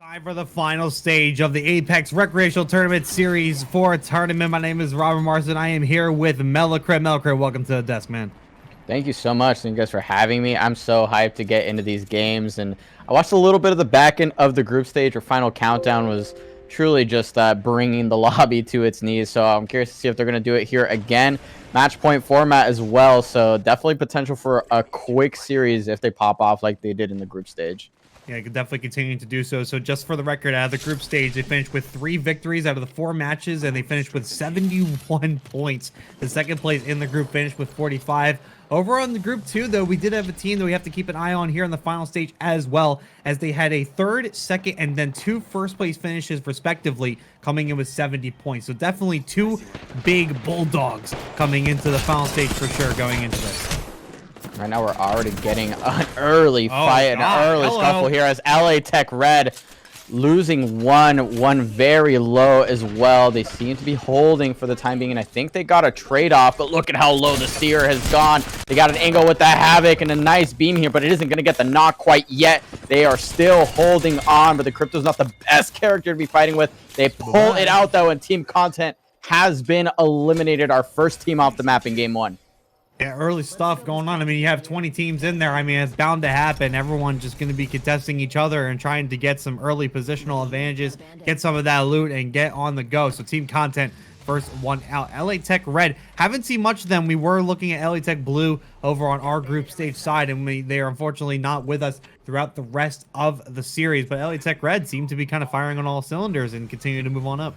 Time for the final stage of the Apex Recreational Tournament Series 4 tournament. My name is Robert Marsden. I am here with Melacrit. Melacrit, welcome to the desk, man. Thank you so much. Thank you guys for having me. I'm so hyped to get into these games. And I watched a little bit of the back end of the group stage where Final Countdown was truly just bringing the lobby to its knees. So I'm curious to see if they're going to do it here again. Match point format as well. So definitely potential for a quick series if they pop off like they did in the group stage. Yeah, definitely continuing to do so. So just for the record, out of the group stage, they finished with 3 victories out of the 4 matches, and they finished with 71 points. The second place in the group finished with 45. Over on the group 2, though, we did have a team that we have to keep an eye on here in the final stage as well, as they had a 3rd, 2nd, and then 2 first-place finishes, respectively, coming in with 70 points. So definitely 2 big bulldogs coming into the final stage for sure going into this. Right now, we're already getting an early fight, an early scuffle here as LA Tech Red losing one very low as well. They seem to be holding for the time being, and I think they got a trade-off, but look at how low the Seer has gone. They got an angle with the Havoc and a nice beam here, but it isn't going to get the knock quite yet. They are still holding on, but the Crypto's not the best character to be fighting with. They pull it out, though, and Team Content has been eliminated, our first team off the map in Game 1. Yeah, early stuff going on. I mean, you have 20 teams in there. I mean, it's bound to happen. Everyone's just going to be contesting each other and trying to get some early positional advantages, get some of that loot, and get on the go. So Team Content, first one out. LA Tech Red, haven't seen much of them. We were looking at LA Tech Blue over on our group stage side, and they are unfortunately not with us throughout the rest of the series. But LA Tech Red seem to be kind of firing on all cylinders and continue to move on up.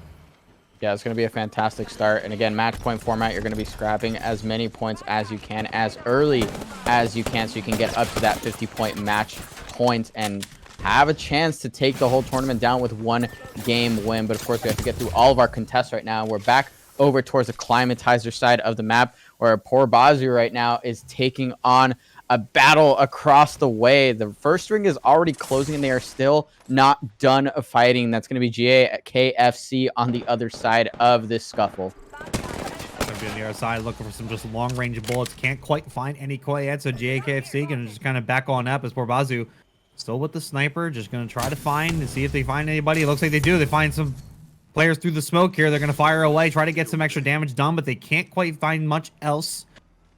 Yeah, it's going to be a fantastic start. And again, match point format, you're going to be scrapping as many points as you can, as early as you can, so you can get up to that 50-point match point and have a chance to take the whole tournament down with 1 game win. But of course, we have to get through all of our contests right now. We're back over towards the climatizer side of the map, where poor Bazu right now is taking on a battle across the way. The first ring is already closing, and they are still not done fighting. That's going to be GAKFC on the other side of this scuffle. Going to be on the other side looking for some just long-range bullets. Can't quite find any quite yet, so GAKFC going to just kind of back on up as poor Bazu still with the sniper. Just going to try to find and see if they find anybody. It looks like they do. They find some players through the smoke here. They're going to fire away, try to get some extra damage done, but they can't quite find much else.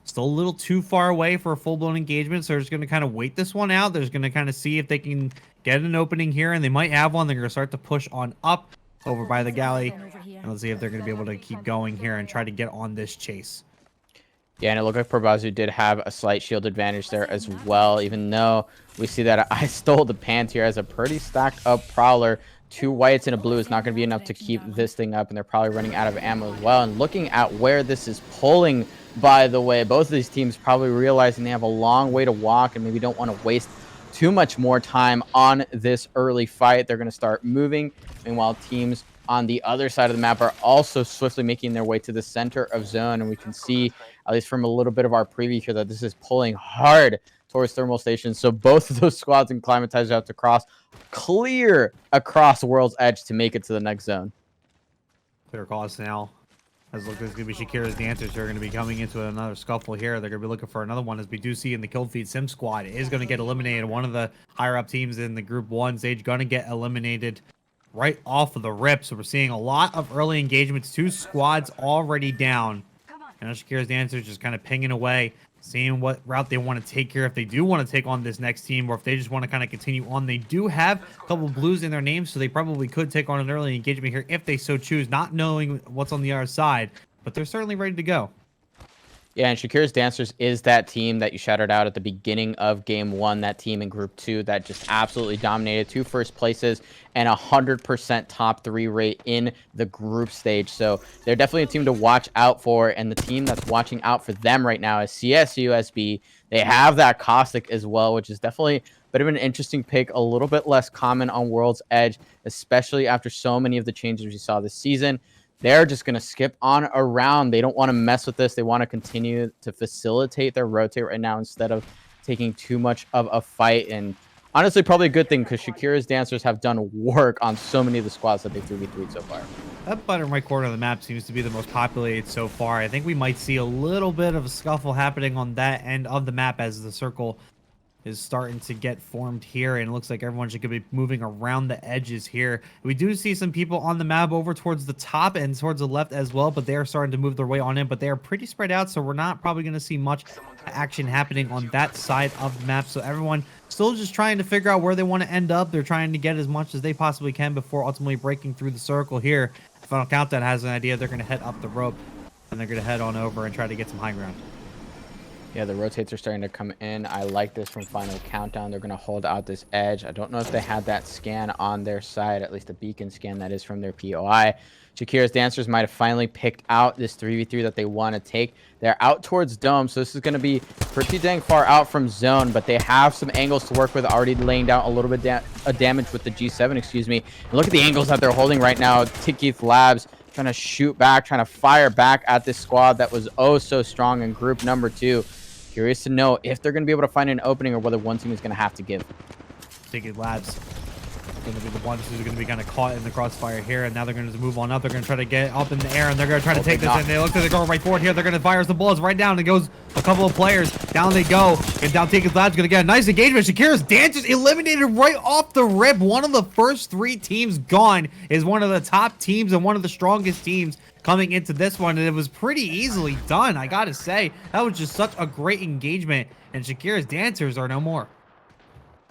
Still a little too far away for a full-blown engagement, so they're just going to kind of wait this one out. They're just going to kind of see if they can get an opening here, and they might have one. They're going to start to push on up over by the galley, and let's see if they're going to be able to keep going here and try to get on this chase. Yeah, and it looked like Probazu did have a slight shield advantage there as well, even though we see that I stole the pants here as a pretty stacked up Prowler. 2 whites and a blue is not going to be enough to keep this thing up, and they're probably running out of ammo as well. And looking at where this is pulling, by the way, both of these teams probably realizing they have a long way to walk and maybe don't want to waste too much more time on this early fight. They're going to start moving. Meanwhile, teams on the other side of the map are also swiftly making their way to the center of zone, and we can see, at least from a little bit of our preview here, that this is pulling hard towards thermal stations. So both of those squads and climatizers have to cross clear across World's Edge to make it to the next zone. Clear across now. As look, there's going to be Shakira's Dancers who are going to be coming into another scuffle here. They're going to be looking for another one, as we do see in the Killed Feed Sim squad is going to get eliminated. One of the higher up teams in the Group 1 stage going to get eliminated right off of the rip. So we're seeing a lot of early engagements. 2 squads already down. And Shakira's Dancers just kind of pinging away, seeing what route they want to take here, if they do want to take on this next team, or if they just want to kind of continue on. They do have a couple blues in their names, so they probably could take on an early engagement here if they so choose, not knowing what's on the other side, but they're certainly ready to go. Yeah, and Shakira's Dancers is that team that you shouted out at the beginning of Game 1, that team in Group 2 that just absolutely dominated 2 first places and 100% top 3 rate in the group stage. So they're definitely a team to watch out for, and the team that's watching out for them right now is CSUSB. They have that Caustic as well, which is definitely a bit of an interesting pick, a little bit less common on World's Edge, especially after so many of the changes we saw this season. They're just going to skip on around. They don't want to mess with this. They want to continue to facilitate their rotate right now instead of taking too much of a fight. And honestly, probably a good thing, because Shakira's Dancers have done work on so many of the squads that they've 3v3'd so far. That bottom right corner of the map seems to be the most populated so far. I think we might see a little bit of a scuffle happening on that end of the map as the circle is starting to get formed here, and it looks like everyone's just gonna be moving around the edges here. We do see some people on the map over towards the top and towards the left as well, but they are starting to move their way on in, but they are pretty spread out, so we're not probably gonna see much action happening on that side of the map. So everyone still just trying to figure out where they want to end up. They're trying to get as much as they possibly can before ultimately breaking through the circle here. Final Countdown has an idea. They're going to head up the rope, and they're going to head on over and try to get some high ground. Yeah, the rotates are starting to come in. I like this from Final Countdown. They're going to hold out this edge. I don't know if they had that scan on their side, at least a beacon scan that is from their POI. Shakira's Dancers might have finally picked out this 3v3 that they want to take. They're out towards Dome, so this is going to be pretty dang far out from Zone, but they have some angles to work with, already laying down a little bit of damage with the G7, excuse me. And look at the angles that they're holding right now. Tikith Labs trying to shoot back, trying to fire back at this squad that was oh so strong in group number 2. Curious to know if they're going to be able to find an opening or whether one team is going to have to give. Tikith Labs going to be the ones who's going to be kind of caught in the crossfire here, and now they're going to move on up. They're going to try to get up in the air, and they're going to try to take this, and they look to the go right forward here. They're going to fire some bullets right down. It goes a couple of players. Down they go, and down Tikith Labs going to get a nice engagement. Shakira's Dancers eliminated right off the rip. One of the first 3 teams gone is one of the top teams and one of the strongest teams coming into this one, and it was pretty easily done. I gotta say, that was just such a great engagement, and Shakira's Dancers are no more.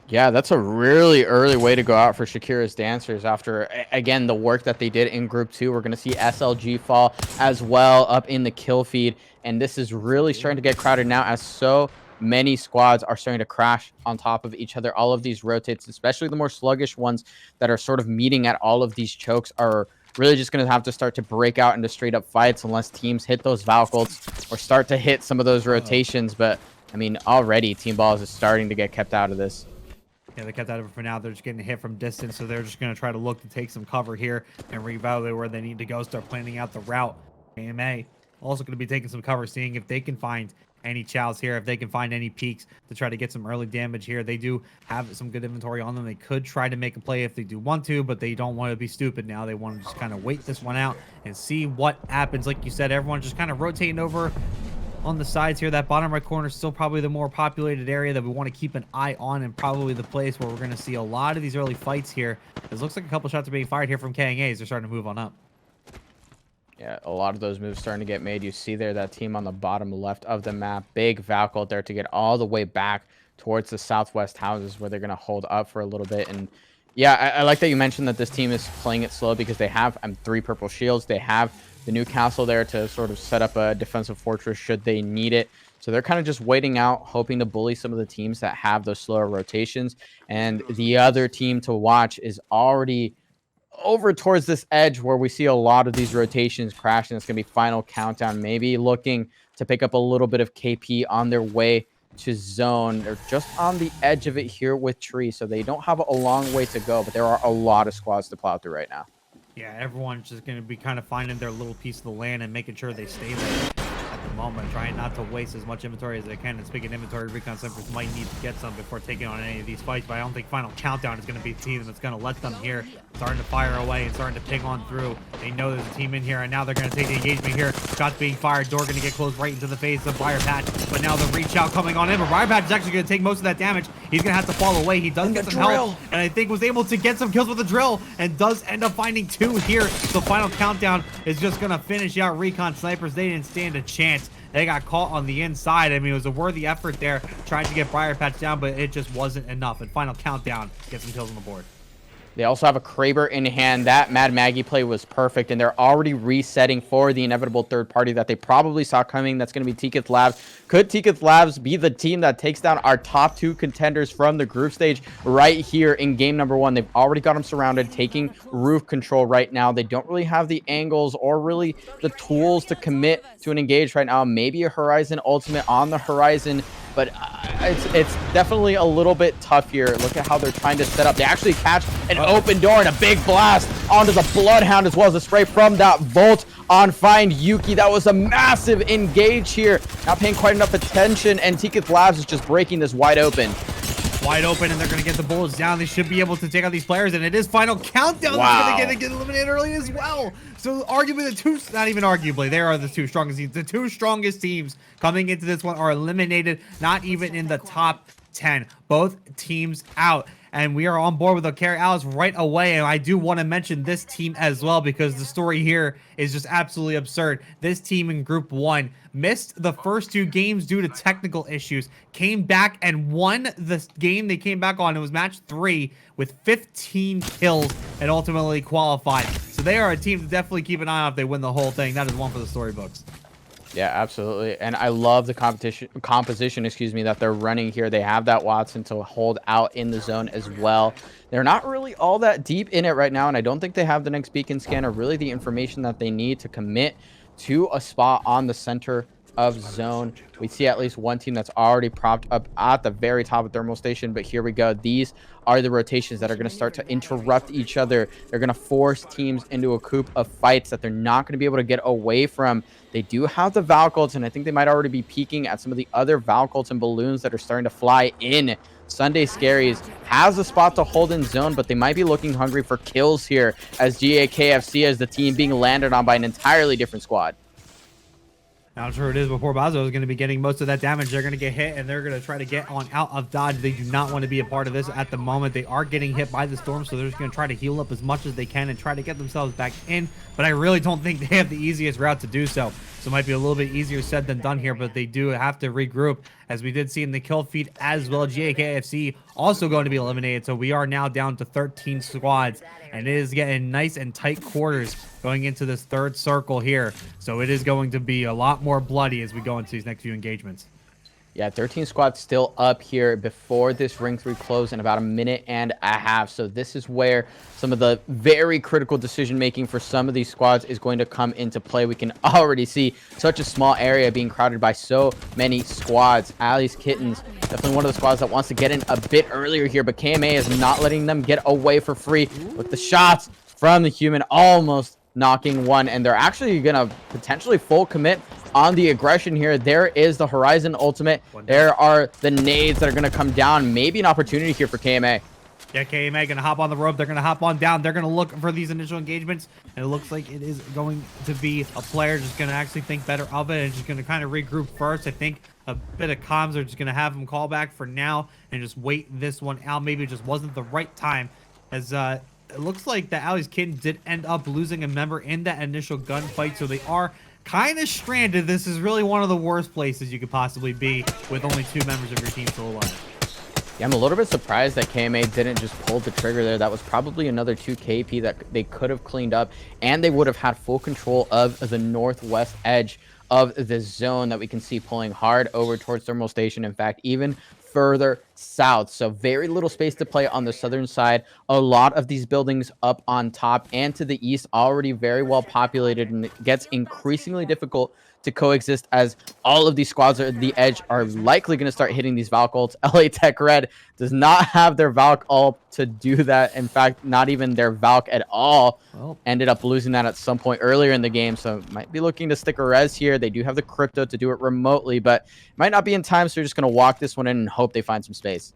Yeah, that's a really early way to go out for Shakira's Dancers after, again, the work that they did in Group 2. We're going to see SLG fall as well up in the kill feed, and this is really starting to get crowded now as so many squads are starting to crash on top of each other. All of these rotates, especially the more sluggish ones that are sort of meeting at all of these chokes, are really just going to have to start to break out into straight up fights unless teams hit those Valkolts or start to hit some of those rotations. But, I mean, already Team Balls is starting to get kept out of this. Yeah, they kept out of it for now. They're just getting hit from distance, so they're just going to try to look to take some cover here and reevaluate where they need to go, start planning out the route. AMA also going to be taking some cover, seeing if they can find any chows here, if they can find any peaks to try to get some early damage here. They do have some good inventory on them. They could try to make a play if they do want to, but they don't want to be stupid now. They want to just kind of wait this one out and see what happens. Like you said, everyone's just kind of rotating over on the sides here. That bottom right corner is still probably the more populated area that we want to keep an eye on, and probably the place where we're going to see a lot of these early fights here. It looks like a couple shots are being fired here from KNAs. They're starting to move on up. Yeah, a lot of those moves starting to get made. You see there that team on the bottom left of the map. Big Valkyl there to get all the way back towards the southwest houses where they're going to hold up for a little bit. And yeah, I like that you mentioned that this team is playing it slow because they have 3 purple shields. They have the new castle there to sort of set up a defensive fortress should they need it. So they're kind of just waiting out, hoping to bully some of the teams that have those slower rotations. And the other team to watch is already over towards this edge where we see a lot of these rotations crashing. It's going to be Final Countdown, maybe looking to pick up a little bit of KP on their way to Zone. They're just on the edge of it here with Tree, so they don't have a long way to go, but there are a lot of squads to plow through right now. Yeah, everyone's just going to be kind of finding their little piece of the land and making sure they stay there at the moment, trying not to waste as much inventory as they can. And speaking of inventory, Recon Snipers might need to get some before taking on any of these fights, but I don't think Final Countdown is going to be the team that's going to let them here. Starting to fire away and starting to ping on through. They know there's a team in here, and now they're going to take the engagement here. Shots being fired. Door going to get close right into the face of Briar Patch, but now the reach out coming on in. But Briar Patch is actually going to take most of that damage. He's going to have to fall away. He does get some help, and I think was able to get some kills with the drill, and does end up finding 2 here. So Final Countdown is just going to finish out Recon Snipers. They didn't stand a chance. They got caught on the inside. I mean, it was a worthy effort there trying to get Briar Patch down, but it just wasn't enough. And Final Countdown gets some kills on the board. They also have a Kraber in hand. That Mad Maggie play was perfect, and they're already resetting for the inevitable third party that they probably saw coming. That's going to be Tikith Labs. Could Tikith Labs be the team that takes down our top 2 contenders from the group stage right here in game number 1? They've already got them surrounded, taking roof control right now. They don't really have the angles or really the tools to commit to an engage right now. Maybe a Horizon Ultimate on the horizon, but it's definitely a little bit tough here. Look at how they're trying to set up. They actually catch an open door and a big blast onto the Bloodhound, as well as a spray from that Volt on Find Yuki. That was a massive engage here. Not paying quite enough attention, and Tikith Labs is just breaking this wide open. Wide open, and they're going to get the bullets down. They should be able to take out these players, and it is Final Countdown. Wow. That's going to get eliminated early as well. So arguably not even arguably, they are the 2 strongest teams. The 2 strongest teams coming into this one are eliminated, not even in the top 10. Both teams out. And we are on board with the carry Alice right away. And I do want to mention this team as well because the story here is just absolutely absurd. This team in Group 1 missed the first 2 games due to technical issues. Came back and won the game they came back on. It was match 3 with 15 kills and ultimately qualified. So they are a team to definitely keep an eye on if they win the whole thing. That is one for the storybooks. Yeah, absolutely. And I love the composition, excuse me, that they're running here. They have that Watson to hold out in the zone as well. They're not really all that deep in it right now, and I don't think they have the next beacon scan or really the information that they need to commit to a spot on the center of zone. We see at least one team that's already propped up at the very top of thermal station, but here we go. These are the rotations that are going to start to interrupt each other. They're going to force teams into a coop of fights that they're not going to be able to get away from. They do have the Valcolts, and I think they might already be peeking at some of the other Valcolts and balloons that are starting to fly in. Sunday Scaries has a spot to hold in zone, but they might be looking hungry for kills here as GAKFC as the team being landed on by an entirely different squad. Not sure it is, but poor Bazo is going to be getting most of that damage. They're going to get hit, and they're going to try to get on out of dodge. They do not want to be a part of this at the moment. They are getting hit by the storm, so they're just going to try to heal up as much as they can and try to get themselves back in. But I really don't think they have the easiest route to do so. So it might be a little bit easier said than done here, but they do have to regroup, as we did see in the kill feed as well. GAKFC also going to be eliminated, so we are now down to 13 squads, and it is getting nice and tight quarters going into this third circle here. So it is going to be a lot more bloody as we go into these next few engagements. Yeah, 13 squads still up here before this ring 3 close in about a minute and a half. So this is where some of the very critical decision making for some of these squads is going to come into play. We can already see such a small area being crowded by so many squads. Ali's Kittens, definitely one of the squads that wants to get in a bit earlier here, but KMA is not letting them get away for free with the shots from the human, almost knocking one, and they're actually gonna potentially full commit on the aggression here. There is the Horizon ultimate. There are the nades that are gonna come down. Maybe an opportunity here for KMA. Yeah, KMA gonna hop on the rope. They're gonna hop on down. They're gonna look for these initial engagements, and it looks like it is going to be a player just gonna actually think better of it and just gonna kind of regroup first. I think a bit of comms are just gonna have him call back for now and just wait this one out. Maybe it just wasn't the right time, as it looks like the Ali's Kitten did end up losing a member in that initial gunfight, so they are kind of stranded. This is really one of the worst places you could possibly be with only 2 members of your team still alive. Yeah, I'm a little bit surprised that KMA didn't just pull the trigger there. That was probably another 2 KP that they could have cleaned up, and they would have had full control of the northwest edge of the zone that we can see pulling hard over towards thermal station. In fact, even further south, so very little space to play on the southern side. A lot of these buildings up on top and to the east already very well populated, and it gets increasingly difficult to coexist as all of these squads at the edge are likely going to start hitting these Valk ults. LA Tech Red does not have their Valk ult to do that. In fact, not even their Valk at all. Well, ended up losing that at some point earlier in the game, so might be looking to stick a res here. They do have the crypto to do it remotely, but might not be in time, so they're just going to walk this one in and hope they find some space.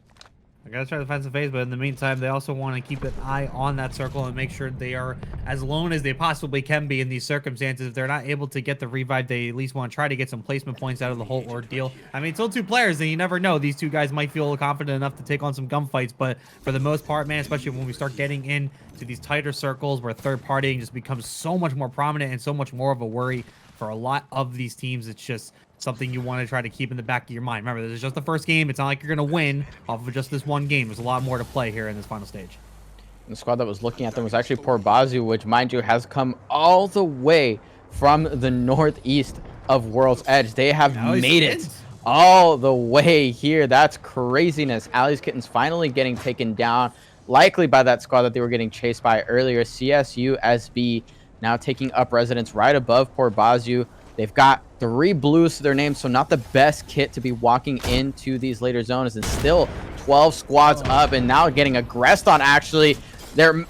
I gotta try to find some phase, but in the meantime, they also want to keep an eye on that circle and make sure they are as alone as they possibly can be in these circumstances. If they're not able to get the revive, they at least want to try to get some placement points out of the whole ordeal. I mean, it's still 2 players, and you never know. These 2 guys might feel confident enough to take on some gunfights, but for the most part, man, especially when we start getting into these tighter circles where third partying just becomes so much more prominent and so much more of a worry for a lot of these teams, it's just something you want to try to keep in the back of your mind. Remember, this is just the first game. It's not like you're going to win off of just this one game. There's a lot more to play here in this final stage. The squad that was looking at them was actually Poor Bazu, which, mind you, has come all the way from the northeast of World's Edge. They have made it all the way here. That's craziness. Ali's Kittens finally getting taken down, likely by that squad that they were getting chased by earlier. CSU SB now taking up residence right above Poor Bazu. They've got 3 blues to their name, so not the best kit to be walking into these later zones, and still 12 squads up, and now getting aggressed on. Actually, they're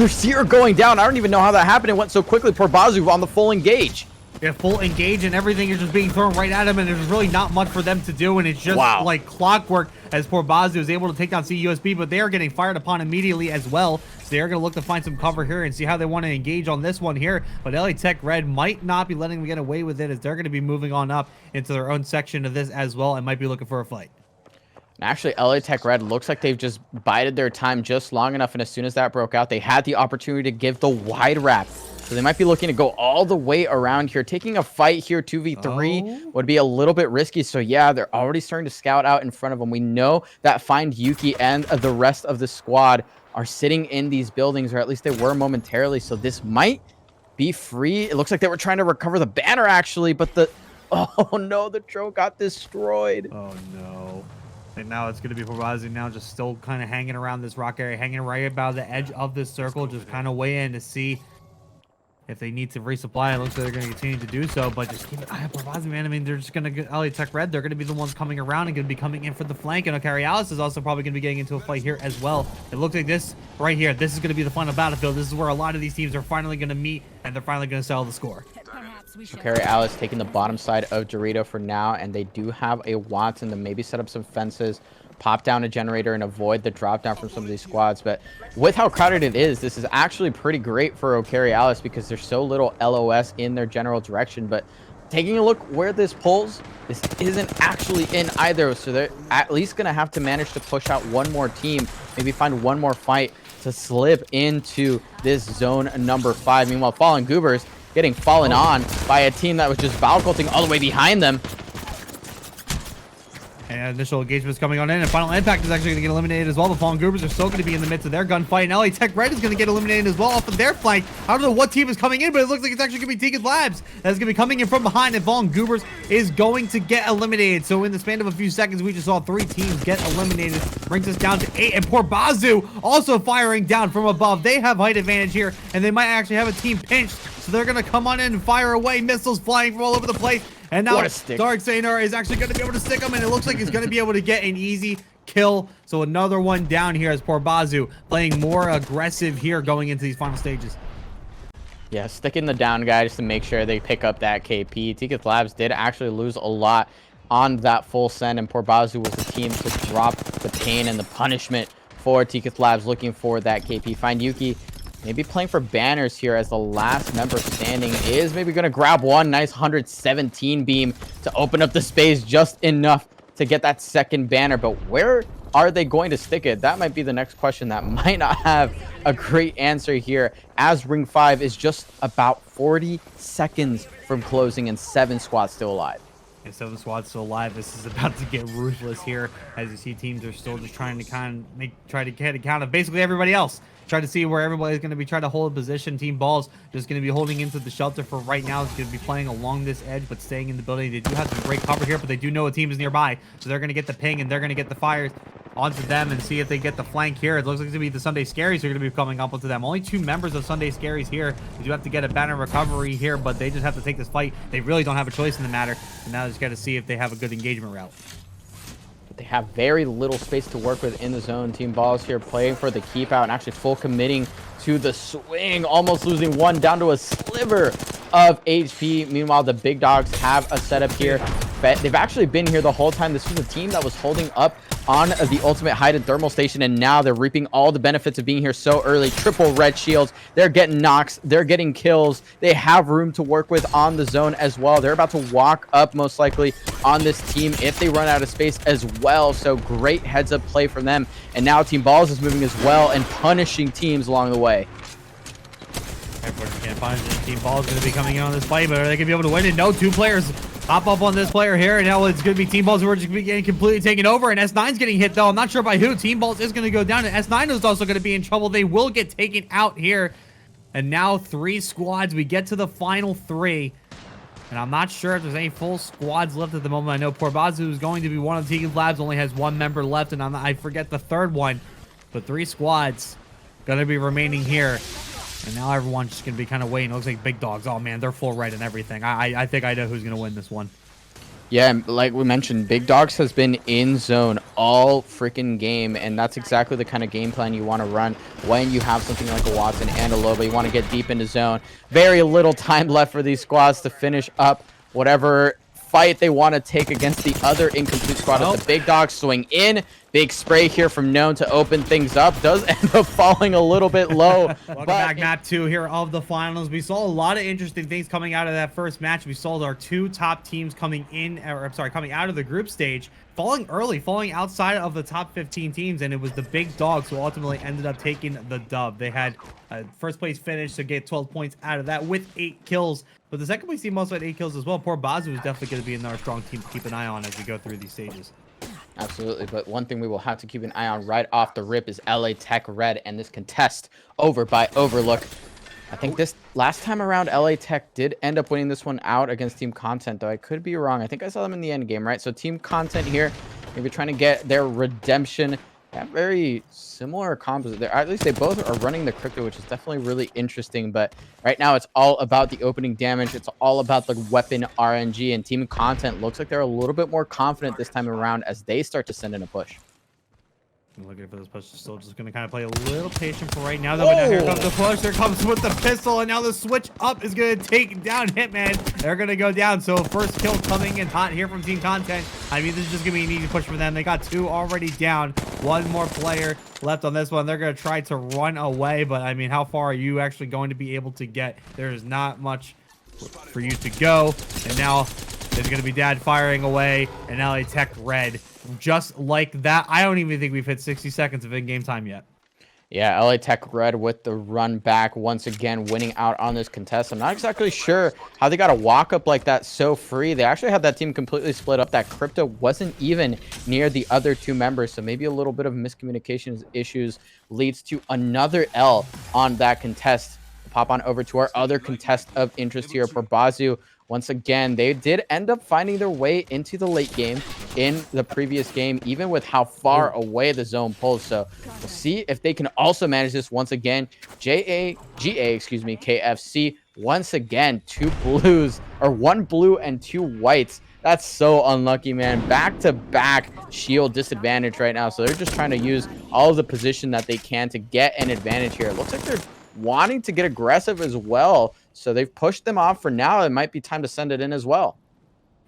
Seer going down. I don't even know how that happened. It went so quickly. Poor Bazu on the full engage. Yeah, full engage, and everything is just being thrown right at him, and there's really not much for them to do, and it's just like clockwork as poor Bazu is able to take down CUSB, but they are getting fired upon immediately as well. So they're going to look to find some cover here and see how they want to engage on this one here. But LA Tech Red might not be letting them get away with it, as they're going to be moving on up into their own section of this as well and might be looking for a fight. And actually, LA Tech Red looks like they've just bided their time just long enough, and as soon as that broke out, they had the opportunity to give the wide wrap. So they might be looking to go all the way around here. Taking a fight here, 2v3, would be a little bit risky. So yeah, they're already starting to scout out in front of them. We know that Find Yuki and the rest of the squad are sitting in these buildings, or at least they were momentarily. So this might be free. It looks like they were trying to recover the banner, actually, but the... Oh no, the Tro got destroyed. Oh no. And now it's going to be Forbazi now just still kind of hanging around this rock area, hanging right about the edge of this circle, just kind of weighing to see if they need to resupply. It looks like they're going to continue to do so, but just keep an eye on Forbazi, man. I mean, they're just going to get LA Tech Red. They're going to be the ones coming around and going to be coming in for the flank. And Recreational is also probably going to be getting into a fight here as well. It looks like this right here. This is going to be the final battlefield. This is where a lot of these teams are finally going to meet, and they're finally going to settle the score. Carry Alice taking the bottom side of Dorito for now, and they do have a Watson to maybe set up some fences, pop down a generator, and avoid the drop down from some of these squads. But with how crowded it is, this is actually pretty great for Carry Alice because there's so little LOS in their general direction. But taking a look where this pulls, this isn't actually in either, so they're at least gonna have to manage to push out one more team, maybe find one more fight to slip into this zone number 5. Meanwhile, Fallen Goobers getting fallen on by a team that was just foul culting all the way behind them. And initial engagement's coming on in, and Final Impact is actually going to get eliminated as well. The Fallen Goobers are still going to be in the midst of their gunfight, and LA Tech Red is going to get eliminated as well off of their flank. I don't know what team is coming in, but it looks like it's actually going to be Deacon Labs that's going to be coming in from behind, and Fallen Goobers is going to get eliminated. So in the span of a few seconds, we just saw 3 teams get eliminated. Brings us down to 8, and poor Bazu also firing down from above. They have height advantage here, and they might actually have a team pinched, so they're going to come on in and fire away missiles flying from all over the place. And now Dark Saner is actually going to be able to stick him, and it looks like he's going to be able to get an easy kill. So another one down here as poor Bazu playing more aggressive here going into these final stages. Yeah, sticking the down guy just to make sure they pick up that KP. Tiketh Labs did actually lose a lot on that full send, and poor Bazu was the team to drop the pain and the punishment for Tiketh Labs looking for that KP. Find Yuki maybe playing for banners here as the last member standing is maybe going to grab one nice 117 beam to open up the space just enough to get that second banner. But where are they going to stick it? That might be the next question that might not have a great answer here, as Ring 5 is just about 40 seconds from closing and 7 squads still alive. And 7 squads still alive. This is about to get ruthless here, as you see teams are still just trying to try to get a count of basically everybody else. Try to see where everybody's going to be trying to hold a position. Team Balls just going to be holding into the shelter for right now. It's going to be playing along this edge, but staying in the building. They do have some great cover here, but they do know a team is nearby, so they're going to get the ping and they're going to get the fires onto them and see if they get the flank here. It looks like it's going to be the Sunday Scaries who are going to be coming up onto them. Only 2 members of Sunday Scaries here. They do have to get a banner recovery here, but they just have to take this fight. They really don't have a choice in the matter, and now they just got to see if they have a good engagement route. They have very little space to work with in the zone. Team Balls here playing for the keep out and actually full committing to the swing, almost losing one down to a sliver of HP. Meanwhile, the big dogs have a setup here. They've actually been here the whole time. This was a team that was holding up on the ultimate hide and thermal station, and now they're reaping all the benefits of being here so early. Triple red shields. They're getting knocks. They're getting kills. They have room to work with on the zone as well. They're about to walk up most likely on this team if they run out of space as well. So great heads up play from them. And now Team Balls is moving as well and punishing teams along the way. Can't find Team Balls going to be coming in on this fight, but are they going to be able to win it? No, 2 players hop up on this player here, and now it's going to be Team Balls who are just going to be getting completely taken over, and S9's getting hit, though. I'm not sure by who. Team Balls is going to go down, and S9 is also going to be in trouble. They will get taken out here, and now 3 squads. We get to the final 3, and I'm not sure if there's any full squads left at the moment. I know poor Bazu is going to be one of the Team Labs, only has 1 member left, and I forget the 3rd one, but 3 squads going to be remaining here. And now everyone's just going to be kind of waiting. It looks like big dogs. Oh, man, they're full red and everything. I think I know who's going to win this one. Yeah, like we mentioned, Big Dogs has been in zone all freaking game, and that's exactly the kind of game plan you want to run when you have something like a Watson and a Loba. You want to get deep into zone. Very little time left for these squads to finish up whatever fight they want to take against the other incomplete squad. As the Big Dogs swing in, Big spray here from Known to open things up. Does end up falling a little bit low. Welcome back, map 2 here of the finals. We saw a lot of interesting things coming out of that first match. We saw our 2 top teams coming in, or I'm sorry, coming out of the group stage, falling early, falling outside of the top 15 teams, and it was the big dogs who ultimately ended up taking the dub. They had a first place finish to get 12 points out of that with 8 kills. But the second place team also had 8 kills as well. Poor Bazu is definitely going to be another strong team to keep an eye on as we go through these stages. Absolutely, but one thing we will have to keep an eye on right off the rip is LA Tech Red and this contest over by Overlook. I think this last time around, LA Tech did end up winning this one out against Team Content, though I could be wrong. I think I saw them in the end game, right? So Team Content here, maybe trying to get their redemption. They have very similar combos. At least they both are running the crypto, which is definitely really interesting. But right now, it's all about the opening damage. It's all about the weapon RNG. And Team Content looks like they're a little bit more confident this time around as they start to send in a push. Looking for this push. Still just going to kind of play a little patient for right now. Though, but now here comes the push. There comes with the pistol. And now the switch up is going to take down Hitman. They're going to go down. So first kill coming in hot here from Team Content. I mean, this is just going to be an easy push for them. They got 2 already down. 1 more player left on this one. They're going to try to run away. But, I mean, how far are you actually going to be able to get? There's not much for you to go. And now there's going to be Dad firing away. And LA Tech Red. Just like that. I don't even think we've hit 60 seconds of in-game time yet. Yeah, LA Tech Red with the run back once again, winning out on this contest. I'm not exactly sure how they got a walk up like that so free. They actually had that team completely split up. That Crypto wasn't even near the other 2 members, so maybe a little bit of miscommunications issues leads to another L on that contest. Pop on over to our other contest of interest here for Bazu. Once again, they did end up finding their way into the late game in the previous game, even with how far away the zone pulls. So we'll see if they can also manage this once again. KFC, once again, 2 blues, or 1 blue and 2 whites. That's so unlucky, man. Back-to-back shield disadvantage right now. So they're just trying to use all of the position that they can to get an advantage here. It looks like they're wanting to get aggressive as well. So they've pushed them off for now. It might be time to send it in as well.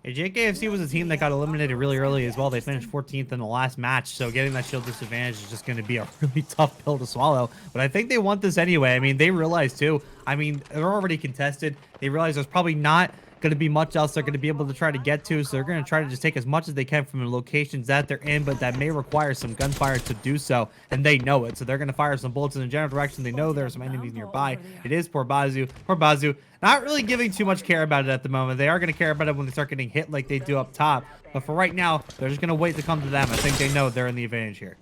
JKFC was a team that got eliminated really early as well. They finished 14th in the last match, so getting that shield disadvantage is just going to be a really tough pill to swallow. But I think they want this anyway. I mean, they realize too. I mean, they're already contested. They realize there's probably not going to be much else they're going to be able to try to get to, so they're going to try to just take as much as they can from the locations that they're in, but that may require some gunfire to do so, and they know it. So they're going to fire some bullets in the general direction. They know there are some enemies nearby. It is poor Bazu. Poor Bazu, not really giving too much care about it at the moment. They are going to care about it when they start getting hit like they do up top, but for right now, they're just going to wait to come to them. I think they know they're in the advantage here.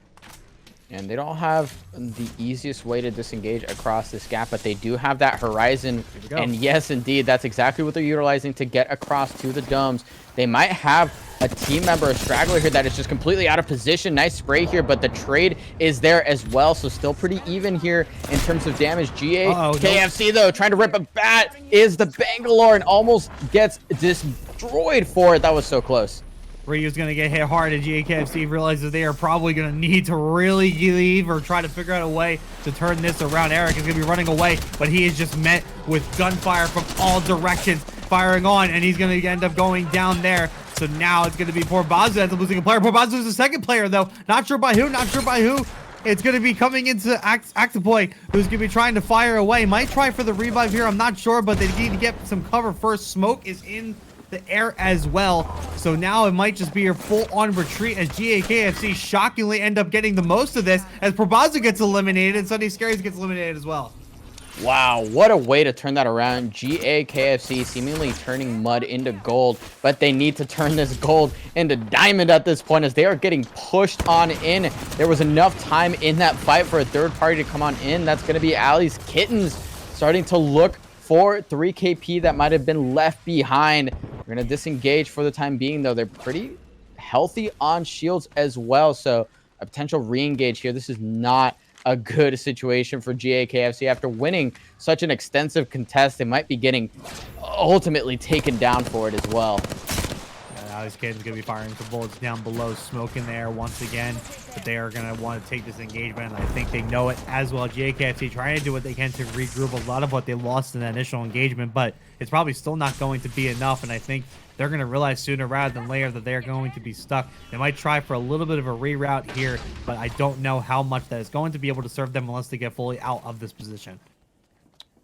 And they don't have the easiest way to disengage across this gap, but they do have that horizon. And yes, indeed, that's exactly what they're utilizing to get across to the domes. They might have a team member, a straggler here that is just completely out of position. Nice spray here, but the trade is there as well. So still pretty even here in terms of damage. KFC, though, trying to rip a bat is the Bangalore and almost gets destroyed for it. That was so close. Ryu's going to get hit hard, and GAKFC realizes they are probably going to need to really leave or try to figure out a way to turn this around. Eric is going to be running away, but he is just met with gunfire from all directions, firing on, and he's going to end up going down there. So now it's going to be poor Bazu ends up losing a player. Poor Bazu is the second player, though. Not sure by who, not sure by who. It's going to be coming into Actiboy, who's going to be trying to fire away. Might try for the revive here, I'm not sure, but they need to get some cover first. Smoke is in the air as well, so now it might just be your full-on retreat as GAKFC shockingly end up getting the most of this as Probazu gets eliminated and Sunday Scaries gets eliminated as well. Wow, what a way to turn that around. GAKFC seemingly turning mud into gold, but they need to turn this gold into diamond at this point as they are getting pushed on in. There was enough time in that fight for a third party to come on in. That's going to be Ali's Kittens starting to look for 3KP that might have been left behind. We're going to disengage for the time being, though. They're pretty healthy on shields as well, so a potential re-engage here. This is not a good situation for GAKFC. After winning such an extensive contest, they might be getting ultimately taken down for it as well. Ali's Kitten's going to be firing some bullets down below, smoke in there once again, but they are going to want to take this engagement. I think they know it as well. JKFC trying to do what they can to regroup a lot of what they lost in that initial engagement, but it's probably still not going to be enough, and I think they're going to realize sooner rather than later that they're going to be stuck. They might try for a little bit of a reroute here, but I don't know how much that is going to be able to serve them unless they get fully out of this position.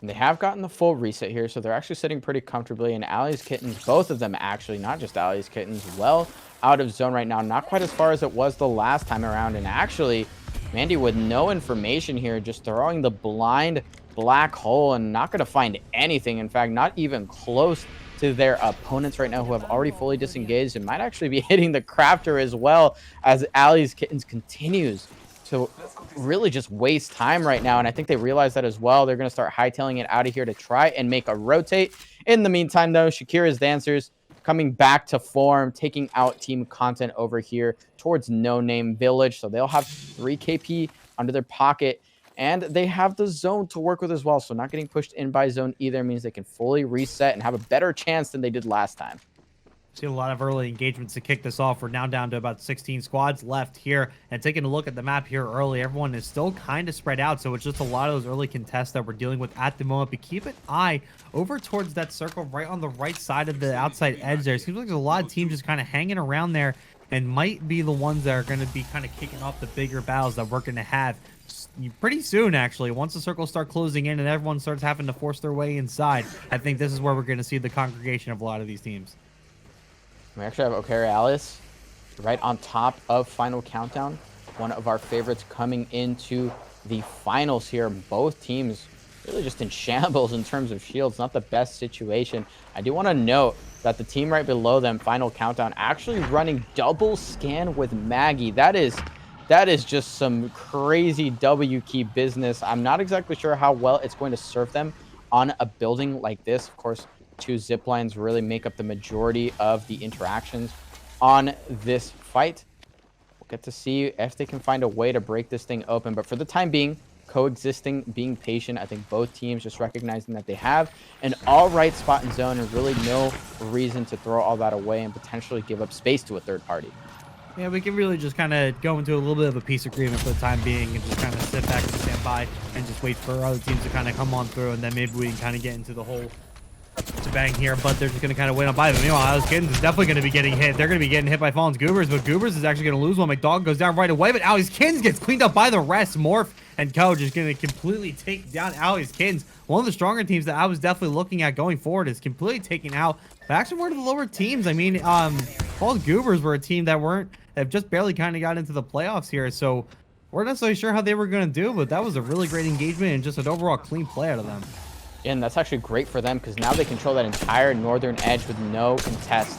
And they have gotten the full reset here, so they're actually sitting pretty comfortably. And Ali's Kittens, both of them actually, not just Ali's Kittens, well out of zone right now. Not quite as far as it was the last time around. And actually, Mandy with no information here, just throwing the blind black hole and not going to find anything. In fact, not even close to their opponents right now who have already fully disengaged and might actually be hitting the crafter as well as Ali's Kittens continues to really just waste time right now. And I think they realize that as well. They're going to start hightailing it out of here to try and make a rotate. In the meantime, though, Shakira's Dancers coming back to form, taking out Team Content over here towards No Name Village. So they'll have 3 KP under their pocket. And they have the zone to work with as well. So not getting pushed in by zone either means they can fully reset and have a better chance than they did last time. See a lot of early engagements to kick this off. We're now down to about 16 squads left here. And taking a look at the map here early, everyone is still kind of spread out. So it's just a lot of those early contests that we're dealing with at the moment. But keep an eye over towards that circle right on the right side of the outside edge there. It seems like there's a lot of teams just kind of hanging around there and might be the ones that are going to be kind of kicking off the bigger battles that we're going to have pretty soon, actually. Once the circles start closing in and everyone starts having to force their way inside, I think this is where we're going to see the congregation of a lot of these teams. We actually have Okari Alice right on top of Final Countdown, one of our favorites coming into the finals here. Both teams really just in shambles in terms of shields, not the best situation. I do want to note that the team right below them, Final Countdown, actually running double scan with Maggie. That is just some crazy W key business. I'm not exactly sure how well it's going to serve them on a building like this. Of course, 2 zip lines really make up the majority of the interactions on this fight. We'll get to see if they can find a way to break this thing open. But for the time being, coexisting, being patient. I think both teams just recognizing that they have an all right spot in zone and really no reason to throw all that away and potentially give up space to a third party. Yeah, we can really just kind of go into a little bit of a peace agreement for the time being and just kind of sit back and stand by and just wait for other teams to kind of come on through, and then maybe we can kind of get into the whole bang here, but they're just going to kind of wait on by them. Meanwhile, Alice Kittens is definitely going to be getting hit. They're going to be getting hit by Fallen's Goobers, but Goobers is actually going to lose one. McDog goes down right away, but Alice Kittens gets cleaned up by the rest. Morph and Co just going to completely take down Alice Kittens. One of the stronger teams that I was definitely looking at going forward is completely taken out. But actually, one of the lower teams. I mean, Fallen's Goobers were a team that have just barely kind of got into the playoffs here, so we're not necessarily sure how they were going to do, but that was a really great engagement and just an overall clean play out of them. And that's actually great for them because now they control that entire northern edge with no contest.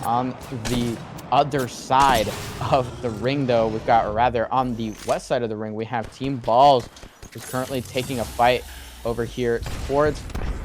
On the other side of the ring, though, we've got, or rather on the west side of the ring, we have Team Balls, who's currently taking a fight over here towards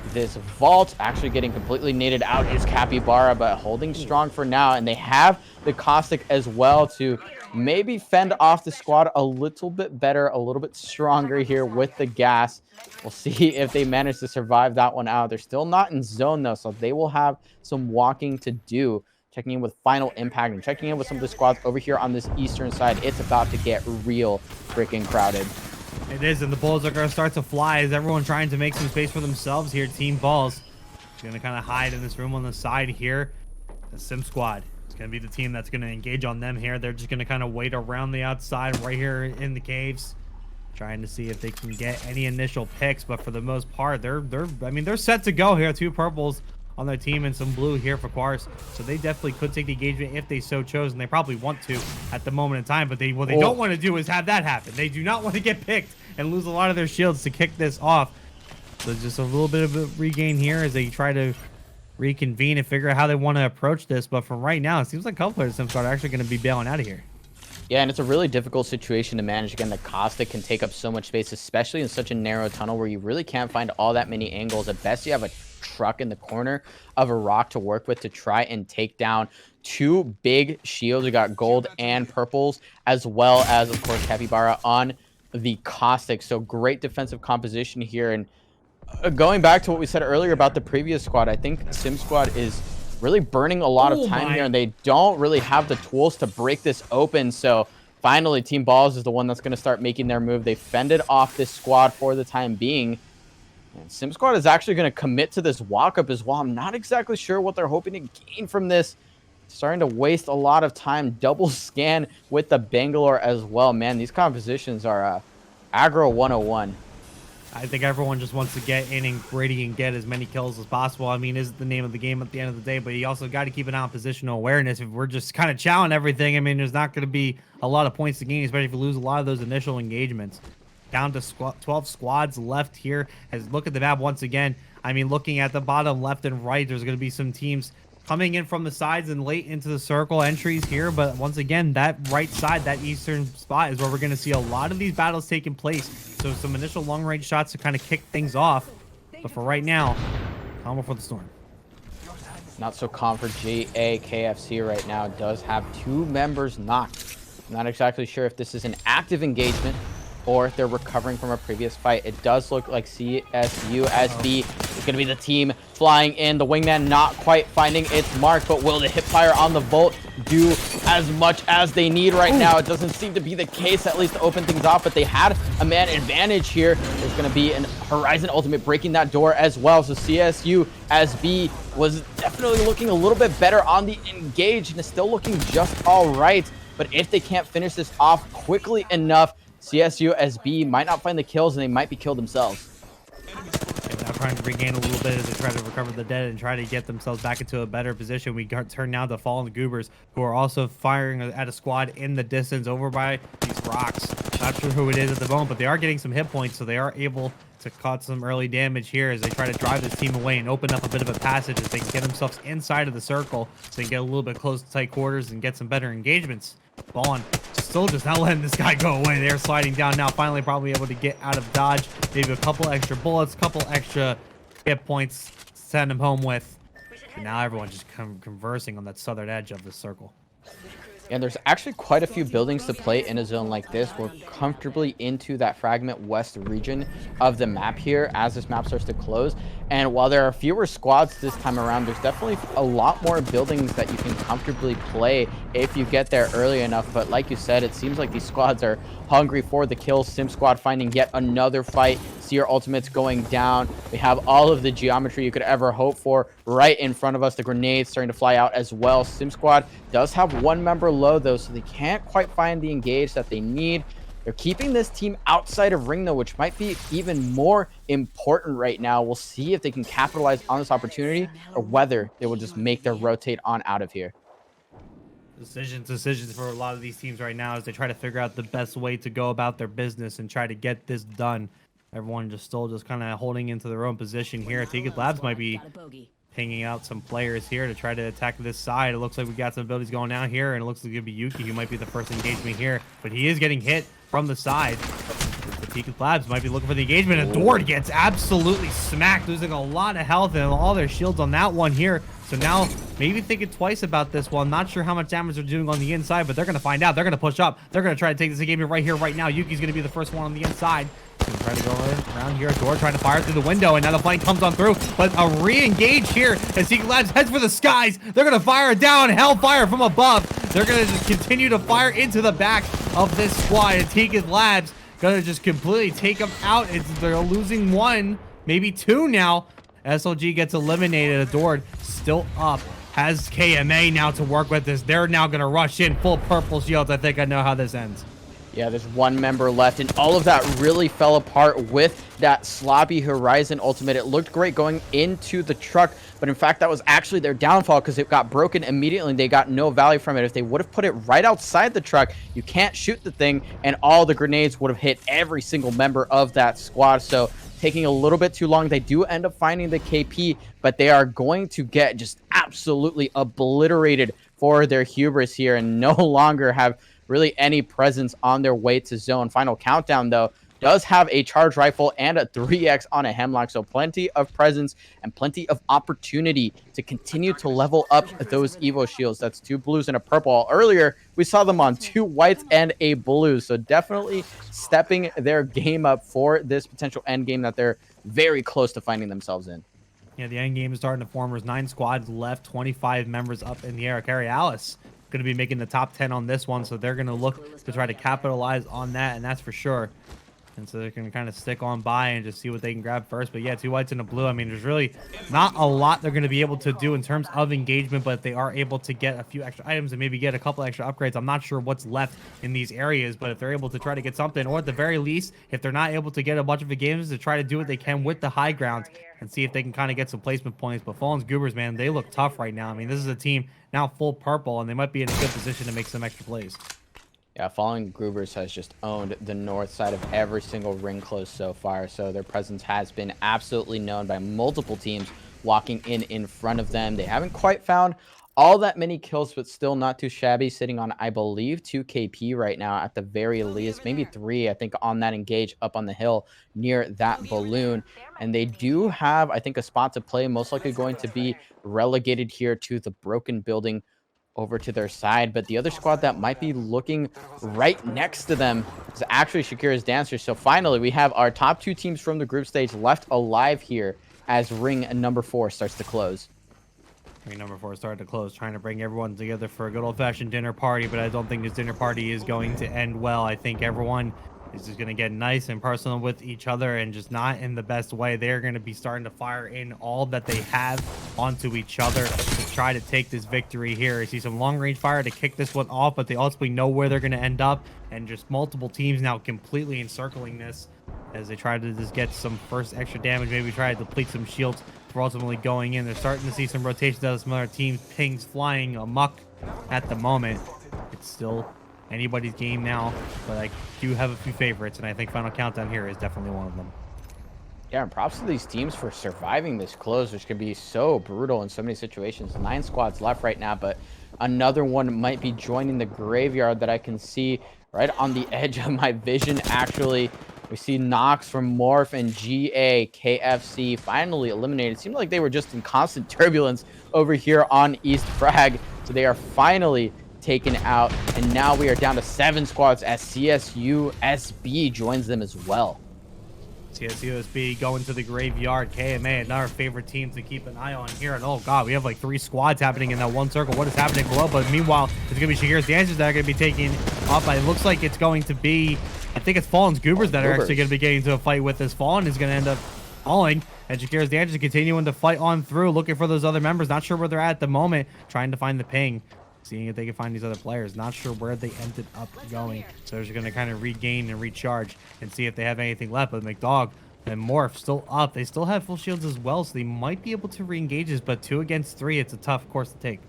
this vault. Actually getting completely naded out is Capybara, but holding strong for now. And they have the Caustic as well to maybe fend off the squad a little bit better, a little bit stronger here with the gas. We'll see if they manage to survive that one out. They're still not in zone, though, so they will have some walking to do. Checking in with Final Impact and checking in with some of the squads over here on this eastern side. It's about to get real freaking crowded. It is, and the Bulls are going to start to fly as everyone trying to make some space for themselves here. Team Balls is going to kind of hide in this room on the side here. The Sim Squad is going to be the team that's going to engage on them here. They're just going to kind of wait around the outside right here in the caves, trying to see if they can get any initial picks. But for the most part, they're set to go here. 2 purples on their team and some blue here for Quars, so they definitely could take the engagement if they so chose, and they probably want to at the moment in time. But what they don't want to do is have that happen. They do not want to get picked and lose a lot of their shields to kick this off. So just a little bit of a regain here as they try to reconvene and figure out how they want to approach this. But from right now, it seems like a couple players of Simsquad are actually going to be bailing out of here. Yeah, and it's a really difficult situation to manage. Again, the Caustic can take up so much space, especially in such a narrow tunnel where you really can't find all that many angles. At best, you have a truck in the corner of a rock to work with to try and take down 2 big shields. We got gold and purples, as well as, of course, Capybara on the Caustic. So great defensive composition here. And going back to what we said earlier about the previous squad, I think Sim Squad is really burning a lot of time here, and they don't really have the tools to break this open. So finally, Team Balls is the one that's going to start making their move. They fended off this squad for the time being. And Sim Squad is actually going to commit to this walk-up as well. I'm not exactly sure what they're hoping to gain from this. Starting to waste a lot of time. Double scan with the Bangalore as well. Man, these compositions are aggro 101. I think everyone just wants to get in and gritty and get as many kills as possible. I mean, is the name of the game at the end of the day, but you also got to keep an eye on positional awareness. If we're just kind of chowing everything, I mean, there's not going to be a lot of points to gain, especially if you lose a lot of those initial engagements. Down to 12 squads left here. As look at the map once again. I mean, looking at the bottom left and right, there's going to be some teams coming in from the sides and late into the circle entries here. But once again, that right side, that eastern spot is where we're going to see a lot of these battles taking place. So some initial long range shots to kind of kick things off. But for right now, calm before the storm. Not so calm for JAKFC right now. Does have 2 members knocked. Not exactly sure if this is an active engagement or if they're recovering from a previous fight. It does look like CSUSB is going to be the team flying in. The wingman not quite finding its mark, but will the hip fire on the Volt do as much as they need right now? It doesn't seem to be the case, at least to open things off, but they had a man advantage here. There's going to be an Horizon Ultimate breaking that door as well. So CSUSB was definitely looking a little bit better on the engage and is still looking just all right. But if they can't finish this off quickly enough, CSUSB might not find the kills and they might be killed themselves. Now trying to regain a little bit as they try to recover the dead and try to get themselves back into a better position. We turn now to Fallen Goobers, who are also firing at a squad in the distance over by these rocks. Not sure who it is at the moment, but they are getting some hit points, so they are able to cause some early damage here as they try to drive this team away and open up a bit of a passage as they can get themselves inside of the circle so they can get a little bit close to tight quarters and get some better engagements. Fallen still just not letting this guy go away. They're sliding down now, finally probably able to get out of dodge. Maybe a couple extra bullets, couple extra hit points to send him home with. And now everyone's just conversing on that southern edge of the circle. And there's actually quite a few buildings to play in a zone like this. We're comfortably into that fragment west region of the map here as this map starts to close. And while there are fewer squads this time around, there's definitely a lot more buildings that you can comfortably play if you get there early enough. But like you said, it seems like these squads are hungry for the kills. Sim Squad finding yet another fight. Seer Ultimate's going down. We have all of the geometry you could ever hope for right in front of us. The grenades starting to fly out as well. Sim Squad does have 1 member low though, so they can't quite find the engage that they need. They're keeping this team outside of ring though, which might be even more important right now. We'll see if they can capitalize on this opportunity or whether they will just make their rotate on out of here. Decisions for a lot of these teams right now as they try to figure out the best way to go about their business and try to get this done. Everyone just kind of holding into their own position here. Ticket Labs might be hanging out some players here to try to attack this side. It looks like we got some abilities going out here, and it looks like it'll be Yuki who might be the first engagement here, but he is getting hit from the side. The Ticket Labs might be looking for the engagement, and Dord gets absolutely smacked, losing a lot of health and all their shields on that one here. So now maybe thinking twice about this one. Not sure how much damage they're doing on the inside, but they're going to find out. They're going to push up. They're going to try to take this engagement right here, right now. Yuki's going to be the first one on the inside. Try to go around here. Door trying to fire through the window, and now the flank comes on through. But a re-engage here as Secret Labs heads for the skies. They're going to fire down. Hellfire from above. They're going to just continue to fire into the back of this squad. And Secret Labs going to just completely take them out. They're losing 1, maybe 2 now. SLG gets eliminated. Adord still up. Has KMA now to work with this. They're now going to rush in full purple shields. I think I know how this ends. Yeah, there's 1 member left, and all of that really fell apart with that sloppy Horizon Ultimate. It looked great going into the truck, but in fact, that was actually their downfall because it got broken immediately. They got no value from it. If they would have put it right outside the truck, you can't shoot the thing, and all the grenades would have hit every single member of that squad. So taking a little bit too long. They do end up finding the KP, but they are going to get just absolutely obliterated for their hubris here and no longer have really any presence on their way to zone. Final Countdown, though, does have a charge rifle and a 3x on a hemlock, so plenty of presence and plenty of opportunity to continue to level up those Evo shields. That's 2 blues and a purple. Earlier, we saw them on 2 whites and a blue, so definitely stepping their game up for this potential end game that they're very close to finding themselves in. Yeah, the end game is starting to form. There's 9 squads left, 25 members up in the air. Carry Alice going to be making the top 10 on this one, so they're going to look to try to capitalize on that, and that's for sure. And so they can kind of stick on by and just see what they can grab first. But yeah, 2 whites and a blue. I mean, there's really not a lot they're going to be able to do in terms of engagement, but if they are able to get a few extra items and maybe get a couple extra upgrades, I'm not sure what's left in these areas, but if they're able to try to get something, or at the very least, if they're not able to get a bunch of the games, to try to do what they can with the high ground and see if they can kind of get some placement points. But Fallen's Goobers, man, they look tough right now. I mean, this is a team now full purple, and they might be in a good position to make some extra plays. Yeah, Fallen Groovers has just owned the north side of every single ring close so far, so their presence has been absolutely known by multiple teams walking in front of them. They haven't quite found all that many kills, but still not too shabby, sitting on, I believe, 2 KP right now at the very least, maybe 3, I think, on that engage up on the hill near that balloon. And they do have, I think, a spot to play, most likely going to be relegated here to the broken building over to their side, but the other squad that might be looking right next to them is actually Shakira's Dancers. So finally, we have our top 2 teams from the group stage left alive here as ring number 4 starts to close. Ring number 4 started to close, trying to bring everyone together for a good old-fashioned dinner party, but I don't think this dinner party is going to end well. I think everyone is just going to get nice and personal with each other and just not in the best way. They're going to be starting to fire in all that they have onto each other to try to take this victory here. I see some long-range fire to kick this one off, but they ultimately know where they're going to end up, and just multiple teams now completely encircling this as they try to just get some first extra damage, maybe try to deplete some shields for ultimately going in. They're starting to see some rotations out of some other teams, pings flying amok at the moment. It's still anybody's game now, but I do have a few favorites, and I think Final Countdown here is definitely one of them. Yeah, and props to these teams for surviving this close, which can be so brutal in so many situations. 9 squads left right now, but another one might be joining the graveyard that I can see right on the edge of my vision, actually. We see Nox from Morph and GA, KFC finally eliminated. It seemed like they were just in constant turbulence over here on East Frag, so they are finally taken out, and now we are down to 7 squads as CSU SB joins them as well. CSU SB going to the graveyard. KMA, another favorite team to keep an eye on here. And oh god, we have like 3 squads happening in that one circle. What is happening below? But meanwhile, it's going to be Shakira's Dancers that are going to be taking off. It looks like it's going to be, I think it's Fallen's Goobers that are actually going to be getting into a fight with this. Fallen is going to end up falling, and Shakira's Dancers continuing to fight on through, looking for those other members. Not sure where they're at the moment, trying to find the ping, seeing if they can find these other players. Not sure where they ended up going, so they're just going to kind of regain and recharge and see if they have anything left. But McDog and Morph still up. They still have full shields as well, so they might be able to re-engage this, but 2 against 3, it's a tough course to take.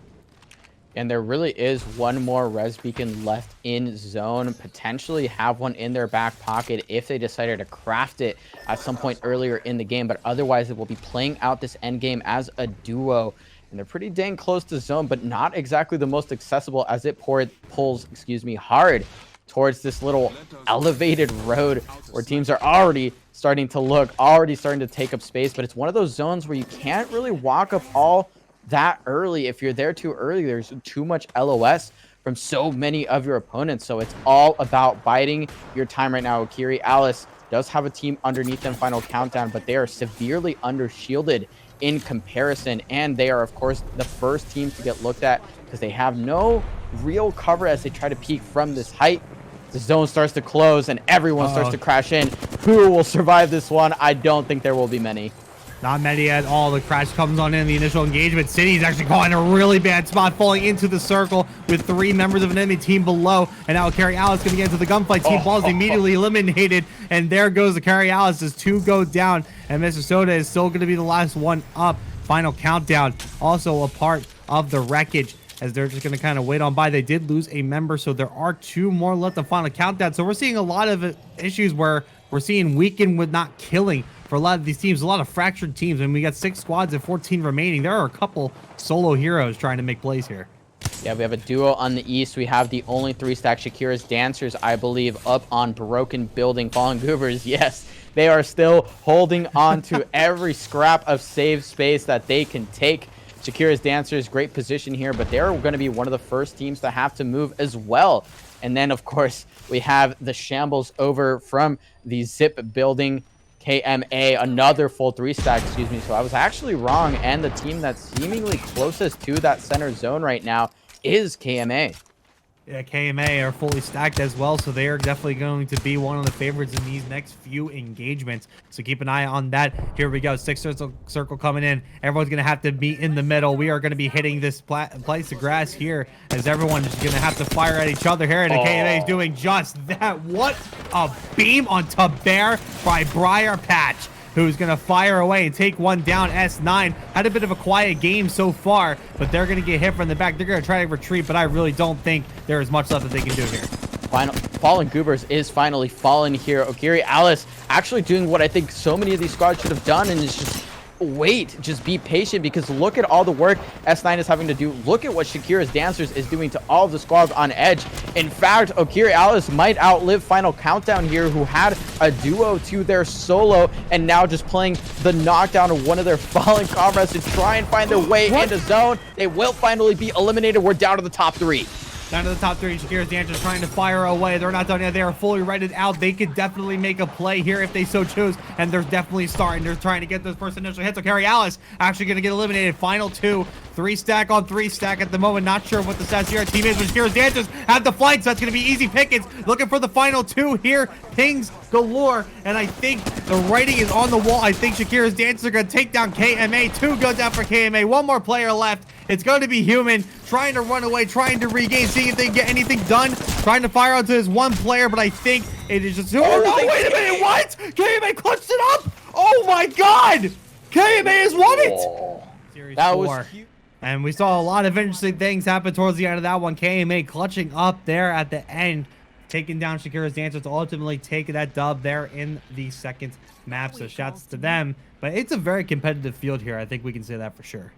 And there really is one more res beacon left in zone, potentially have one in their back pocket if they decided to craft it at some point earlier in the game, but otherwise it will be playing out this end game as a duo. And they're pretty dang close to zone, but not exactly the most accessible as it pulls hard towards this little elevated road where teams are already starting to take up space. But it's one of those zones where you can't really walk up all that early. If you're there too early, there's too much LOS from so many of your opponents. So it's all about biding your time right now. Akiri Alice does have a team underneath them, Final Countdown, but they are severely under shielded in comparison, and they are of course the first team to get looked at because they have no real cover as they try to peek from this height. The zone starts to close and everyone starts to crash in. Who will survive this one? I don't think there will be many. Not many at all. The crash comes on in the initial engagement. City's actually caught in a really bad spot, falling into the circle with 3 members of an enemy team below. And now Carry Alice going to get into the gunfight. Team Ball is immediately eliminated. And there goes the Carry Alice as 2 go down. And Mr. Soda is still going to be the last one up. Final Countdown, also a part of the wreckage, as they're just going to kind of wait on by. They did lose a member, so there are 2 more left on Final Countdown. So we're seeing a lot of issues where we're seeing weaken with not killing for a lot of these teams, a lot of fractured teams. And we got 6 squads and 14 remaining. There are a couple solo heroes trying to make plays here. Yeah, we have a duo on the east. We have the only 3-stack Shakira's Dancers, I believe, up on Broken Building. Fallen Goobers, yes, they are still holding on to every scrap of save space that they can take. Shakira's Dancers, great position here, but they're going to be one of the first teams to have to move as well. And then, of course, we have the shambles over from the Zip Building. KMA, another full 3-stack, excuse me. So I was actually wrong, and the team that's seemingly closest to that center zone right now is KMA. Yeah, KMA are fully stacked as well, so they are definitely going to be one of the favorites in these next few engagements. So keep an eye on that. Here we go, 6 circle coming in. Everyone's going to have to be in the middle. We are going to be hitting this place of grass here as everyone is going to have to fire at each other here, and the KMA is doing just that. What a beam on Taber by Briar Patch, who's going to fire away and take one down. S9 had a bit of a quiet game so far, but they're going to get hit from the back. They're going to try to retreat, but I really don't think there is much left that they can do here. Fallen Goobers is finally fallen here. Ogiri Alice actually doing what I think so many of these squads should have done, and is just wait, just be patient, because look at all the work S9 is having to do. Look at what Shakira's Dancers is doing to all of the squads on edge. In fact, Ogiri Alice might outlive Final Countdown here, who had a duo to their solo, and now just playing the knockdown of one of their fallen comrades to try and find their way into zone. They will finally be eliminated. We're down to the top 3. Down to the top 3, Shakira's Dancers trying to fire away. They're not done yet. They are fully redded out. They could definitely make a play here if they so choose, and they're definitely starting. They're trying to get those first initial hits. So Carrie Alice actually going to get eliminated. Final 2, 3-stack on 3-stack at the moment. Not sure what the stats here. Teammates with Shakira's Dancers have the flight, so that's going to be easy pickings. Looking for the final 2 here. Pings galore, and I think the writing is on the wall. I think Shakira's Dancers are going to take down KMA. 2 goes out for KMA. 1 more player left. It's going to be Human trying to run away, trying to regain, seeing if they can get anything done, trying to fire onto this one player, but I think it is just... Oh, no, wait a minute, what? KMA clutched it up? Oh, my God! KMA has won it! Series That 4. was huge. And we saw a lot of interesting things happen towards the end of that one. KMA clutching up there at the end, taking down Shakira's Dancer to ultimately take that dub there in the second map. So shouts to them. But it's a very competitive field here. I think we can say that for sure.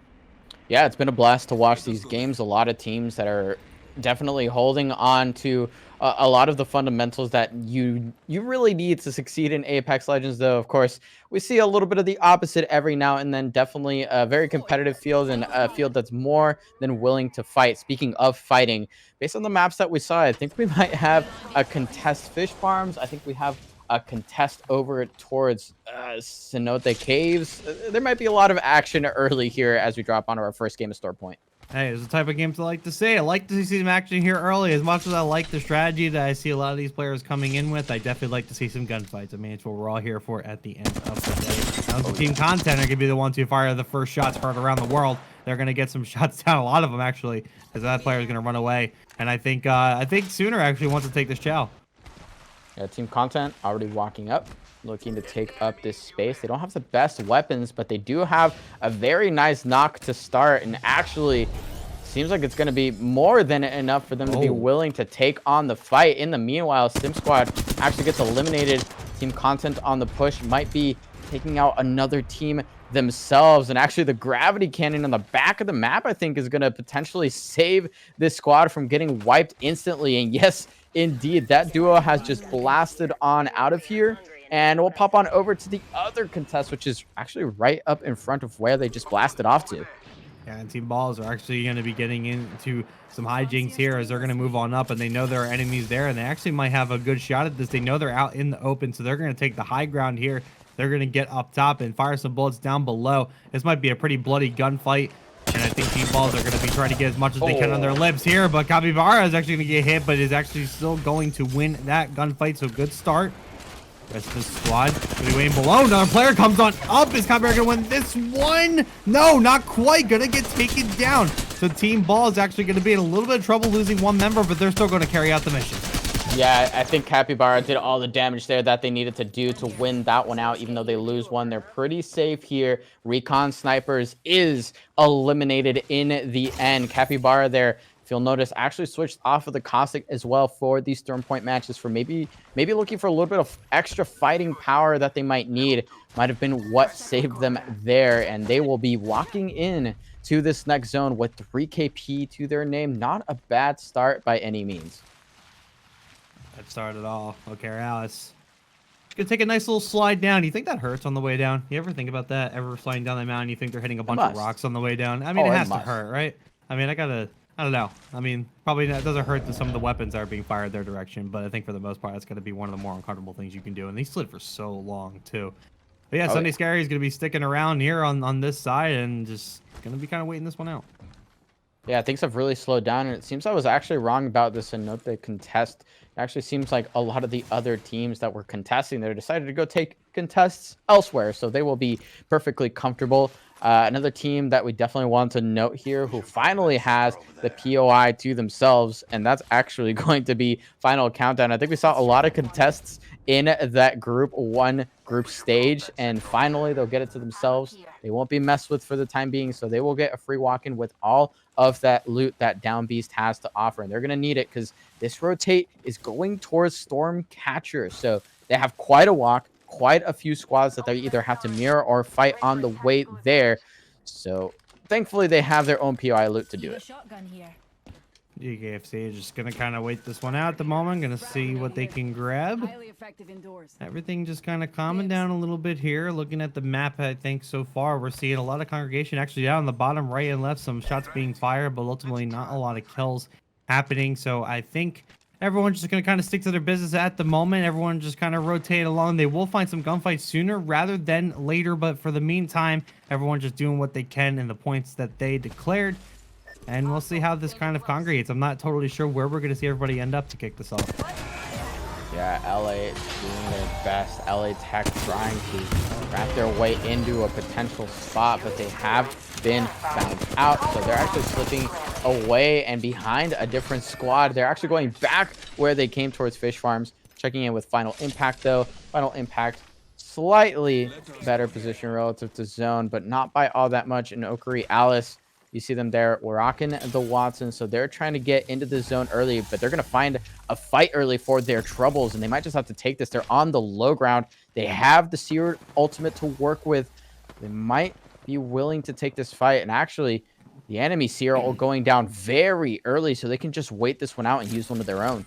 Yeah, it's been a blast to watch these games. A lot of teams that are definitely holding on to a lot of the fundamentals that you really need to succeed in Apex Legends, though. Of course, we see a little bit of the opposite every now and then. Definitely a very competitive field, and a field that's more than willing to fight. Speaking of fighting, based on the maps that we saw, I think we might have a contest fish farms. I think we have a contest over towards Cenote Caves. There might be a lot of action early here as we drop onto our first game of Store Point. Hey, it's the type of games I like to see. I like to see some action here early. As much as I like the strategy that I see a lot of these players coming in with, I definitely like to see some gunfights. I mean, it's what we're all here for at the end of the day. Now, the team content are going to be the ones who fire the first shots heard around the world. They're going to get some shots down, a lot of them actually, as that player is going to run away. And I think Sooner actually wants to take this chow. Yeah, team content already walking up, looking to take up this space. They don't have the best weapons, but they do have a very nice knock to start, and actually seems like it's going to be more than enough for them to be willing to take on the fight. In the meanwhile, Sim Squad actually gets eliminated. Team content on the push might be taking out another team themselves, and actually the gravity cannon on the back of the map, I think, is going to potentially save this squad from getting wiped instantly. And yes, indeed, that duo has just blasted on out of here, and we'll pop on over to the other contest, which is actually right up in front of where they just blasted off to. Yeah, and Team Balls are actually going to be getting into some hijinks here as they're going to move on up, and they know there are enemies there, and they actually might have a good shot at this. They know they're out in the open, so they're going to take the high ground here. They're going to get up top and fire some bullets down below. This might be a pretty bloody gunfight, and I think Team Balls are going to be trying to get as much as they can on their lips here, but Capybara is actually going to get hit, but is actually still going to win that gunfight, so good start. Rest of the squad going to be waiting below. Another player comes on up. Is Capybara going to win this one? No, not quite. Going to get taken down. So Team Ball is actually going to be in a little bit of trouble losing one member, but they're still going to carry out the mission. Yeah, I think Capybara did all the damage there that they needed to do to win that one out. Even though they lose one, they're pretty safe here. Recon Snipers is eliminated in the end. Capybara there, if you'll notice, actually switched off of the Caustic as well for these Storm Point matches, for maybe looking for a little bit of extra fighting power that they might need. Might have been what saved them there, and they will be walking in to this next zone with 3 KP to their name. Not a bad start by any means. That started all. Okay, Alice. Gonna take a nice little slide down. You think that hurts on the way down? You ever think about that? Ever sliding down the mountain, you think they're hitting a bunch of rocks on the way down? I mean, it has to hurt, right? I mean, I don't know. I mean, probably that doesn't hurt that some of the weapons are being fired their direction, but I think for the most part, that's going to be one of the more uncomfortable things you can do. And they slid for so long, too. But yeah, Oh, Sunday Scary is going to be sticking around here on this side and just going to be kind of waiting this one out. Yeah, things have really slowed down, and it seems I was actually wrong about this. And note the contest. It actually seems like a lot of the other teams that were contesting there decided to go take contests elsewhere, so they will be perfectly comfortable. Another team that we definitely want to note here, who finally has the POI to themselves, and that's actually going to be Final Countdown. I think we saw a lot of contests in that group 1 group stage, and finally they'll get it to themselves. They won't be messed with for the time being, so they will get a free walk-in with all of that loot that Down Beast has to offer, and they're going to need it because this rotate is going towards Stormcatcher. So they have quite a walk, quite a few squads that they either have to mirror or fight on the way there. So thankfully they have their own POI loot to do it. GKFC is just going to kind of wait this one out at the moment. Going to see what they can grab. Everything just kind of calming down a little bit here. Looking at the map, I think so far we're seeing a lot of congregation actually down on the bottom right and left. Some shots being fired, but ultimately not a lot of kills happening. So I think everyone's just going to kind of stick to their business at the moment. Everyone just kind of rotate along. They will find some gunfights sooner rather than later. But for the meantime, everyone just doing what they can in the points that they declared. And we'll see how this kind of congregates. I'm not totally sure where we're going to see everybody end up to kick this off. Yeah, LA doing their best. LA Tech trying to wrap their way into a potential spot, but they have been found out. So they're actually slipping away and behind a different squad. They're actually going back where they came towards Fish Farms. Checking in with Final Impact, though. Final Impact, slightly better position relative to zone, but not by all that much. And Okari Alice, you see them there. We're rocking the Watson, so they're trying to get into the zone early, but they're going to find a fight early for their troubles, and they might just have to take this. They're on the low ground. They have the Seer ultimate to work with. They might be willing to take this fight, and actually, the enemy Seer are going down very early, so they can just wait this one out and use one of their own.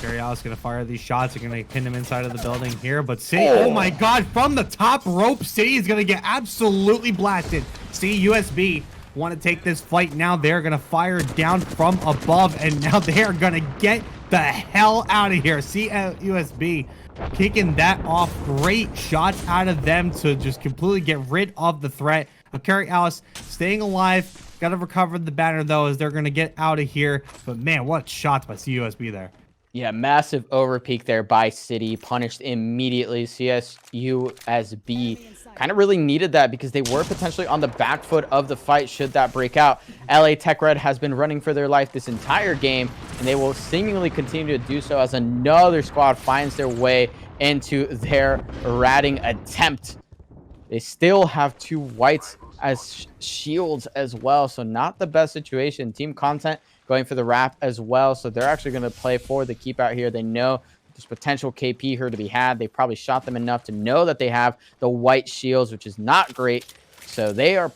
Is going to fire these shots. They're going to pin him inside of the building here. But City, oh my God, from the top rope, City is going to get absolutely blasted. See, USB want to take this fight now. They're going to fire down from above, and now they are going to get the hell out of here. See, USB kicking that off. Great shots out of them to just completely get rid of the threat. Carry Alice staying alive. Got to recover the banner, though, as they're going to get out of here. But, man, what shots by CUSB there. Yeah, massive overpeak there by City, punished immediately. CSUSB kind of really needed that because they were potentially on the back foot of the fight should that break out. LA Tech Red has been running for their life this entire game, and they will seemingly continue to do so as another squad finds their way into their ratting attempt. They still have 2 whites as shields as well, so not the best situation. Team Content going for the wrap as well, so they're actually going to play for the keep out here. They know there's potential KP here to be had. They probably shot them enough to know that they have the white shields, which is not great. So they are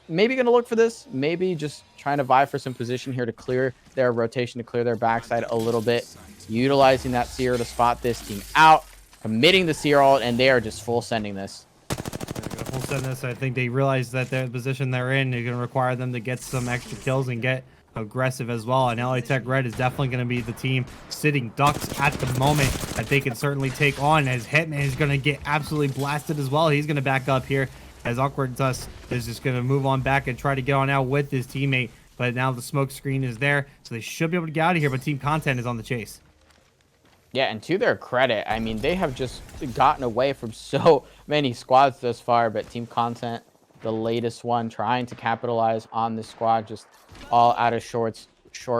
maybe going to look for this, maybe just trying to vie for some position here to clear their rotation, to clear their backside a little bit, utilizing that Seer to spot this team out, committing the Seer ult, and they are just full sending this. Full send this. I think they realize that the position they're in is going to require them to get some extra kills and get aggressive as well, and LA Tech Red is definitely going to be the team sitting ducks at the moment that they can certainly take on, as Hitman is going to get absolutely blasted as well. He's going to back up here as Awkward Dust is just going to move on back and try to get on out with his teammate, but now the smoke screen is there, so they should be able to get out of here, but Team Content is on the chase. Yeah, and to their credit, I mean, they have just gotten away from so many squads thus far, but Team Content, the latest one, trying to capitalize on this squad, just all out of short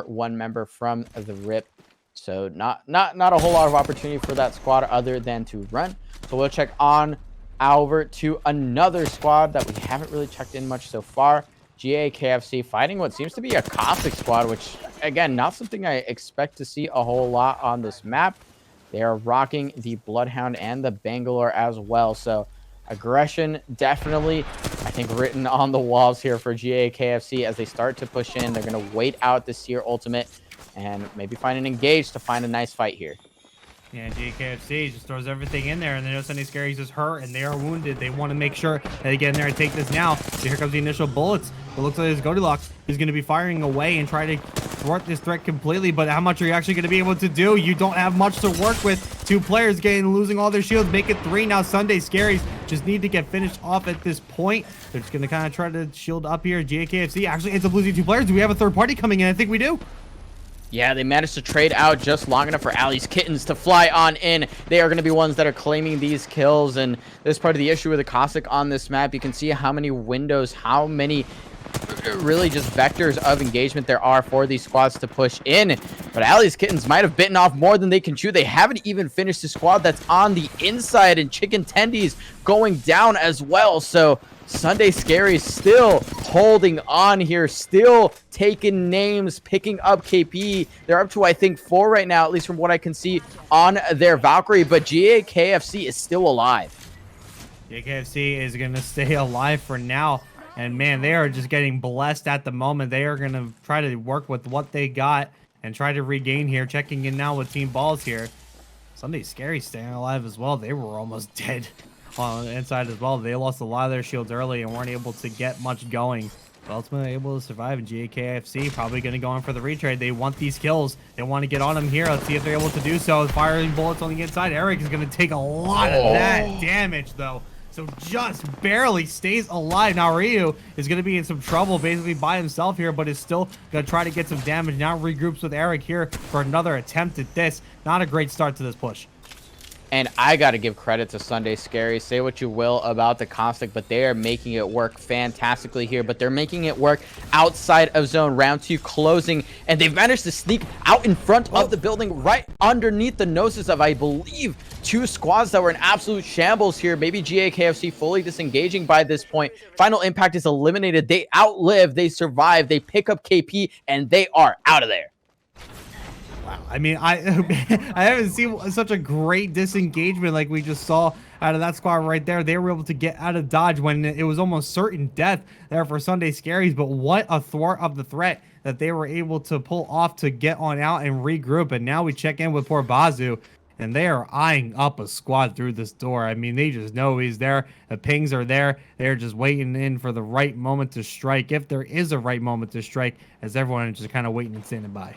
1 member from the rip. So not a whole lot of opportunity for that squad other than to run. So we'll check on over to another squad that we haven't really checked in much so far. GAKFC fighting what seems to be a Caustic squad, which, again, not something I expect to see a whole lot on this map. They are rocking the Bloodhound and the Bangalore as well. So aggression definitely, I think, written on the walls here for GAKFC as they start to push in. They're going to wait out the Seer ultimate and maybe find an engage to find a nice fight here. Yeah, GKFC just throws everything in there, and they know Sunday Scaries is hurt, and they are wounded. They want to make sure that they get in there and take this now. So here comes the initial bullets. It looks like his Goldilocks is going to be firing away and try to thwart this threat completely, but how much are you actually going to be able to do? You don't have much to work with. 2 players losing all their shields, make it 3 now. Sunday Scaries just need to get finished off at this point. They're just going to kind of try to shield up here. GKFC actually ends up losing 2 players. Do we have a third party coming in? I think we do. Yeah, they managed to trade out just long enough for Allie's Kittens to fly on in. They are going to be ones that are claiming these kills, and this is part of the issue with the Caustic on this map. You can see how many windows, how many really just vectors of engagement there are for these squads to push in. But Allie's Kittens might have bitten off more than they can chew. They haven't even finished the squad that's on the inside, and Chicken Tendies going down as well. So Sunday Scaries still holding on here, still taking names, picking up KP. They're up to, I think, 4 right now, at least from what I can see on their Valkyrie. But GAKFC is still alive. GKFC is going to stay alive for now. And, man, they are just getting blessed at the moment. They are going to try to work with what they got and try to regain here. Checking in now with Team Balls here. Sunday Scaries staying alive as well. They were almost dead on the inside as well. They lost a lot of their shields early and weren't able to get much going. But ultimately able to survive. And GAKFC probably going to go in for the retrade. They want these kills. They want to get on them here. Let's see if they're able to do so. Firing bullets on the inside. Eric is going to take a lot of that damage, though. So just barely stays alive. Now Ryu is going to be in some trouble basically by himself here, but is still going to try to get some damage. Now regroups with Eric here for another attempt at this. Not a great start to this push. And I got to give credit to Sunday Scaries. Say what you will about the Caustic, but they are making it work fantastically here. But they're making it work outside of zone. Round 2 closing, and they've managed to sneak out in front of the building right underneath the noses of, I believe, 2 squads that were in absolute shambles here. Maybe GAKFC fully disengaging by this point. Final Impact is eliminated. They outlive, they survive, they pick up KP, and they are out of there. I mean, I haven't seen such a great disengagement like we just saw out of that squad right there. They were able to get out of dodge when it was almost certain death there for Sunday Scaries. But what a thwart of the threat that they were able to pull off to get on out and regroup. And now we check in with poor Bazu, and they are eyeing up a squad through this door. I mean, they just know he's there. The pings are there. They're just waiting in for the right moment to strike, if there is a right moment to strike, as everyone is just kind of waiting and standing by.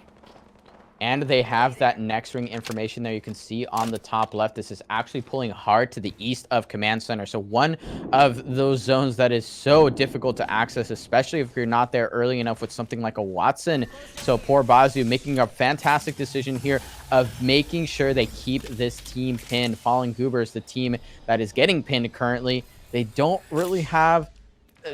And they have that next ring information there. You can see on the top left, this is actually pulling hard to the east of Command Center. So one of those zones that is so difficult to access, especially if you're not there early enough with something like a Watson. So poor Bazu making a fantastic decision here of making sure they keep this team pinned. Fallen Goobers, the team that is getting pinned currently, they don't really have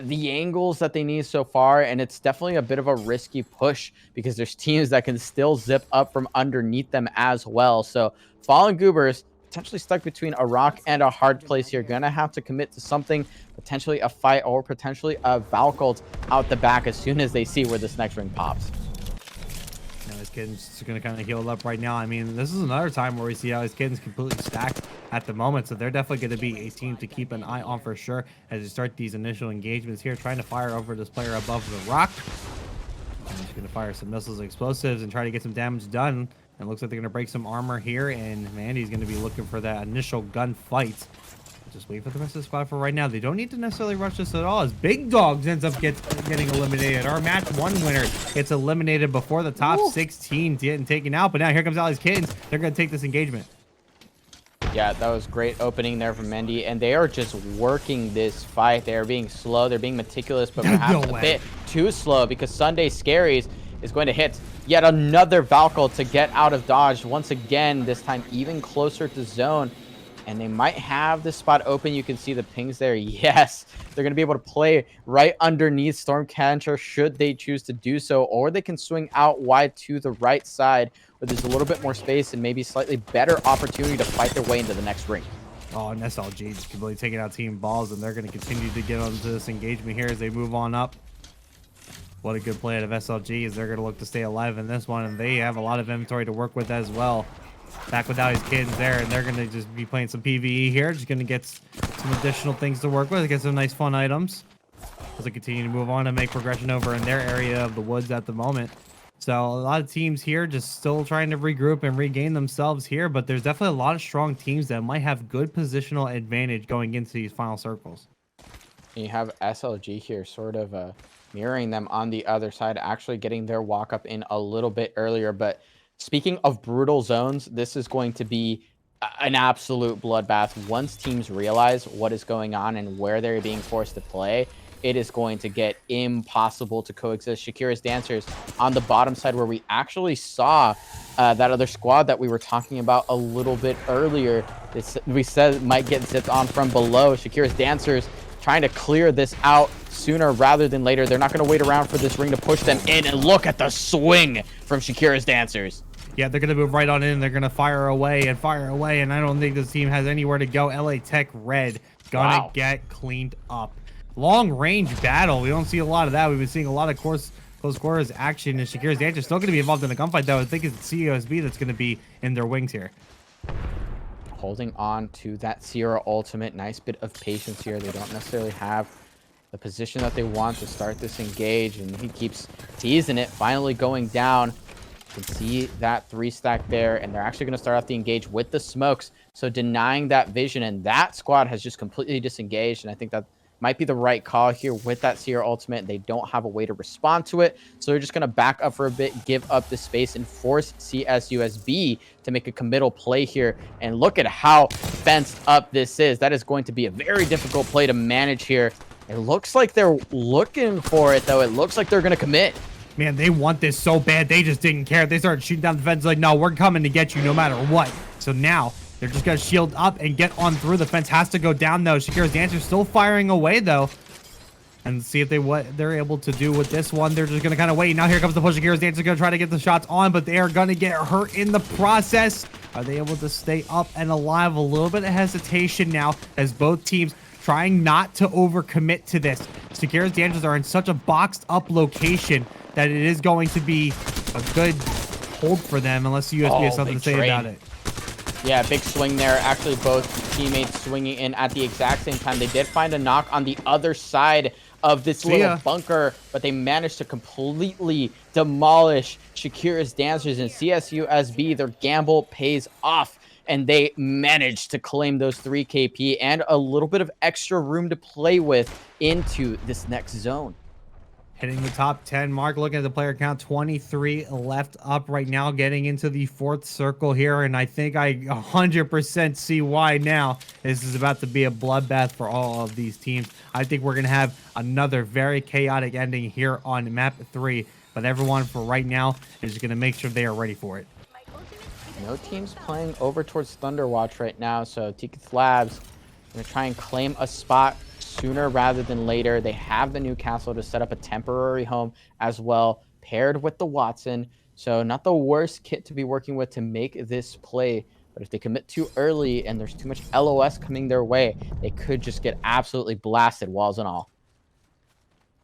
the angles that they need so far, and it's definitely a bit of a risky push because there's teams that can still zip up from underneath them as well. So Fallen Goobers potentially stuck between a rock and a hard place here. Gonna have to commit to something, potentially a fight or potentially a Valcolt out the back as soon as they see where this next ring pops. His Kittens going to kind of heal up right now. I mean, this is another time where we see how his Kittens completely stacked at the moment. So they're definitely going to be a team to keep an eye on for sure as you start these initial engagements here, trying to fire over this player above the rock. And he's going to fire some missiles and explosives and try to get some damage done. And it looks like they're going to break some armor here. And Mandy's going to be looking for that initial gunfight. Just wait for the rest of the squad for right now. They don't need to necessarily rush this at all, as Big Dogs ends up getting eliminated. Our match 1 winner gets eliminated before the top 16 getting taken out. But now here comes Allie's Kittens. They're going to take this engagement. Yeah, that was great opening there from Mendy, and they are just working this fight. They are being slow. They're being meticulous, but perhaps a bit too slow because Sunday Scaries is going to hit yet another Valkyrie to get out of dodge. Once again, this time even closer to zone. And they might have this spot open. You can see the pings there. Yes, they're going to be able to play right underneath Stormcatcher should they choose to do so. Or they can swing out wide to the right side where there's a little bit more space and maybe slightly better opportunity to fight their way into the next ring. Oh, and SLG just completely taking out Team Balls, and they're going to continue to get onto this engagement here as they move on up. What a good play out of SLG as they're going to look to stay alive in this one, and they have a lot of inventory to work with as well. Back without his Kittens there, and they're going to just be playing some PvE here. Just going to get some additional things to work with, get some nice fun items as they continue to move on and make progression over in their area of the woods at the moment. So a lot of teams here just still trying to regroup and regain themselves here, but there's definitely a lot of strong teams that might have good positional advantage going into these final circles. And you have SLG here sort of mirroring them on the other side, actually getting their walk up in a little bit earlier. But speaking of brutal zones, this is going to be an absolute bloodbath. Once teams realize what is going on and where they're being forced to play, it is going to get impossible to coexist. Shakira's Dancers on the bottom side, where we actually saw that other squad that we were talking about a little bit earlier. We said might get zipped on from below. Shakira's Dancers trying to clear this out sooner rather than later. They're not going to wait around for this ring to push them in. And look at the swing from Shakira's Dancers. Yeah, they're going to move right on in. They're going to fire away, and I don't think this team has anywhere to go. LA Tech Red gonna get cleaned up. Long range battle. We don't see a lot of that. We've been seeing a lot of close quarters action, and Shakira's Dancers still going to be involved in the gunfight, though. I think it's CUSB that's going to be in their wings here. Holding on to that Sierra ultimate. Nice bit of patience here. They don't necessarily have the position that they want to start this engage, and he keeps teasing it, finally going down. You can see that 3-stack there, and they're actually going to start off the engage with the smokes, so denying that vision, and that squad has just completely disengaged, and I think that might be the right call here with that Sierra ultimate. They don't have a way to respond to it, so they're just going to back up for a bit, give up the space, and force CSUSB to make a committal play here. And look at how fenced up this is. That is going to be a very difficult play to manage here. It looks like they're looking for it, though. It looks like they're going to commit. Man, they want this so bad. They just didn't care. They started shooting down the fence like, no, we're coming to get you no matter what. So now they're just going to shield up and get on through. The fence has to go down, though. Shakira's Dancer still firing away, though. And see if what they're able to do with this one. They're just going to kind of wait. Now here comes the push. Shakira's Dancer going to try to get the shots on, but they are going to get hurt in the process. Are they able to stay up and alive? A little bit of hesitation now as both teams trying not to overcommit to this. Shakira's Dancers are in such a boxed up location that it is going to be a good hold for them unless USB has something to say about it. Yeah, big swing there. Actually, both teammates swinging in at the exact same time. They did find a knock on the other side of this little bunker, but they managed to completely demolish Shakira's Dancers, and CSUSB, their gamble pays off, and they managed to claim those 3 KP and a little bit of extra room to play with into this next zone. Hitting the top 10 mark, looking at the player count, 23 left up right now, getting into the 4th circle here, and I think I 100% see why now. This is about to be a bloodbath for all of these teams. I think we're going to have another very chaotic ending here on map 3, but everyone for right now is going to make sure they are ready for it. No teams playing over towards Thunderwatch right now, so Tikith Labs going to try and claim a spot sooner rather than later. They have the new castle to set up a temporary home as well, paired with the Watson. So not the worst kit to be working with to make this play. But if they commit too early and there's too much LOS coming their way, they could just get absolutely blasted, walls and all.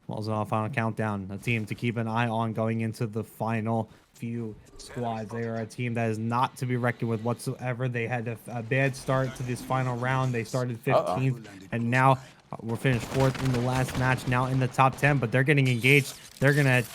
Walls and all, final countdown. A team to keep an eye on going into the final few squads. They are a team that is not to be reckoned with whatsoever. They had a bad start to this final round. They started 15th, and now we're finished 4th in the last match, now in the top 10, but they're getting engaged. They're going to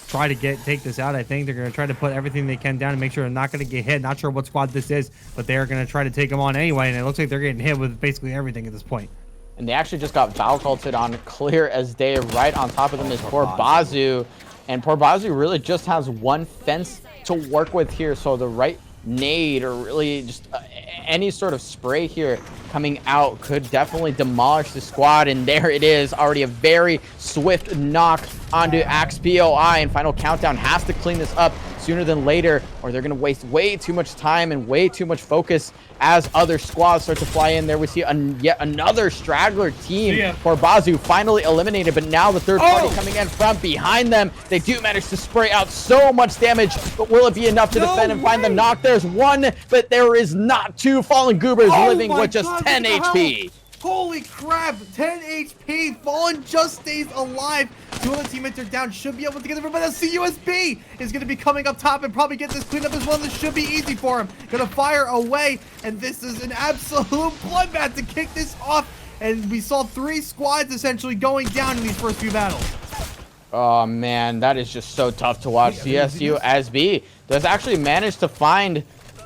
try to take this out. I think they're going to try to put everything they can down and make sure they're not going to get hit. Not sure what squad this is, but they are going to try to take them on anyway, and it looks like they're getting hit with basically everything at this point. And they actually just got Valculted on clear as day. Right on top of them is poor Bazu. And poor Bazu really just has one fence to work with here. So the right nade or really just any sort of spray here coming out could definitely demolish the squad. And there it is, already a very swift knock onto Axe POI, and final countdown has to clean this up sooner than later, or they're going to waste way too much time and way too much focus as other squads start to fly in there. We see yet another straggler team for Bazu finally eliminated, but now the third party coming in from behind them. They do manage to spray out so much damage, but will it be enough to defend and find the knock? There's one, but there is not two. Fallen Goobers living with just 10 HP. Holy crap, 10 HP. Fallen just stays alive. 2 of the teammates are down. Should be able to get it, but the CUSB is going to be coming up top and probably get this cleaned up as well. This should be easy for him. Going to fire away, and this is an absolute bloodbath to kick this off. And we saw 3 squads essentially going down in these first few battles. Oh man, that is just so tough to watch. CSU SB does actually manage to find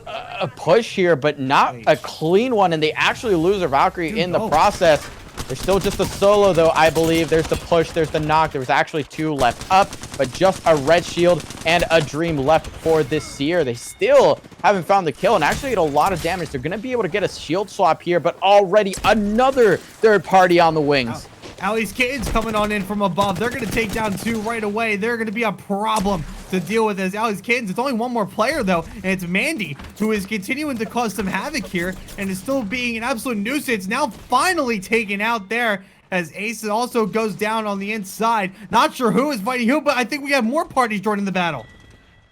a push here, but not a clean one, and they actually lose their Valkyrie in the process. There's still just a solo, though, I believe. There's the push, there's the knock. There was actually 2 left up, but just a red shield and a dream left for this Seer. They still haven't found the kill and actually get a lot of damage. They're going to be able to get a shield swap here, but already another third party on the wings. Allie's Kittens coming on in from above. They're going to take down 2 right away. They're going to be a problem to deal with as Allie's Kittens. It's only one more player, though, and it's Mandy, who is continuing to cause some havoc here and is still being an absolute nuisance. Now finally taken out there as Ace also goes down on the inside. Not sure who is fighting who, but I think we have more parties joining the battle.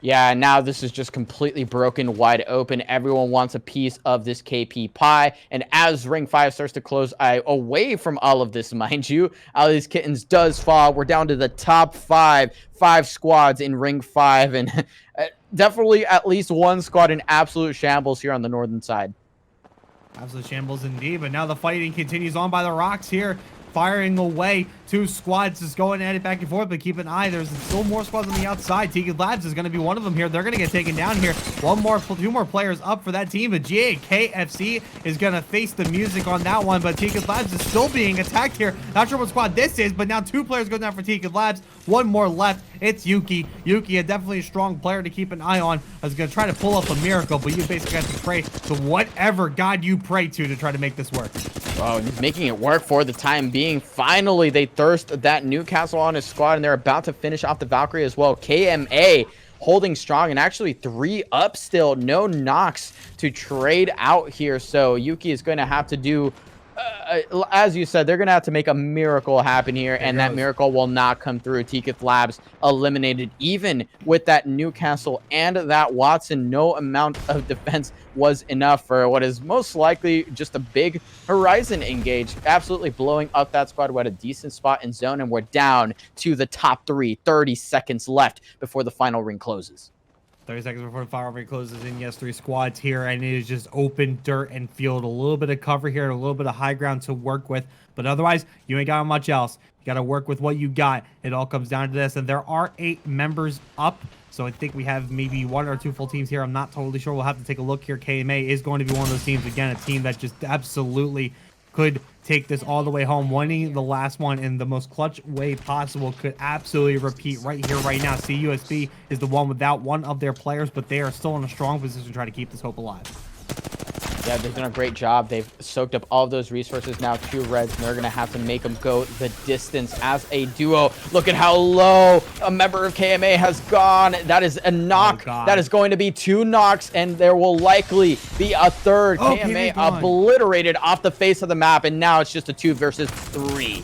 Yeah, now this is just completely broken wide open. Everyone wants a piece of this KP pie. And as Ring 5 starts to close away from all of this, mind you, Allie's Kittens does fall. We're down to the top 5 squads in Ring 5. And definitely at least one squad in absolute shambles here on the northern side. Absolute shambles indeed. But now the fighting continues on by the rocks here. Firing away. 2 squads just going at it back and forth, but keep an eye. There's still more squads on the outside. Tegan Labs is going to be one of them here. They're going to get taken down here. 2 more players up for that team, but GAKFC is going to face the music on that one, but Tegan Labs is still being attacked here. Not sure what squad this is, but now 2 players go down for Tegan Labs. 1 more left. It's Yuki. Yuki, definitely a strong player to keep an eye on. I was going to try to pull up a miracle, but you basically have to pray to whatever God you pray to try to make this work. Oh, he's making it work for the time being. Finally, they thirst that Newcastle on his squad, and they're about to finish off the Valkyrie as well. KMA holding strong and actually 3 up still. No knocks to trade out here. So Yuki is going to have to do, as you said, they're going to have to make a miracle happen here, and that miracle will not come through. Tiketh Labs eliminated even with that Newcastle and that Watson. No amount of defense was enough for what is most likely just a big Horizon engage, absolutely blowing up that squad. We had a decent spot in zone, and we're down to the top 3. 30 seconds left before the final ring closes. 30 seconds before the final ring closes in. Yes, 3 squads here, and it is just open dirt and field. A little bit of cover here, a little bit of high ground to work with, but otherwise, you ain't got much else. You got to work with what you got. It all comes down to this, and there are 8 members up, so I think we have maybe 1 or 2 full teams here. I'm not totally sure. We'll have to take a look here. KMA is going to be one of those teams. Again, a team that just absolutely could take this all the way home. Winning the last one in the most clutch way possible could absolutely repeat right here, right now. CUSB is the one without one of their players, but they are still in a strong position to try to keep this hope alive. Yeah, they've done a great job. They've soaked up all of those resources now. 2 reds, and they're going to have to make them go the distance as a duo. Look at how low a member of KMA has gone. That is a knock. That is going to be 2 knocks, and there will likely be a third. KMA obliterated off the face of the map, and now it's just a 2 versus 3.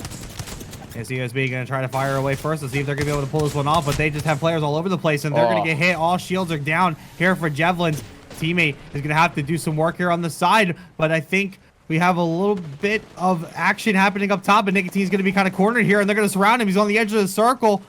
Is USB going to try to fire away first to see if they're going to be able to pull this one off, but they just have players all over the place, and they're going to get hit. All shields are down here for Javelins. Teammate is going to have to do some work here on the side, but I think we have a little bit of action happening up top, and Nicotine's going to be kind of cornered here, and they're going to surround him. He's on the edge of the circle,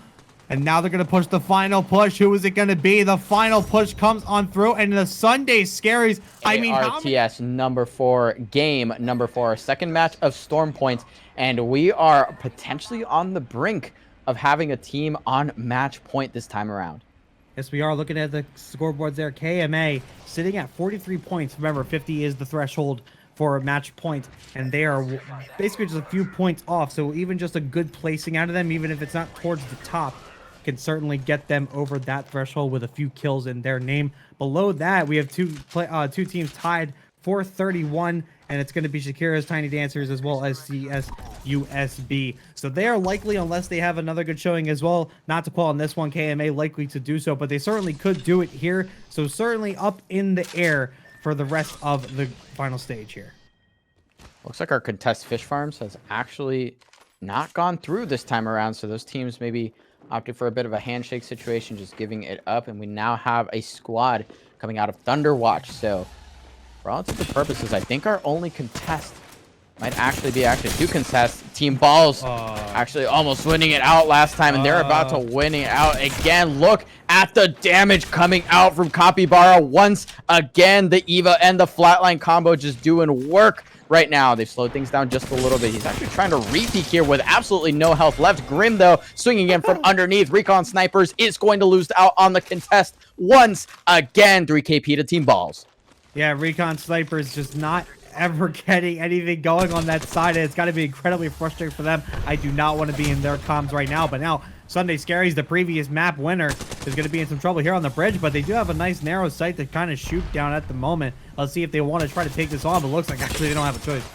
and now they're going to push the final push. Who is it going to be? The final push comes on through, and the Sunday Scaries. I mean, RTS number 4, game number 4, second match of Storm Points, and we are potentially on the brink of having a team on match point this time around. Yes, we are looking at the scoreboards there. KMA sitting at 43 points. Remember, 50 is the threshold for a match point, and they are basically just a few points off. So even just a good placing out of them, even if it's not towards the top, can certainly get them over that threshold with a few kills in their name. Below that, we have two teams tied for 31, and it's going to be Shakira's Tiny Dancers as well as CSUSB. So they are likely, unless they have another good showing as well, not to pull on this one. KMA likely to do so, but they certainly could do it here. So certainly up in the air for the rest of the final stage here. Looks like our contest fish farms has actually not gone through this time around. So those teams maybe opted for a bit of a handshake situation, just giving it up. And we now have a squad coming out of Thunderwatch. So for all intents and purposes, I think our only contest might actually be 2 contests. Team Balls actually almost winning it out last time, and they're about to win it out again. Look at the damage coming out from Capybara once again. The Eva and the Flatline combo just doing work right now. They've slowed things down just a little bit. He's actually trying to re-peek here with absolutely no health left. Grim, though, swinging in from underneath. Recon Snipers is going to lose out on the contest once again. 3KP to Team Balls. Yeah, Recon Snipers just not ever getting anything going on that side. It's got to be incredibly frustrating for them. I do not want to be in their comms right now, but now Sunday Scaries, the previous map winner, is going to be in some trouble here on the bridge, but they do have a nice narrow sight to kind of shoot down at the moment. Let's see if they want to try to take this on, but looks like actually they don't have a choice.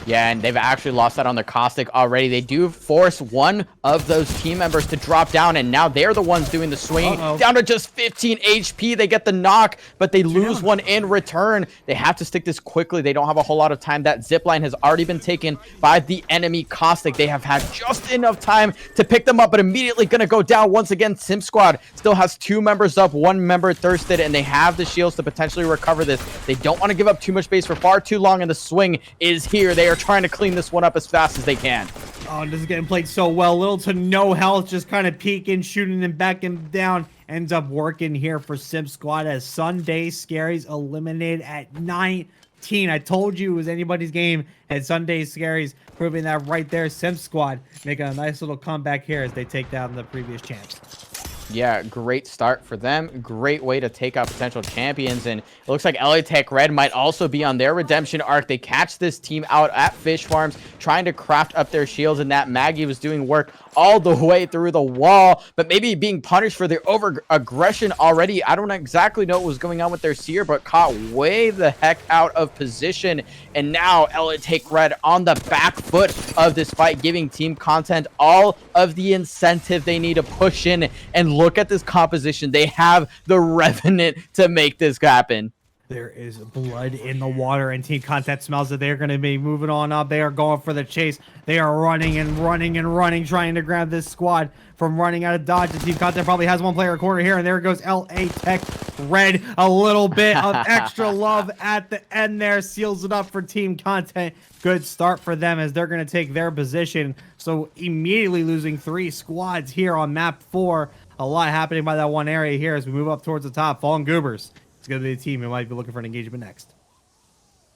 Yeah, and they've actually lost that on their Caustic already. They do force one of those team members to drop down, and now they're the ones doing the swing. Down to just 15 HP. They get the knock, but they lose one in return. They have to stick this quickly. They don't have a whole lot of time. That zipline has already been taken by the enemy Caustic. They have had just enough time to pick them up, but immediately going to go down once again. Sim Squad still has 2 members up, 1 member thirsted, and they have the shields to potentially recover this. They don't want to give up too much base for far too long, and the swing is here. They are trying to clean this one up as fast as they can. Oh, this is getting played so well. Little to no health, just kind of peeking, shooting and backing down. Ends up working here for Sim Squad as Sunday Scaries eliminated at 19. I told you it was anybody's game, and Sunday Scaries proving that right there. Sim Squad making a nice little comeback here as they take down the previous champs. Yeah, great start for them. Great way to take out potential champions. And it looks like LA Tech Red might also be on their redemption arc. They catch this team out at Fish Farms, trying to craft up their shields. And that Maggie was doing work all the way through the wall, but maybe being punished for their over aggression already. I don't exactly know what was going on with their Seer, but caught way the heck out of position. And now LA Take Red on the back foot of this fight, giving Team Content all of the incentive they need to push in. And look at this composition. They have the Revenant to make this happen. There is blood in the water, and Team Content smells it. They're going to be moving on up. They are going for the chase. They are running and running and running, trying to grab this squad from running out of dodge. The Team Content probably has one player corner here, and there goes LA Tech Red. A little bit of extra love at the end there. Seals it up for Team Content. Good start for them as they're going to take their position. So immediately losing 3 squads here on map 4. A lot happening by that one area here as we move up towards the top. Fallen Goobers. It's going to be the team who might be looking for an engagement next.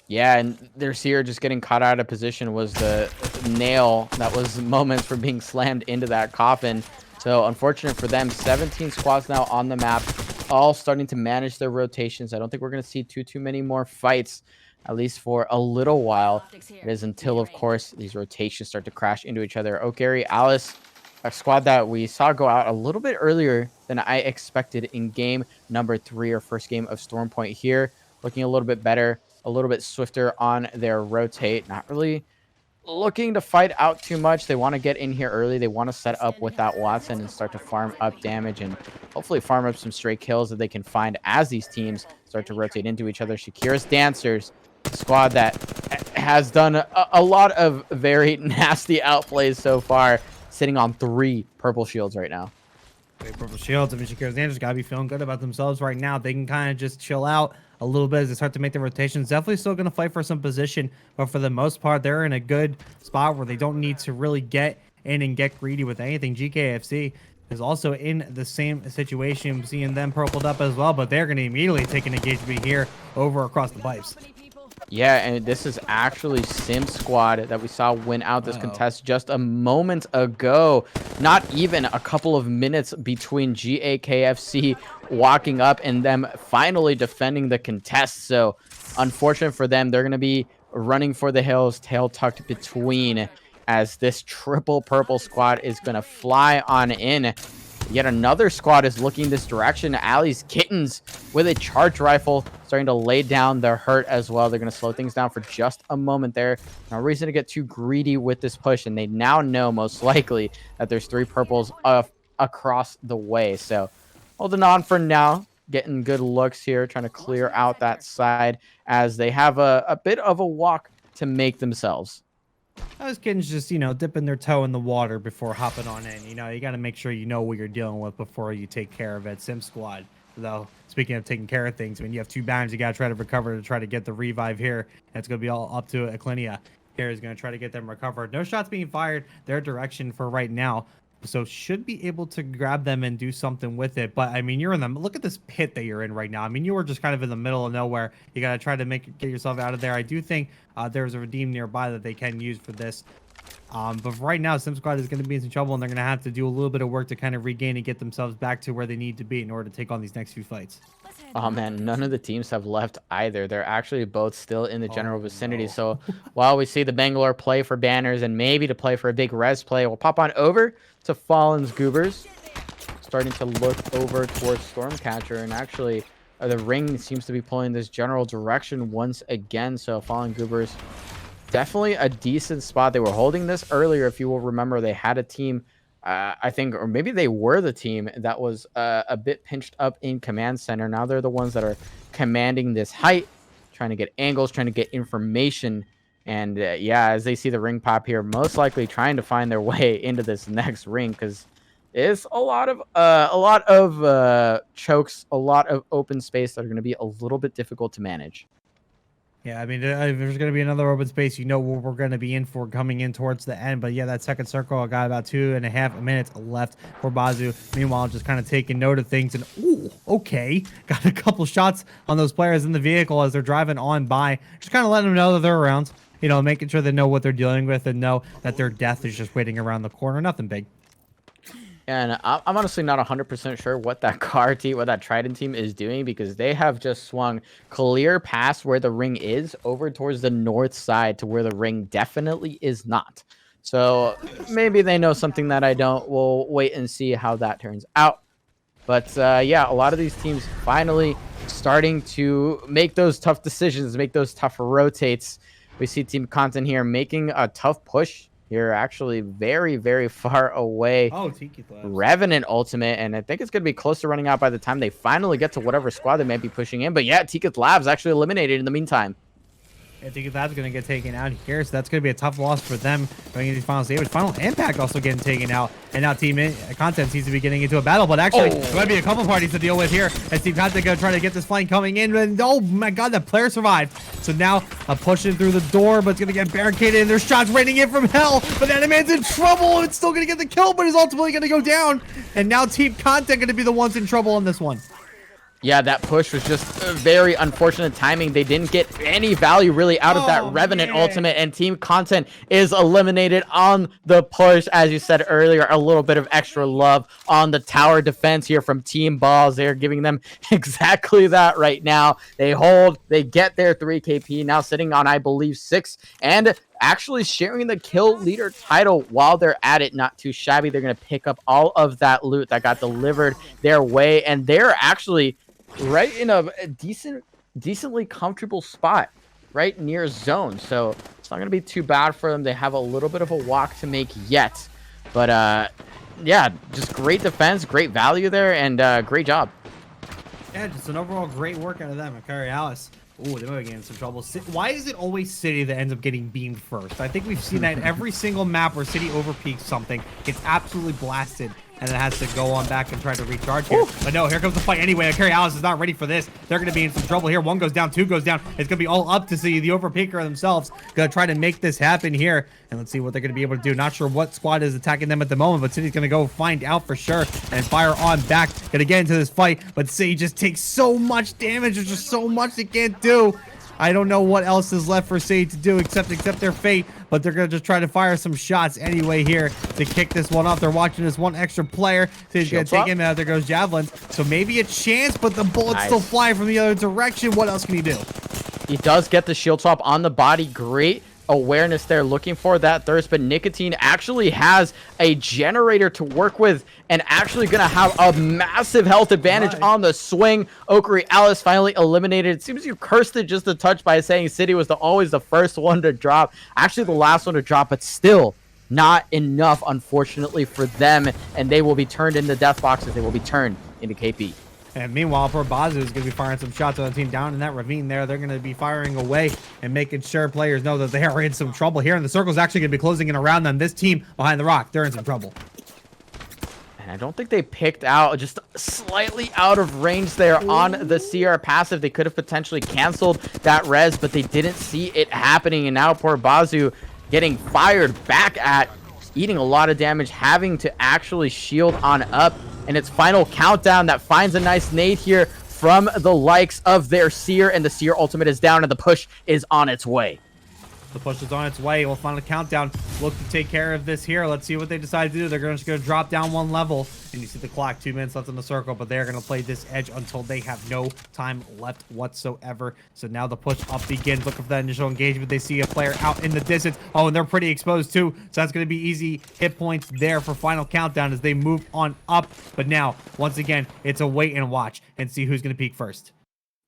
Yeah, and their Seer just getting caught out of position was the nail that was moments from being slammed into that coffin. So unfortunate for them. 17 squads now on the map, all starting to manage their rotations. I don't think we're going to see too many more fights, at least for a little while. It is until, of course, these rotations start to crash into each other. Oh, Gary, Alice, a squad that we saw go out a little bit earlier than I expected in game number 3, or first game of Storm Point here. Looking a little bit better, a little bit swifter on their rotate. Not really looking to fight out too much. They want to get in here early. They want to set up with that Watson and start to farm up damage and hopefully farm up some stray kills that they can find as these teams start to rotate into each other. Shakira's Dancers, squad that has done a lot of very nasty outplays so far, sitting on 3 purple shields right now. Purple shields. I mean, Shakira's Dancers got to be feeling good about themselves right now. They can kind of just chill out a little bit as they start to make the rotations. Definitely still going to fight for some position, but for the most part, they're in a good spot where they don't need to really get in and get greedy with anything. GKFC is also in the same situation, seeing them purpled up as well, but they're going to immediately take an engagement here over across the pipes. Yeah, and this is actually Sim Squad that we saw win out this contest just a moment ago. Not even a couple of minutes between GAKFC walking up and them finally defending the contest. So unfortunate for them. They're going to be running for the hills, tail tucked between, as this triple purple squad is going to fly on in. Yet another squad is looking this direction. Allie's Kittens with a charge rifle starting to lay down their hurt as well. They're going to slow things down for just a moment there. No reason to get too greedy with this push, and they now know most likely that there's 3 purples across the way. So holding on for now, getting good looks here, trying to clear out that side as they have a bit of a walk to make themselves. Those kids just, you know, dipping their toe in the water before hopping on in. You know, you got to make sure you know what you're dealing with before you take care of it. Sim Squad, though, speaking of taking care of things, I mean, you have 2 bounds. You got to try to recover to try to get the revive here. That's going to be all up to Eclinia. Here is going to try to get them recovered. No shots being fired their direction for right now. So should be able to grab them and do something with it. But I mean, you're in the look at this pit that you're in right now. I mean, you were just kind of in the middle of nowhere. You got to try to get yourself out of there. I do think there's a redeem nearby that they can use for this. But right now, Sim Squad is going to be in some trouble, and they're going to have to do a little bit of work to kind of regain and get themselves back to where they need to be in order to take on these next few fights. Oh man, none of the teams have left either. They're actually both still in the general vicinity. No. So while we see the Bangalore play for banners and maybe to play for a big res play, we'll pop on over to Fallen's Goobers. Starting to look over towards Stormcatcher, and actually the ring seems to be pulling this general direction once again. So Fallen Goobers, definitely a decent spot. They were holding this earlier, if you will remember. They had a team, I think, or maybe they were the team that was a bit pinched up in command center. Now they're the ones that are commanding this height, trying to get angles, trying to get information. And yeah, as they see the ring pop here, most likely trying to find their way into this next ring, because it's a lot of chokes, a lot of open space that are going to be a little bit difficult to manage. Yeah, I mean, if there's going to be another open space, you know what we're going to be in for coming in towards the end. But yeah, that second circle, I got about 2.5 minutes left for Bazu. Meanwhile, just kind of taking note of things. And, ooh, okay. Got a couple shots on those players in the vehicle as they're driving on by. Just kind of letting them know that they're around. You know, making sure they know what they're dealing with and know that their death is just waiting around the corner. Nothing big. And I'm honestly not 100% sure what that what that Trident team is doing, because they have just swung clear past where the ring is over towards the north side to where the ring definitely is not. So maybe they know something that I don't. We'll wait and see how that turns out. But yeah, a lot of these teams finally starting to make those tough decisions, make those tough rotates. We see Team Content here making a tough push. You're actually very, very far away. Oh, Tiki Labs. Revenant ultimate, and I think it's going to be close to running out by the time they finally get to whatever squad they might be pushing in. But yeah, Tiki Labs actually eliminated in the meantime. I think that's going to get taken out here, so that's going to be a tough loss for them going into these final stages. Final Impact also getting taken out, and now Team Content seems to be getting into a battle, but actually, there might be a couple parties to deal with here as Team Content going to try to get this flank coming in, and oh my god, that player survived. So now, pushing through the door, but it's going to get barricaded, and there's shots raining in from hell, but that man's in trouble, and it's still going to get the kill, but is ultimately going to go down, and now Team Content going to be the ones in trouble on this one. Yeah, that push was just very unfortunate timing. They didn't get any value really out of that Revenant ultimate, and Team Content is eliminated on the push. As you said earlier, a little bit of extra love on the tower defense here from Team Balls. They're giving them exactly that right now. They hold, they get their 3 KP, now sitting on, I believe, 6, and actually sharing the kill leader title while they're at it. Not too shabby. They're going to pick up all of that loot that got delivered their way, and they're actually right in a decently comfortable spot right near zone, so it's not going to be too bad for them. They have a little bit of a walk to make yet, but yeah, just great defense, great value there, and great job. Yeah, just an overall great work out of them. Akari Alice. Ooh, they might be getting some trouble. Why is it always City that ends up getting beamed first? I think we've seen that in every single map where City overpeaks something, gets absolutely blasted, and then has to go on back and try to recharge here. Ooh. But no, here comes the fight anyway. Akari Alice is not ready for this. They're going to be in some trouble here. 1 goes down, 2 goes down. It's going to be all up to City, the overpeaker themselves. Going to try to make this happen here. And let's see what they're going to be able to do. Not sure what squad is attacking them at the moment, but City's going to go find out for sure and fire on back. Going to get into this fight, but City just takes so much damage. There's just so much they can't do. I don't know what else is left for City to do except their fate, but they're going to just try to fire some shots anyway here to kick this one off. They're watching this one extra player. City's going to take him out. There goes Javelins. So maybe a chance, but the bullets still fly from the other direction. What else can he do? He does get the shield swap on the body. Great awareness there, looking for that thirst, but Nicotine actually has a generator to work with and actually gonna have a massive health advantage on the swing. Okari Alice finally eliminated. It seems you cursed it just a touch by saying City was always the first one to drop, actually the last one to drop, but still not enough, unfortunately, for them, and they will be turned into death boxes. They will be turned into KP. And meanwhile, poor Bazu is going to be firing some shots on the team down in that ravine there. They're going to be firing away and making sure players know that they are in some trouble here. And the circle is actually going to be closing in around them. This team behind the rock, they're in some trouble. And I don't think they picked out, just slightly out of range there on the CR passive. They could have potentially canceled that res, but they didn't see it happening. And now poor Bazu getting fired back at. eating a lot of damage, having to actually shield on up. And it's final countdown that finds a nice nade here from the likes of their Seer, and the Seer ultimate is down, and the push is on its way. The push is on its way. We'll find a countdown. Look to take care of this here. Let's see what they decide to do. They're just going to drop down one level. And you see the clock, 2 minutes left in the circle. But they're going to play this edge until they have no time left whatsoever. So now the push up begins. Looking for that initial engagement. They see a player out in the distance. Oh, and they're pretty exposed too. So that's going to be easy hit points there for final countdown as they move on up. But now, once again, it's a wait and watch and see who's going to peek first.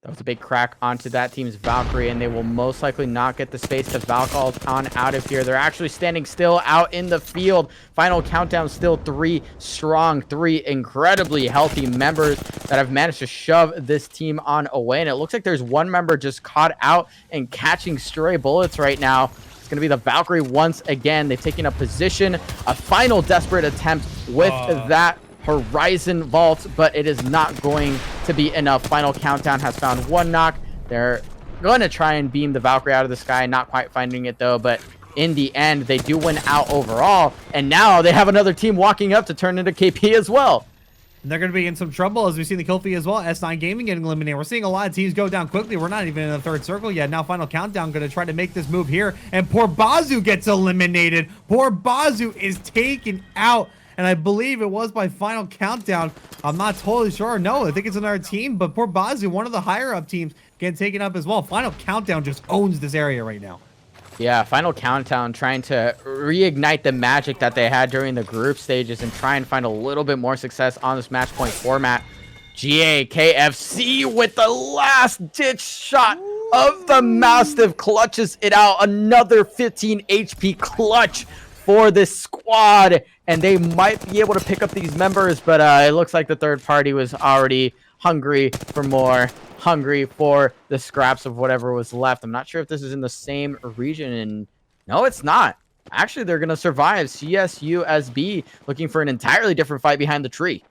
That was a big crack onto that team's Valkyrie, and they will most likely not get the space to Valk on out of here. They're actually standing still out in the field. Final countdown still 3 strong, 3 incredibly healthy members that have managed to shove this team on away. And it looks like there's one member just caught out and catching stray bullets right now. It's going to be the Valkyrie once again. They've taken a position, a final desperate attempt with that Horizon Vault, but it is not going to be enough. Final countdown has found one knock. They're going to try and beam the Valkyrie out of the sky, not quite finding it though, but in the end they do win out overall, and now they have another team walking up to turn into KP as well. And they're going to be in some trouble, as we see the kill feed as well. S9 Gaming getting eliminated. We're seeing a lot of teams go down quickly. We're not even in the third circle yet. Now final countdown going to try to make this move here, and poor Bazu gets eliminated. Poor Bazu is taken out, and I believe it was by final countdown. I'm not totally sure. No, I think it's another team, but poor Bazu, one of the higher up teams, getting taken up as well. Final countdown just owns this area right now. Yeah, final countdown trying to reignite the magic that they had during the group stages and try and find a little bit more success on this match point format. GAKFC with the last ditch shot of the Mastiff clutches it out. Another 15 HP clutch for this squad, and they might be able to pick up these members, but it looks like the third party was already hungry for more, hungry for the scraps of whatever was left. I'm not sure if this is in the same region, and no, it's not. Actually, they're going to survive. CSUSB looking for an entirely different fight behind the tree.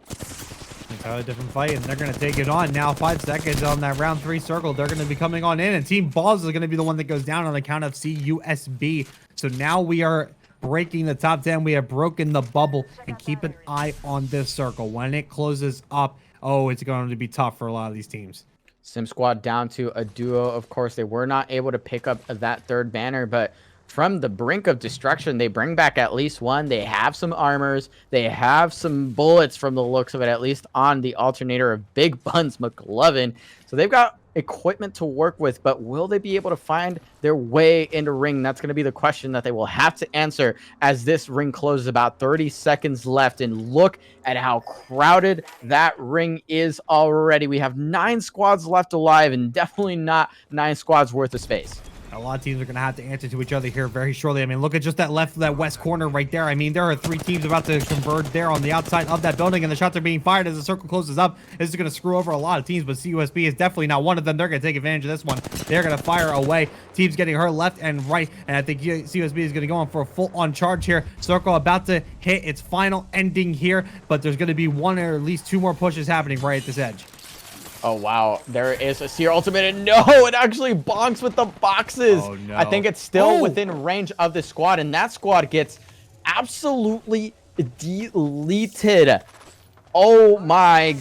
Entirely different fight, and they're going to take it on. Now 5 seconds on that round 3 circle. They're going to be coming on in, and Team Balls is going to be the one that goes down on account of CUSB. So now we are breaking the top 10. We have broken the bubble, and keep an eye on this circle. When it closes up, oh, it's going to be tough for a lot of these teams. Sim Squad down to a duo. Of course, they were not able to pick up that third banner, but from the brink of destruction, they bring back at least one. They have some armors. They have some bullets from the looks of it, at least on the alternator of Big Buns McLovin. So they've got equipment to work with, but will they be able to find their way into ring? That's going to be the question that they will have to answer as this ring closes. About 30 seconds left, and look at how crowded that ring is already. We have 9 squads left alive, and definitely not 9 squads worth of space. A lot of teams are going to have to answer to each other here very shortly. I mean, look at just that west corner right there. I mean, there are 3 teams about to converge there on the outside of that building, and the shots are being fired as the circle closes up. This is going to screw over a lot of teams, but CUSB is definitely not one of them. They're going to take advantage of this one. They're going to fire away. Teams getting hurt left and right, and I think CUSB is going to go on for a full-on charge here. Circle about to hit its final ending here, but there's going to be 1 or at least 2 more pushes happening right at this edge. Oh, wow. There is a Seer ultimate, and no, it actually bonks with the boxes. Oh, no. I think it's still within range of the squad, and that squad gets absolutely deleted. Oh, my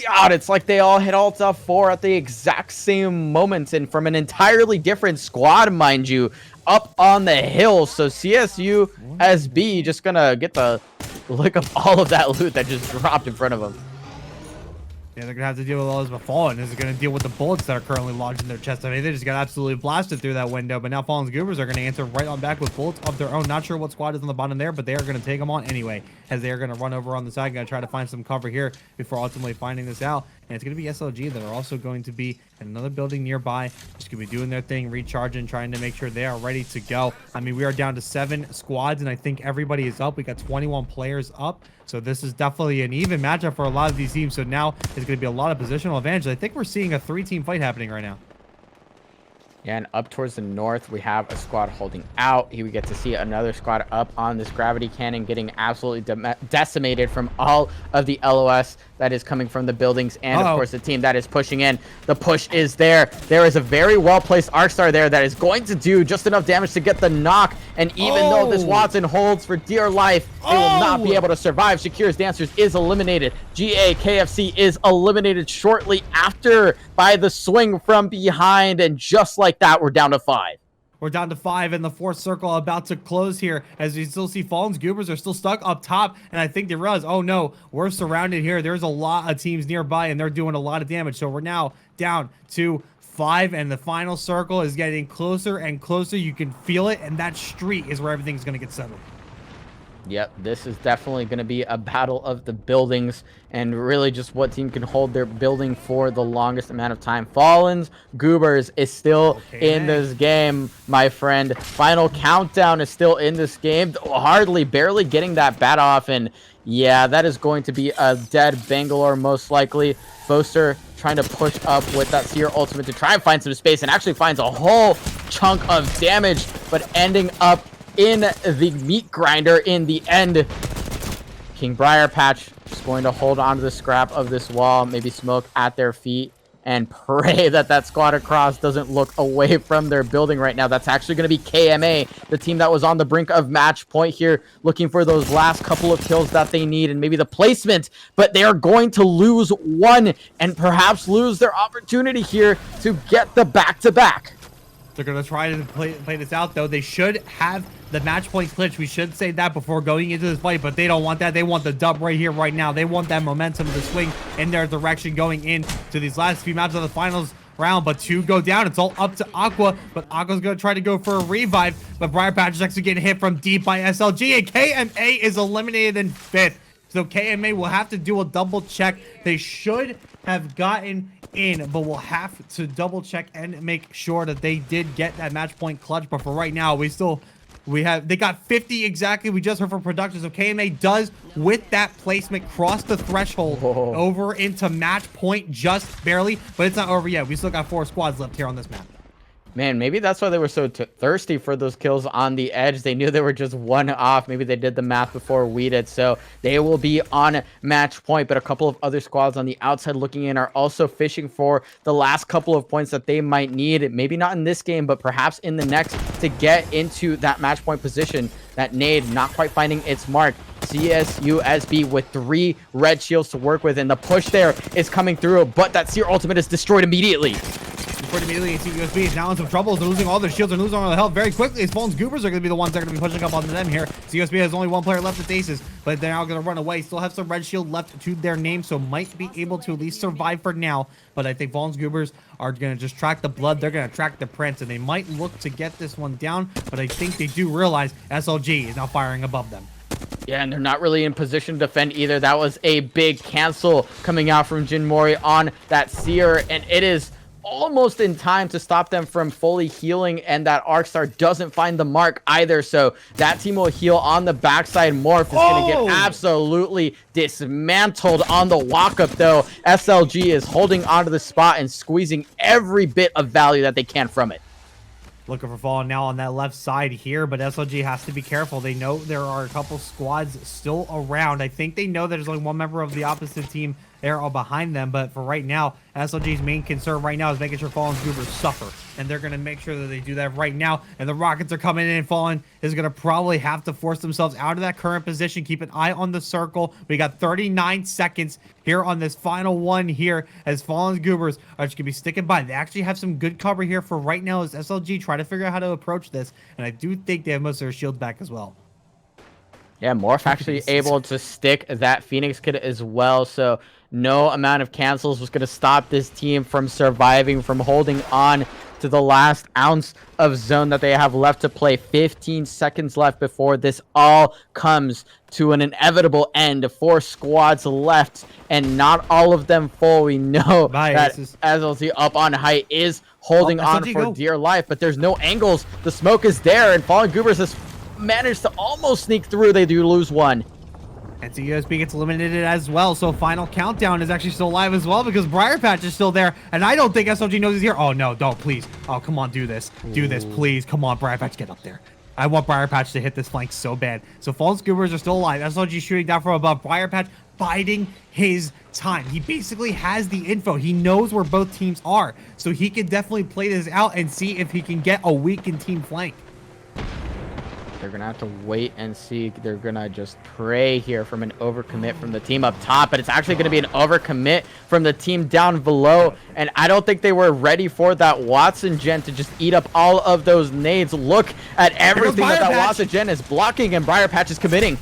God. It's like they all hit Alt F4 at the exact same moment, and from an entirely different squad, mind you, up on the hill. So CSU SB just going to get the lick of all of that loot that just dropped in front of them. Yeah, they're going to have to deal with all this, but Fallen is going to deal with the bullets that are currently lodged in their chest. I mean, they just got absolutely blasted through that window, but now Fallen's Goobers are going to answer right on back with bullets of their own. Not sure what squad is on the bottom there, but they are going to take them on anyway, as they are going to run over on the side, going to try to find some cover here before ultimately finding this out. And it's going to be SLG that are also going to be in another building nearby, just going to be doing their thing, recharging, trying to make sure they are ready to go. I mean, we are down to 7 squads, and I think everybody is up. We got 21 players up, so this is definitely an even matchup for a lot of these teams. So now there's going to be a lot of positional advantage. I think we're seeing a 3-team fight happening right now. Yeah, and up towards the north, we have a squad holding out. Here we get to see another squad up on this gravity cannon getting absolutely decimated from all of the LOS that is coming from the buildings. And, of course, the team that is pushing in. The push is there. There is a very well-placed Arc Star there that is going to do just enough damage to get the knock. And even though this Watson holds for dear life, they will not be able to survive. Shakir's Dancers is eliminated. KFC is eliminated shortly after by the swing from behind. And just like that, we're down to 5. We're down to 5 in the fourth circle, about to close here, as you still see Fallen's Goobers are still stuck up top, and I think they realize, oh no, we're surrounded here. There's a lot of teams nearby, and they're doing a lot of damage. So we're now down to 5, and the final circle is getting closer and closer. You can feel it, and that street is where everything's going to get settled. Yep, this is definitely going to be a battle of the buildings and really just what team can hold their building for the longest amount of time. Fallen's Goobers is still in this game, my friend. Final countdown is still in this game. Barely getting that bat off. And yeah, that is going to be a dead Bangalore most likely. Boaster trying to push up with that Seer ultimate to try and find some space and actually finds a whole chunk of damage, but ending up in the meat grinder in the end. King Briar Patch just going to hold on to the scrap of this wall, maybe smoke at their feet, and pray that that squad across doesn't look away from their building right now. That's actually going to be KMA, the team that was on the brink of match point here, looking for those last couple of kills that they need and maybe the placement, but they are going to lose one and perhaps lose their opportunity here to get the back-to-back. They're going to try to play this out, though. They should have the match point clinch. We should say that before going into this fight, but they don't want that. They want the dub right here, right now. They want that momentum to swing in their direction going into these last few maps of the finals round. But 2 go down. It's all up to Aqua, but Aqua's going to try to go for a revive, but Briar Patch is actually getting hit from deep by SLG, and KMA is eliminated in 5th. So KMA will have to do a double check. They should have gotten in, but we'll have to double check and make sure that they did get that match point clutch. But for right now, they got 50 exactly. We just heard from production. So KMA does, with that placement, cross the threshold over into match point just barely, but it's not over yet. We still got 4 squads left here on this map. Man, maybe that's why they were so thirsty for those kills on the edge. They knew they were just 1 off. Maybe they did the math before we did. So they will be on match point. But a couple of other squads on the outside looking in are also fishing for the last couple of points that they might need. Maybe not in this game, but perhaps in the next to get into that match point position. That nade not quite finding its mark. CSUSB with 3 red shields to work with. And the push there is coming through. But that Seer ultimate is destroyed immediately. Immediately, CUSB is now in some trouble. They're losing all their shields and losing all their health very quickly. As Fallen's Goobers are going to be the ones that are going to be pushing up onto them here. CUSB has only 1 player left with Aces, but they're now going to run away. Still have some red shield left to their name, so might be able to at least survive for now. But I think Fallen's Goobers are going to just track the blood. They're going to track the prints, and they might look to get this one down. But I think they do realize SLG is now firing above them. Yeah, and they're not really in position to defend either. That was a big cancel coming out from Jin Mori on that Seer, and it is almost in time to stop them from fully healing, and that Arc Star doesn't find the mark either, so that team will heal on the backside. Morph is going to get absolutely dismantled on the walk-up, though. SLG is holding onto the spot and squeezing every bit of value that they can from it. Looking for Fallen now on that left side here, but SLG has to be careful. They know there are a couple squads still around. I think they know that there's only 1 member of the opposite team there all behind them, but for right now, SLG's main concern right now is making sure Fallen's Goobers suffer, and they're going to make sure that they do that right now. And the Rockets are coming in, and Fallen is going to probably have to force themselves out of that current position. Keep an eye on the circle. We got 39 seconds here on this final one here, as Fallen's Goobers are just going to be sticking by. They actually have some good cover here for right now as SLG try to figure out how to approach this, and I do think they have most of their shields back as well. Yeah, Morph actually able to stick that Phoenix Kid as well, so no amount of cancels was going to stop this team from surviving, from holding on to the last ounce of zone that they have left to play. 15 seconds left before this all comes to an inevitable end. 4 squads left, and not all of them full. We know that SLC up on height is holding on for dear life, but there's no angles. The smoke is there, and Fallen Goobers has managed to almost sneak through. They do lose 1. And CUSB gets eliminated as well. So final countdown is actually still live as well because Briar Patch is still there. And I don't think SLG knows he's here. Oh, no, don't, please. Oh, come on, do this. Do this, please. Come on, Briar Patch, get up there. I want Briar Patch to hit this flank so bad. So Fallen Scoobers are still alive. SLG shooting down from above. Briar Patch biding his time. He basically has the info. He knows where both teams are. So he can definitely play this out and see if he can get a weakened team flank. They're going to have to wait and see. They're going to just pray here from an overcommit from the team up top, but it's actually going to be an overcommit from the team down below, and I don't think they were ready for that Watson gen to just eat up all of those nades. Look at everything that Watson gen is blocking, and Briar Patch is committing.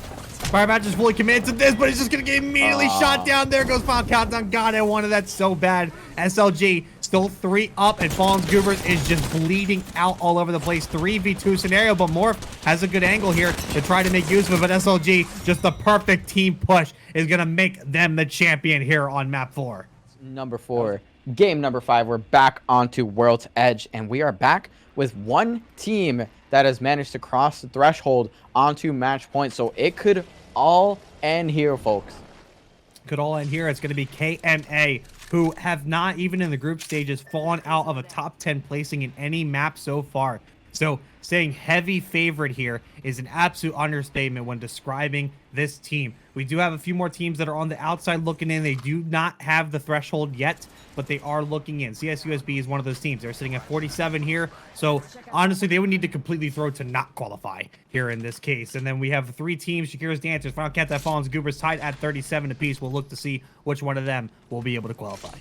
Briar Patch is fully committed to this, but he's just going to get immediately shot down. There goes Final Countdown. God, I wanted that so bad. SLG still 3 up, and Fallen Goobers is just bleeding out all over the place. 3v2 scenario, but Morph has a good angle here to try to make use of it. But SLG, just the perfect team push, is going to make them the champion here on map 4. Number 4. Game number 5. We're back onto World's Edge, and we are back with one team that has managed to cross the threshold onto match point. So it could all end here, folks. Could all end here. It's going to be KMA, who have not, even in the group stages, fallen out of a top 10 placing in any map so far. So saying heavy favorite here is an absolute understatement when describing this team. We do have a few more teams that are on the outside looking in. They do not have the threshold yet, but they are looking in. CSUSB is one of those teams. They're sitting at 47 here. So honestly, they would need to completely throw to not qualify here in this case. And then we have 3 teams, Shakira's Dancers, Final Countdown, Fallens, Goobers tied at 37 apiece. We'll look to see which one of them will be able to qualify.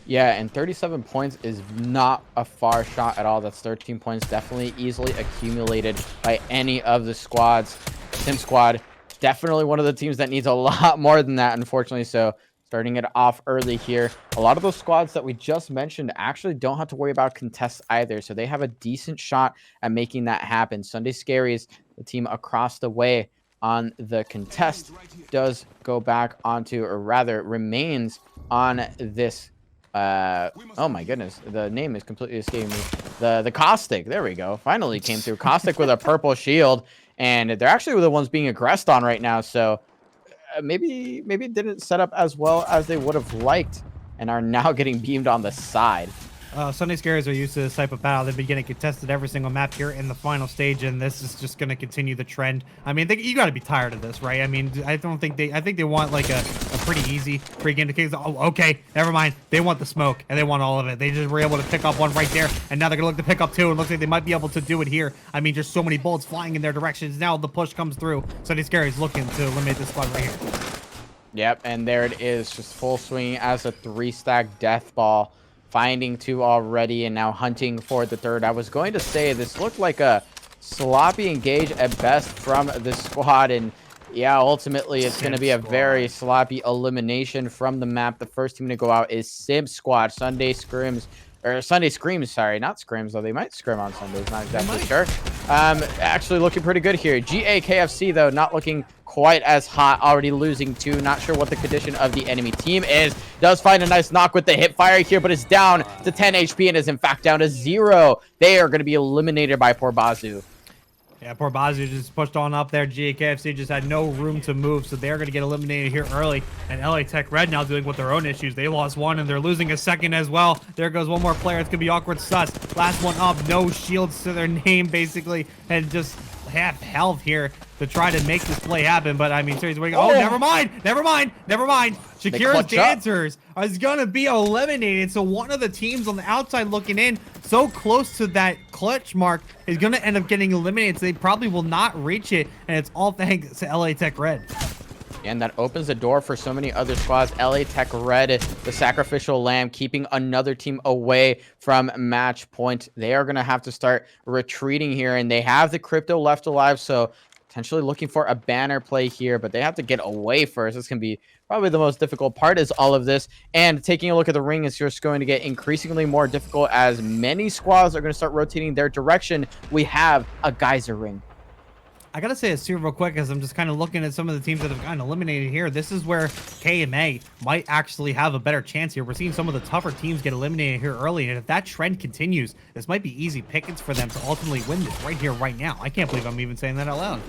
Yeah, and 37 points is not a far shot at all. That's 13 points, definitely easily accumulated by any of the squads. Sim Squad, definitely one of the teams that needs a lot more than that, unfortunately. So starting it off early here. A lot of those squads that we just mentioned actually don't have to worry about contests either. So they have a decent shot at making that happen. Sunday Scaries, the team across the way on the contest, does go back onto, or rather remains on this oh my goodness, the name is completely escaping me. The Caustic, there we go, finally came through. Caustic with a purple shield, and they're actually the ones being aggressed on right now. So maybe it didn't set up as well as they would have liked, and are now getting beamed on the side. Sunday Scaries are used to this type of battle. They've been getting contested every single map here in the final stage, and this is just going to continue the trend. I mean, you got to be tired of this, right? I mean, I think they want like a pretty easy pre-game to kick. Oh, okay, never mind. They want the smoke, and they want all of it. They just were able to pick up one right there, and now they're going to look to pick up 2, and looks like they might be able to do it here. I mean, just so many bullets flying in their directions. Now the push comes through. Sunday Scaries looking to eliminate this squad right here. Yep, and there it is, just full swing as a 3-stack death ball. Finding 2 already, and now hunting for the 3rd. I was going to say this looked like a sloppy engage at best from the squad, and yeah, ultimately it's going to be a very sloppy elimination from the map. The first team to go out is Sim Squad. Sunday Screams, sorry, not Scrims, though they might scrim on Sundays, not exactly sure. Actually looking pretty good here. GAKFC though, not looking quite as hot, already losing 2. Not sure what the condition of the enemy team is. Does find a nice knock with the hip fire here, but is down to 10 HP and is in fact down to 0. They are going to be eliminated by poor Bazu. Yeah, poor Bazu just pushed on up there. GAKFC just had no room to move, so they're going to get eliminated here early. And LA Tech Red now dealing with their own issues. They lost 1, and they're losing a 2nd as well. There goes one more player. It's going to be awkward sus. Last one up. No shields to their name, basically, and just half health here to try to make this play happen. But I mean, seriously, oh, never mind. Shakira's Dancers is gonna be eliminated. So one of the teams on the outside looking in, so close to that clutch mark, is gonna end up getting eliminated. So they probably will not reach it, and it's all thanks to LA Tech Red. And that opens the door for so many other squads. LA Tech Red, the sacrificial lamb, keeping another team away from match point. They are going to have to start retreating here, and they have the crypto left alive, so potentially looking for a banner play here, but they have to get away first. This can be probably the most difficult part is all of this. And taking a look at the ring is just going to get increasingly more difficult as many squads are going to start rotating their direction. We have a geyser ring. I gotta say it's super real quick as I'm just kind of looking at some of the teams that have gotten eliminated here. This is where KMA might actually have a better chance here. We're seeing some of the tougher teams get eliminated here early, and if that trend continues, this might be easy pickings for them to ultimately win this right here, right now. I can't believe I'm even saying that out loud.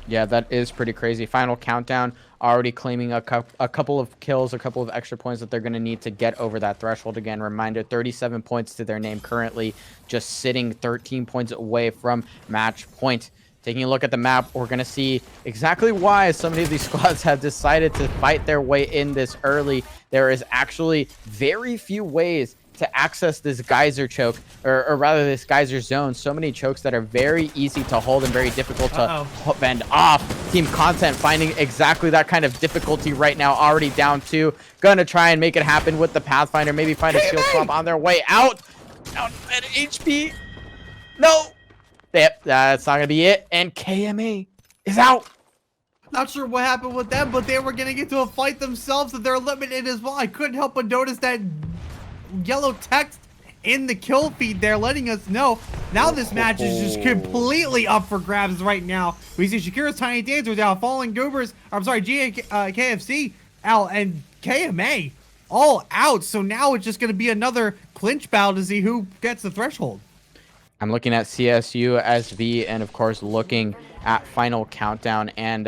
Yeah, that is pretty crazy. Final countdown, already claiming a couple of kills, a couple of extra points that they're going to need to get over that threshold. Again, reminder, 37 points to their name currently, just sitting 13 points away from match point. Taking a look at the map, we're going to see exactly why so many of these squads have decided to fight their way in this early. There is actually very few ways to access this geyser choke, or rather this geyser zone. So many chokes that are very easy to hold and very difficult to bend off. Team Content finding exactly that kind of difficulty right now, already down 2. Gonna try and make it happen with the Pathfinder, maybe find a shield swap on their way out. Out at HP. No. Yep, that's not gonna be it. And KMA is out. Not sure what happened with them, but they were gonna get to a fight themselves, and they're eliminated as well. I couldn't help but notice that yellow text in the kill feed there, letting us know now this match is just completely up for grabs right now. We see Shakira's Tiny Dancer down, Fallen Goobers, I'm sorry, KFC out, and KMA all out. So now it's just gonna be another clinch battle to see who gets the threshold. I'm looking at CSU, SV, and of course looking at Final Countdown. And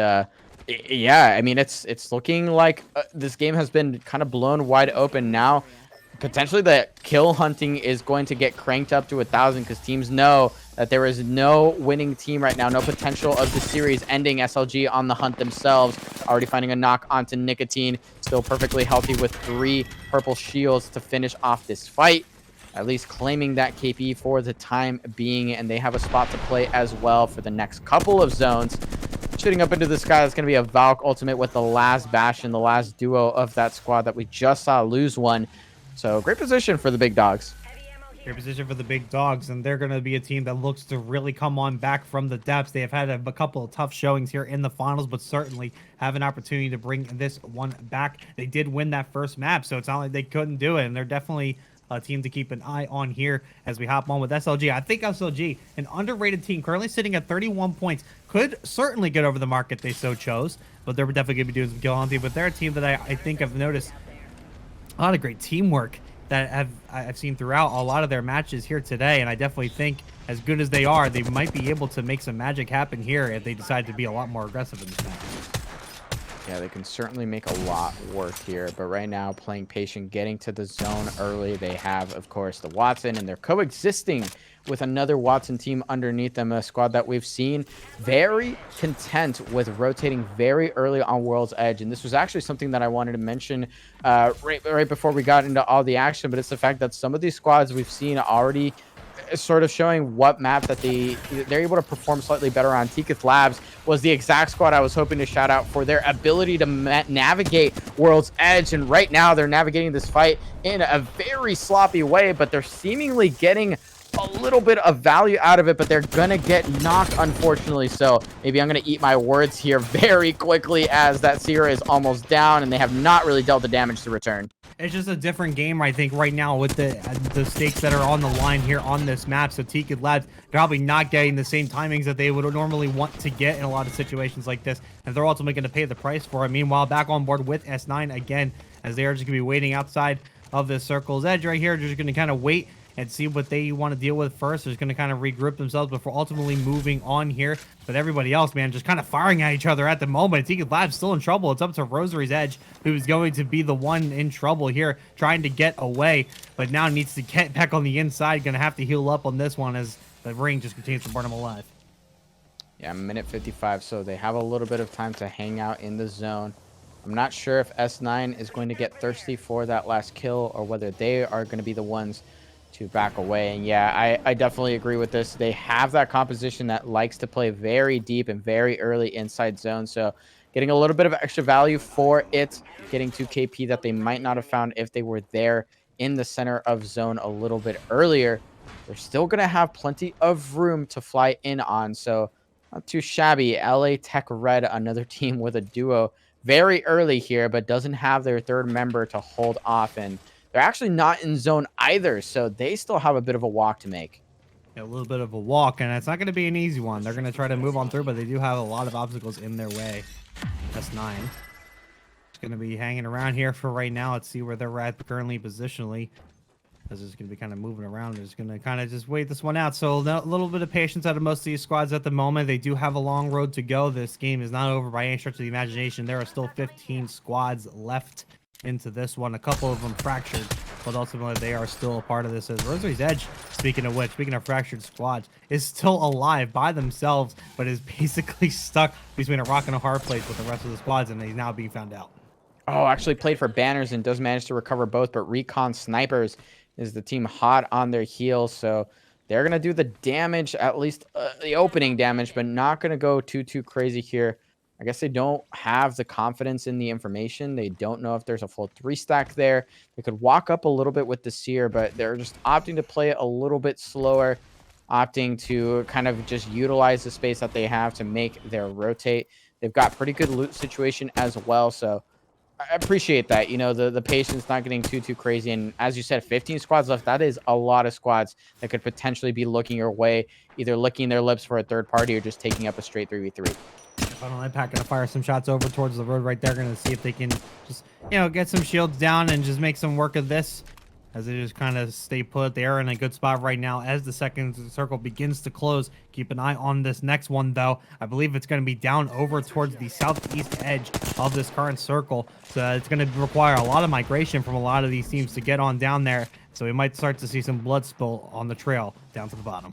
yeah, I mean, it's looking like this game has been kind of blown wide open now. Potentially the kill hunting is going to get cranked up to 1,000 because teams know that there is no winning team right now, no potential of the series ending. SLG on the hunt themselves, already finding a knock onto Nicotine, still perfectly healthy with 3 purple shields to finish off this fight. At least claiming that KP for the time being, and they have a spot to play as well for the next couple of zones. Shooting up into the sky, that's going to be a Valk ultimate with the last Bastion, the last duo of that squad that we just saw lose one. So great position for the big dogs. Great position for the big dogs, and they're going to be a team that looks to really come on back from the depths. They have had a couple of tough showings here in the finals, but certainly have an opportunity to bring this one back. They did win that first map, so it's not like they couldn't do it, and they're definitely a team to keep an eye on here as we hop on with SLG. I think SLG, an underrated team, currently sitting at 31 points, could certainly get over the mark if they so chose, but they're definitely going to be doing some kill hunting. But they're a team that I think I've noticed a lot of great teamwork that I've seen throughout a lot of their matches here today, and I definitely think, as good as they are, they might be able to make some magic happen here if they decide to be a lot more aggressive in this match. Yeah, they can certainly make a lot work here, but right now playing patient, getting to the zone early. They have, of course, the Watson, and they're coexisting with another Watson team underneath them, a squad that we've seen very content with rotating very early on World's Edge. And this was actually something that I wanted to mention right before we got into all the action, but it's the fact that some of these squads we've seen already sort of showing what map that they're able to perform slightly better on. Tiketh Labs was the exact squad I was hoping to shout out for their ability to navigate World's Edge, and right now they're navigating this fight in a very sloppy way, but they're seemingly getting a little bit of value out of it, but they're gonna get knocked, unfortunately. So maybe I'm gonna eat my words here very quickly, as that Sierra is almost down and they have not really dealt the damage to return. It's just a different game, I think, right now with the stakes that are on the line here on this map. So Tiketh Labs probably not getting the same timings that they would normally want to get in a lot of situations like this, and they're ultimately going to pay the price for it. Meanwhile, back on board with S9 again, as they are just going to be waiting outside of this circle's edge right here. Just going to kind of wait and see what they want to deal with first. They're just going to kind of regroup themselves before ultimately moving on here. But everybody else, man, just kind of firing at each other at the moment. Tiketh Labs still in trouble. It's up to Rosary's Edge, who's going to be the one in trouble here, trying to get away, but now needs to get back on the inside. Going to have to heal up on this one as the ring just continues to burn him alive. Yeah, minute 55, so they have a little bit of time to hang out in the zone. I'm not sure if S9 is going to get thirsty for that last kill, or whether they are going to be the ones to back away. And yeah, I definitely agree with this. They have that composition that likes to play very deep and very early inside zone, so getting a little bit of extra value for it, getting to KP that they might not have found if they were there in the center of zone a little bit earlier. They're still going to have plenty of room to fly in on, so not too shabby. LA Tech Red, another team with a duo very early here, but doesn't have their third member to hold off, and they're actually not in zone either, so they still have a bit of a walk to make. Yeah, a little bit of a walk, and it's not going to be an easy one. They're going to try to move on through, but they do have a lot of obstacles in their way. S9. It's going to be hanging around here for right now. Let's see where they're at currently positionally. As it's going to be kind of moving around. They're just going to kind of just wait this one out. So a little bit of patience out of most of these squads at the moment. They do have a long road to go. This game is not over by any stretch of the imagination. There are still 15 squads left into this one. A couple of them fractured, but ultimately they are still a part of this. As Rosary's Edge, speaking of which, speaking of fractured squads, is still alive by themselves, but is basically stuck between a rock and a hard place with the rest of the squads, and he's now being found out. Oh, actually played for Banners and does manage to recover both, but Recon Snipers is the team hot on their heels, so they're going to do the damage, at least the opening damage, but not going to go too crazy here. I guess they don't have the confidence in the information. They don't know if there's a full 3-stack there. They could walk up a little bit with the Seer, but they're just opting to play it a little bit slower, opting to kind of just utilize the space that they have to make their rotate. They've got pretty good loot situation as well, so I appreciate that, the patience, not getting too crazy. And as you said, 15 squads left. That is a lot of squads that could potentially be looking your way, either licking their lips for a third party or just taking up a straight 3v3. Final Impact gonna fire some shots over towards the road right there. Gonna see if they can just, get some shields down and just make some work of this. As they just kind of stay put. They are in a good spot right now as the second circle begins to close. Keep an eye on this next one, though. I believe it's going to be down over towards the southeast edge of this current circle. So it's going to require a lot of migration from a lot of these teams to get on down there. So we might start to see some blood spill on the trail down to the bottom.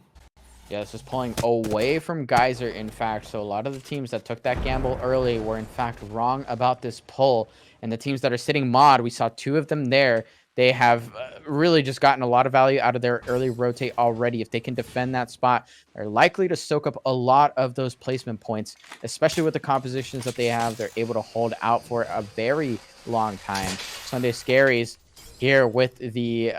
Yeah, this is pulling away from Geyser, in fact. So a lot of the teams that took that gamble early were, in fact, wrong about this pull. And the teams that are sitting mod, we saw 2 of them there. They have really just gotten a lot of value out of their early rotate already. If they can defend that spot, they're likely to soak up a lot of those placement points, especially with the compositions that they have. They're able to hold out for a very long time. Sunday Scaries here with the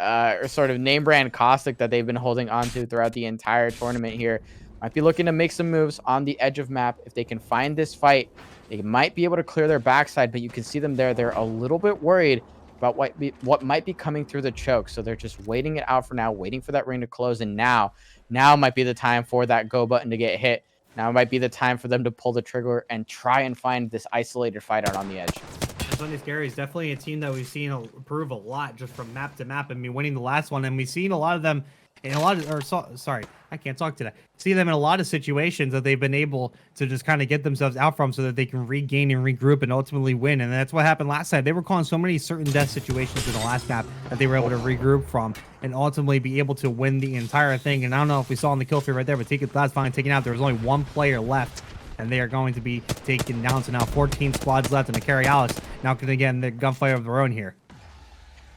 sort of name brand caustic that they've been holding onto throughout the entire tournament here. Might be looking to make some moves on the edge of map. If they can find this fight, they might be able to clear their backside, but you can see them there. They're a little bit worried about what might be coming through the choke. So they're just waiting it out for now, waiting for that ring to close. And now might be the time for that go button to get hit. Now might be the time for them to pull the trigger and try and find this isolated fight out on the edge. Sunday Scary is definitely a team that we've seen improve a lot just from map to map. I mean, winning the last one, and we've seen a lot of them in a lot of, sorry, I can't talk today. See them in a lot of situations that they've been able to just kind of get themselves out from so that they can regain and regroup and ultimately win. And that's what happened last time. They were calling so many certain death situations in the last map that they were able to regroup from and ultimately be able to win the entire thing. And I don't know if we saw in the kill feed right there, but last finally taken out. There was only 1 player left. And they are going to be taken down to now 14 squads left. And the Carry Alex now going to get the gunfight of their own here.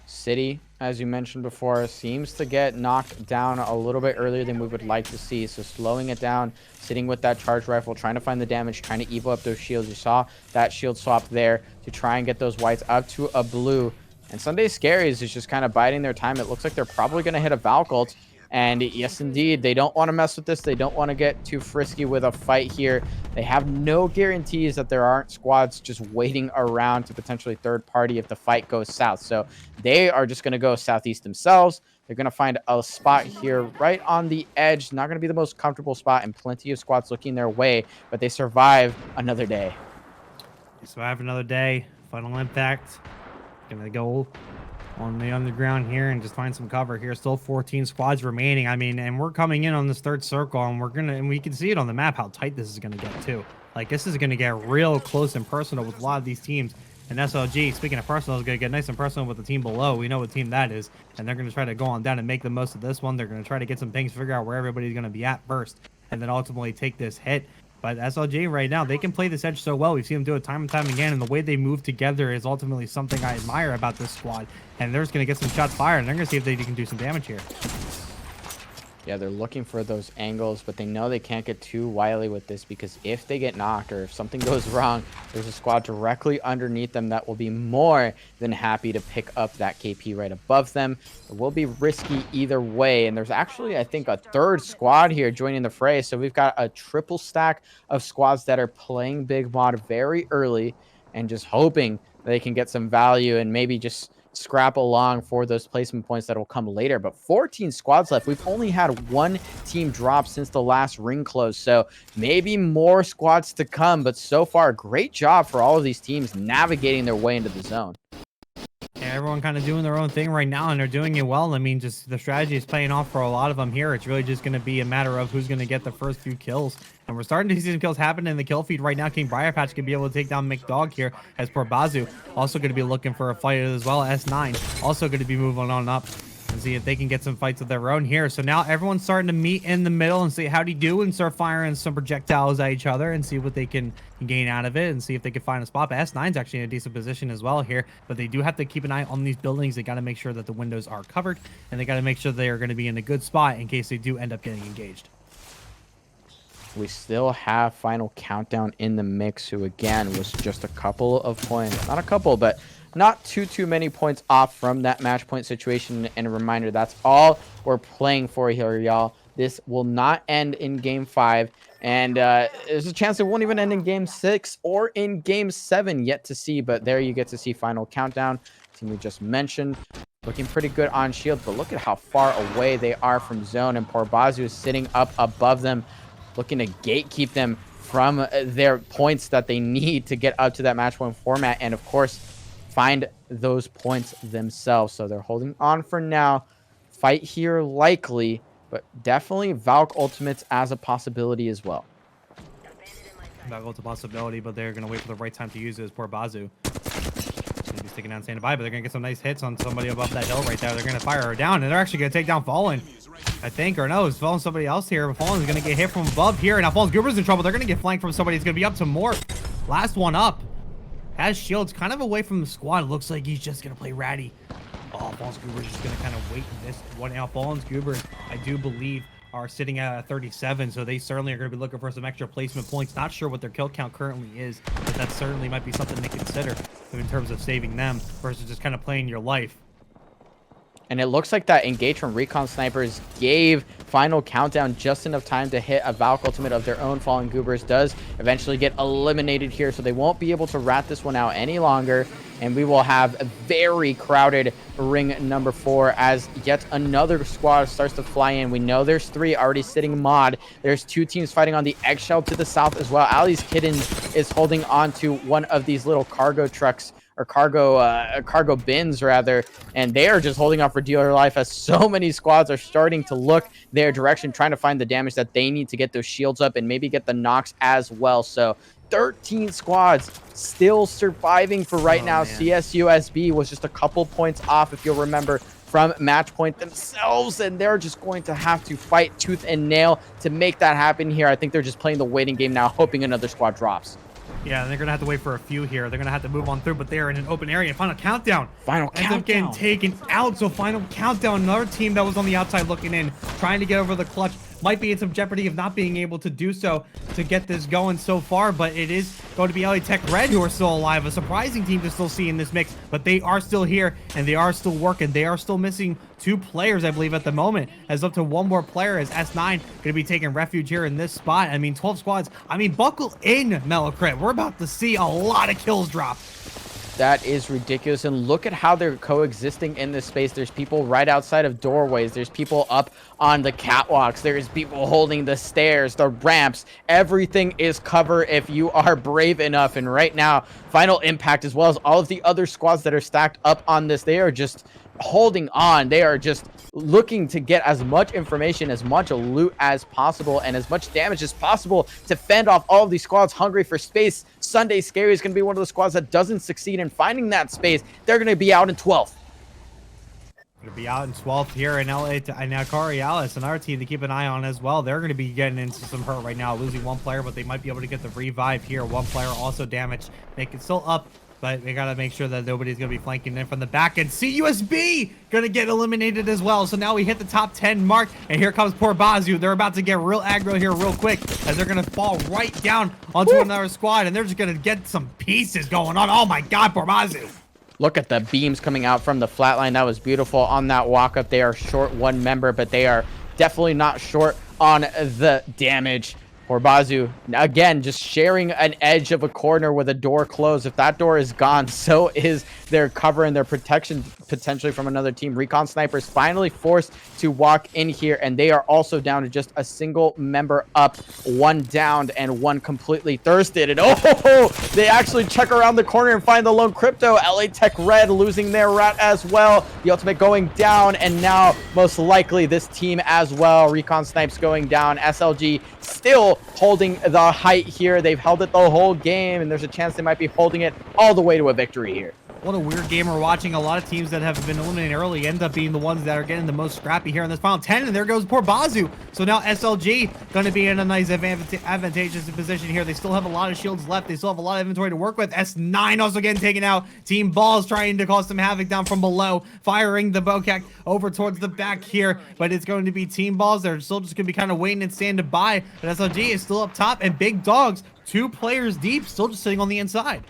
City, as you mentioned before, seems to get knocked down a little bit earlier than we would like to see. So slowing it down, sitting with that charge rifle, trying to find the damage, trying to evo up those shields. You saw that shield swap there to try and get those whites up to a blue. And Sunday Scaries is just kind of biding their time. It looks like they're probably going to hit a Valk ult. And yes, indeed, they don't want to mess with this. They don't want to get too frisky with a fight here. They have no guarantees that there aren't squads just waiting around to potentially third party if the fight goes south. So they are just going to go southeast themselves. They're going to find a spot here right on the edge. Not going to be the most comfortable spot, and plenty of squads looking their way, but they survive another day. They survive another day. Final Impact. Going to go on the underground here and just find some cover here. Still 14 squads remaining. I mean, and we're coming in on this third circle, and we can see it on the map how tight this is going to get too. Like, this is going to get real close and personal with a lot of these teams. And SLG, speaking of personal, is going to get nice and personal with the team below. We know what team that is, and they're going to try to go on down and make the most of this one. They're going to try to get some things, figure out where everybody's going to be at first, and then ultimately take this hit. But SLG right now, they can play this edge so well. We've seen them do it time and time again, and the way they move together is ultimately something I admire about this squad. And they're just going to get some shots fired, and they're going to see if they can do some damage here. Yeah, they're looking for those angles, but they know they can't get too wily with this, because if they get knocked or if something goes wrong, there's a squad directly underneath them that will be more than happy to pick up that KP right above them. It will be risky either way, and there's actually, I think, a third squad here joining the fray. So we've got a triple stack of squads that are playing big mod very early and just hoping they can get some value and maybe just scrap along for those placement points that will come later. But 14 squads left. We've only had 1 team drop since the last ring close, so maybe more squads to come. But so far, great job for all of these teams navigating their way into the zone. Yeah, everyone kind of doing their own thing right now, and they're doing it well. I mean, just the strategy is paying off for a lot of them here. It's really just going to be a matter of who's going to get the first few kills. And we're starting to see some kills happen in the kill feed right now. King Briarpatch could be able to take down McDog here, as Porbazu also going to be looking for a fight as well. S9 also going to be moving on up and see if they can get some fights of their own here. So now everyone's starting to meet in the middle and say howdy do and start firing some projectiles at each other and see what they can gain out of it and see if they can find a spot. But S9's actually in a decent position as well here, but they do have to keep an eye on these buildings. They got to make sure that the windows are covered, and they got to make sure they are going to be in a good spot in case they do end up getting engaged. We still have Final Countdown in the mix, who again was just a couple of points, not a couple, but not too many points off from that match point situation. And a reminder, that's all we're playing for here, y'all. This will not end in game 5, and there's a chance it won't even end in game 6 or in game 7, yet to see. But there you get to see Final Countdown, team we just mentioned, looking pretty good on shield, but look at how far away they are from zone, and Porbazu is sitting up above them, looking to gatekeep them from their points that they need to get up to that match point format, and of course find those points themselves. So they're holding on for now. Fight here likely, but definitely Valk ultimates as a possibility as well. Valk's a possibility, but they're going to wait for the right time to use it as Porbazu. Maybe sticking down standing by, but they're going to get some nice hits on somebody above that hill right there. They're going to fire her down, and they're actually going to take down Fallen, I think, or no, it's Fallen somebody else here. But Fallen's going to get hit from above here, and now Fallen's Goober's in trouble. They're going to get flanked from somebody. It's going to be up to Mort. Last one up. Has shields kind of away from the squad. It looks like he's just going to play Ratty. Oh, Fallen's Goober's just going to kind of wait in this one out. Fallen's Goobers, I do believe, are sitting at 37, so they certainly are going to be looking for some extra placement points. Not sure what their kill count currently is, but that certainly might be something to consider in terms of saving them versus just kind of playing your life. And it looks like that engage from Recon Snipers gave Final Countdown just enough time to hit a Valk ultimate of their own. Fallen Goobers does eventually get eliminated here, so they won't be able to rat this one out any longer. And we will have a very crowded ring number 4 as yet another squad starts to fly in. We know there's 3 already sitting mod. There's 2 teams fighting on the eggshell to the south as well. Ali's Kittens is holding on to one of these little cargo trucks, or cargo bins rather, and they are just holding on for dear life as so many squads are starting to look their direction, trying to find the damage that they need to get those shields up and maybe get the knocks as well. So 13 squads still surviving for right now. Man. CSUSB was just a couple points off, if you'll remember, from match point themselves, and they're just going to have to fight tooth and nail to make that happen here. I think they're just playing the waiting game now, hoping another squad drops. Yeah, they're going to have to wait for a few here. They're going to have to move on through, but they're in an open area. Final Countdown ends up getting taken out. So Final Countdown, another team that was on the outside looking in, trying to get over the clutch, might be in some jeopardy of not being able to do so to get this going so far, but it is going to be LA Tech Red who are still alive. A surprising team to still see in this mix, but they are still here and they are still working. They are still missing 2 players, I believe, at the moment, as up to 1 more player as S9 going to be taking refuge here in this spot. I mean, 12 squads. I mean, buckle in, Mellowcrit. We're about to see a lot of kills drop. That is ridiculous, and look at how they're coexisting in this space. There's people right outside of doorways. There's people up on the catwalks. There's people holding the stairs, the ramps. Everything is cover if you are brave enough. And right now, Final Impact, as well as all of the other squads that are stacked up on this, they are just holding on. They are just looking to get as much information, as much loot as possible, and as much damage as possible to fend off all of these squads hungry for space. Sunday Scary is going to be one of the squads that doesn't succeed in finding that space. They're going to be out in 12th. Going to be out in 12th here in LA. And now Coriolis, another team to keep an eye on as well. They're going to be getting into some hurt right now, losing 1 player, but they might be able to get the revive here. 1 player also damaged. They can still up, but we got to make sure that nobody's going to be flanking in from the back. And CUSB going to get eliminated as well. So now we hit the top 10 mark. And here comes Porbazu. They're about to get real aggro here real quick, as they're going to fall right down onto another squad. And they're just going to get some pieces going on. Oh my God, Porbazu. Look at the beams coming out from the flatline. That was beautiful on that walk up. They are short 1 member, but they are definitely not short on the damage. Poor Bazu, again, just sharing an edge of a corner with a door closed. If that door is gone, so is their cover and their protection potentially from another team. Recon Snipers finally forced to walk in here, and they are also down to just a single member up, one downed and one completely thirsted. And oh, they actually check around the corner and find the lone crypto. LA Tech Red losing their rat as well. The ultimate going down, and now most likely this team as well. Recon Snipes going down. SLG still holding the height here. They've held it the whole game, and there's a chance they might be holding it all the way to a victory here. What a weird game we're watching. A lot of teams that have been eliminated early end up being the ones that are getting the most scrappy here in this final 10, and there goes poor Bazu. So now SLG going to be in a nice advantageous position here. They still have a lot of shields left. They still have a lot of inventory to work with. S9 also getting taken out. Team Balls trying to cause some havoc down from below, firing the Bokak over towards the back here, but it's going to be Team Balls. They're still just going to be kind of waiting and standing by, but SLG is still up top, and Big Dogs, 2 players deep, still just sitting on the inside.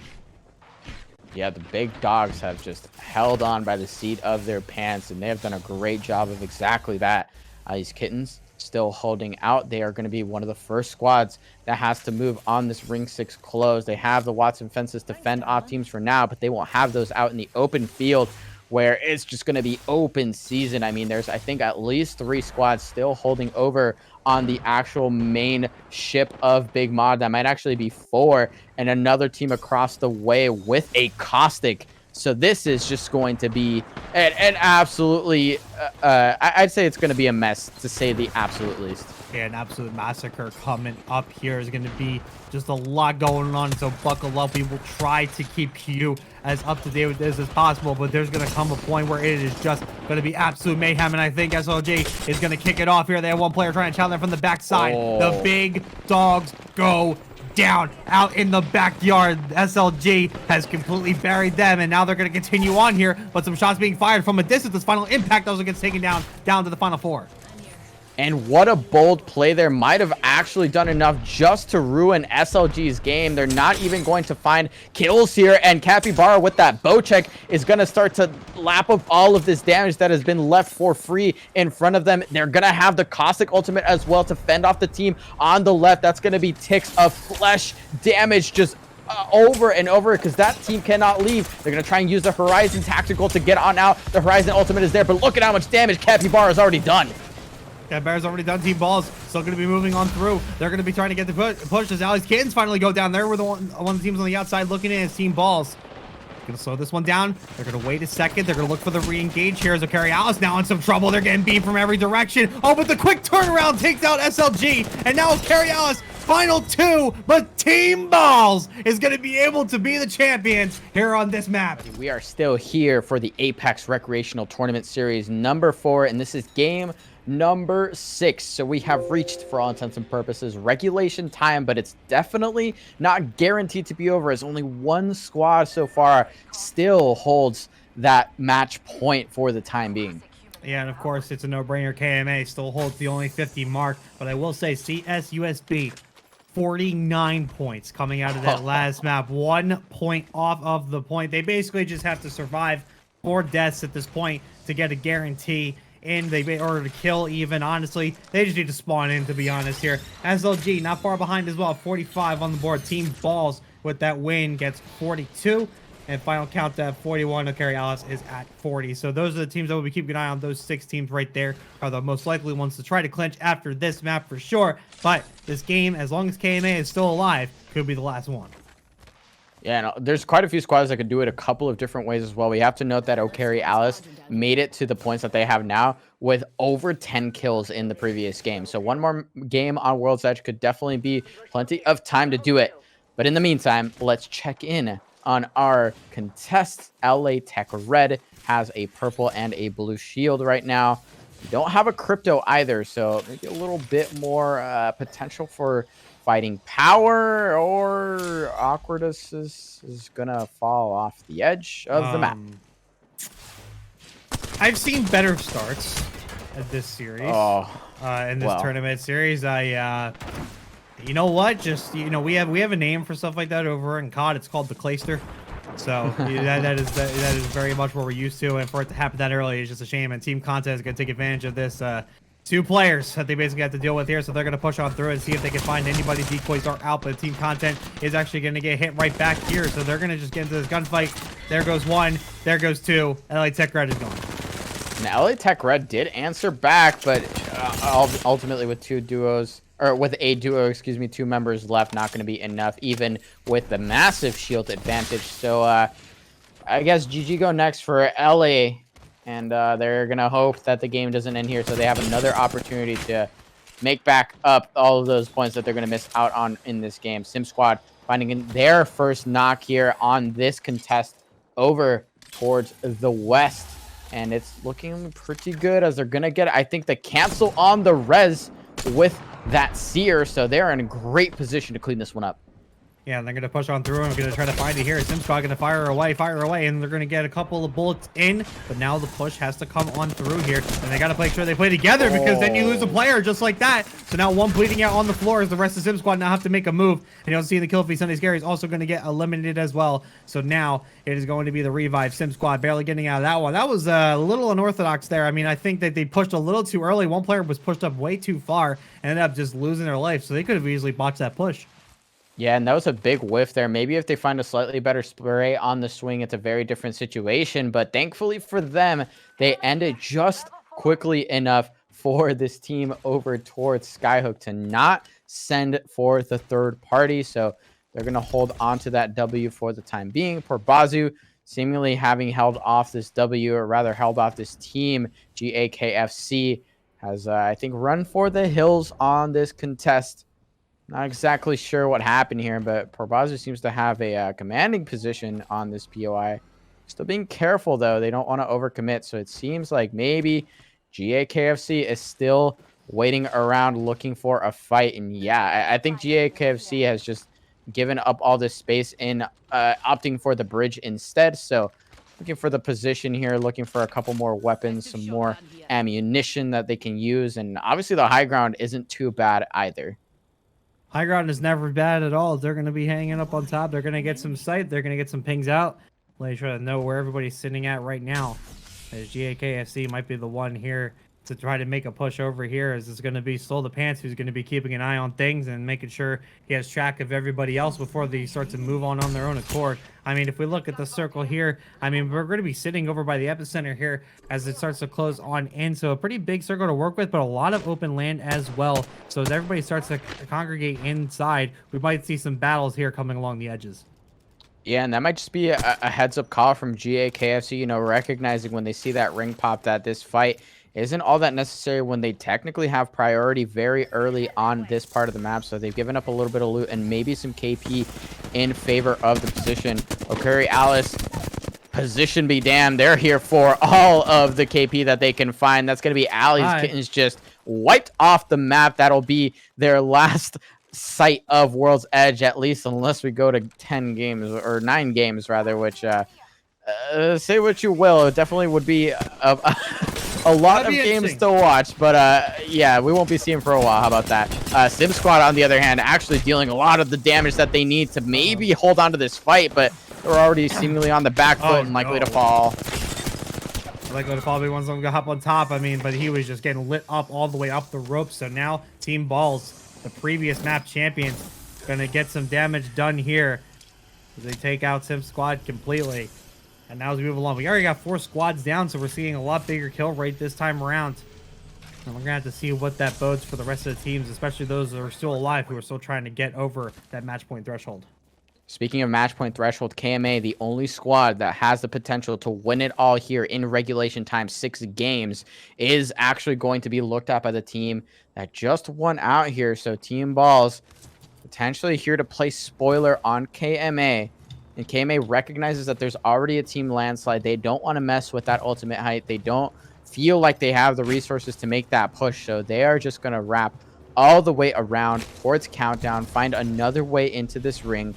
Yeah, the Big Dogs have just held on by the seat of their pants, and they have done a great job of exactly that. These Kittens still holding out. They are going to be one of the first squads that has to move on this Ring 6 close. They have the Watson fences to fend off teams for now, but they won't have those out in the open field where it's just going to be open season. I mean, there's, I think, at least 3 squads still holding over on the actual main ship of Big Mod. That might actually be 4, and another team across the way with a Caustic. So this is just going to be an absolutely, I'd say it's going to be a mess, to say the absolute least. Yeah, an absolute massacre coming up here is going to be just a lot going on, so buckle up. We will try to keep you as up to date with this as possible, but there's going to come a point where it is just going to be absolute mayhem, and I think SLG is going to kick it off here. They have one player trying to challenge them from the backside. Oh. The Big Dogs go down out in the backyard. SLG has completely buried them, and now they're going to continue on here, but some shots being fired from a distance. This final impact also gets taken down to the final 4. And what a bold play there. Might have actually done enough just to ruin SLG's game. They're not even going to find kills here, and Capybara with that bow check is going to start to lap up all of this damage that has been left for free in front of them. They're going to have the Caustic ultimate as well to fend off the team on the left. That's going to be ticks of flesh damage just over and over, because that team cannot leave. They're going to try and use the Horizon tactical to get on out. The Horizon ultimate is there, but look at how much damage Capybara has already done. Yeah, Bear's already done. Team Balls still going to be moving on through. They're going to be trying to get the push as Ali's Kittens finally go down. There were one of the teams on the outside looking in as Team Balls. Going to slow this one down. They're going to wait a second. They're going to look for the re-engage here as Alice now in some trouble. They're getting beat from every direction. Oh, but the quick turnaround takes out SLG. And now Alice, final 2. But Team Balls is going to be able to be the champions here on this map. We are still here for the Apex Recreational Tournament Series number 4. And this is game number 6. So we have reached, for all intents and purposes, regulation time, but it's definitely not guaranteed to be over, as only one squad so far still holds that match point for the time being. Yeah, and of course it's a no-brainer. KMA still holds the only 50 mark, but I will say CSUSB 49 points coming out of that last map, 1 point off of the point. They basically just have to survive 4 deaths at this point to get a guarantee in order to kill. Even honestly, they just need to spawn in, to be honest here. SLG not far behind as well, 45 on the board. Team Balls with that win gets 42, and final count at 41. Alice is at 40. So those are the teams that we'll be keeping an eye on. Those 6 teams right there are the most likely ones to try to clinch after this map for sure. But this game, as long as KMA is still alive, could be the last one. Yeah, and there's quite a few squads that could do it a couple of different ways as well. We have to note that Alice made it to the points that they have now with over 10 kills in the previous game. So one more game on World's Edge could definitely be plenty of time to do it. But in the meantime, let's check in on our contests. LA Tech Red has a purple and a blue shield right now. We don't have a crypto either, so maybe a little bit more potential for fighting power, or awkwardness is gonna fall off the edge of the map. I've seen better starts at this series. In this tournament series. You know what? Just, we have a name for stuff like that over in COD. It's called the Clayster. So that is very much what we're used to, and for it to happen that early is just a shame. And Team Content is going to take advantage of this 2 players that they basically have to deal with here, so they're going to push on through and see if they can find anybody. Decoys are out, but team content is actually going to get hit right back here, so they're going to just get into this gunfight. There goes 1, there goes 2. LA Tech Red is gone. Now, LA Tech Red did answer back, but ultimately with a duo, excuse me, 2 members left, not going to be enough, even with the massive shield advantage. So I guess GG go next for LA. And they're going to hope that the game doesn't end here, so they have another opportunity to make back up all of those points that they're going to miss out on in this game. Sim Squad finding their first knock here on this contest over towards the west. And it's looking pretty good as they're going to get, I think, the cancel on the res with that seer. So they're in a great position to clean this one up. Yeah, and they're going to push on through and we're going to try to find it here. Sim Squad going to fire away, and they're going to get a couple of bullets in, but now the push has to come on through here, and they got to make sure they play together because then you lose a player just like that. So now 1 bleeding out on the floor as the rest of Sim Squad now have to make a move, and you don't see the kill feed. Sunday Scary is also going to get eliminated as well. So now it is going to be the revive. Sim Squad barely getting out of that one. That was a little unorthodox there. I mean, I think that they pushed a little too early. One player was pushed up way too far and ended up just losing their life, so they could have easily botched that push. Yeah, and that was a big whiff there. Maybe if they find a slightly better spray on the swing, it's a very different situation. But thankfully for them, they ended just quickly enough for this team over towards Skyhook to not send for the third party. So they're going to hold on to that W for the time being. Porbazu seemingly having held off this W, or rather held off this team. GAKFC has, I think, run for the hills on this contest. Not exactly sure what happened here, but Porbazu seems to have a commanding position on this POI. Still being careful, though. They don't want to overcommit, so it seems like maybe GAKFC is still waiting around looking for a fight. And yeah, I think GAKFC has just given up all this space in opting for the bridge instead. So looking for the position here, looking for a couple more weapons, some more ammunition that they can use. And obviously the high ground isn't too bad either. High ground is never bad at all. They're going to be hanging up on top. They're going to get some sight. They're going to get some pings out. Let me try to know where everybody's sitting at right now. As GAKFC might be the one here to try to make a push over here. As it's going to be Stole the Pants, who's going to be keeping an eye on things and making sure he has track of everybody else before they start to move on their own accord. I mean, if we look at the circle here, I mean, we're going to be sitting over by the epicenter here as it starts to close on in. So a pretty big circle to work with, but a lot of open land as well. So as everybody starts to congregate inside, we might see some battles here coming along the edges. Yeah, and that might just be a heads-up call from GAKFC, you know, recognizing when they see that ring pop that this fight isn't all that necessary when they technically have priority very early on this part of the map. So they've given up a little bit of loot and maybe some KP in favor of the position. Okuri Alice, position be damned. They're here for all of the KP that they can find. That's going to be Ali's Kittens just wiped off the map. That'll be their last sight of World's Edge, at least, unless we go to 10 games or 9 games rather, which say what you will, it definitely would be a lot of games to watch, but yeah, we won't be seeing for a while. How about that? Sim Squad, on the other hand, actually dealing a lot of the damage that they need to maybe hold on to this fight, but they're already seemingly on the back foot and likely to fall. Likely to fall. One's gonna hop on top. I mean, but he was just getting lit up all the way up the rope. So now Team Balls, the previous map champions, gonna get some damage done here as they take out Sim Squad completely. And now as we move along, we already got 4 squads down, so we're seeing a lot bigger kill rate this time around. And we're gonna have to see what that bodes for the rest of the teams, especially those that are still alive, who are still trying to get over that match point threshold. Speaking of match point threshold, KMA, the only squad that has the potential to win it all here in regulation time, 6 games, is actually going to be looked at by the team that just won out here. So Team Balls potentially here to play spoiler on KMA. And KMA recognizes that there's already a team landslide. They don't want to mess with that ultimate height. They don't feel like they have the resources to make that push. So they are just going to wrap all the way around towards countdown, find another way into this ring.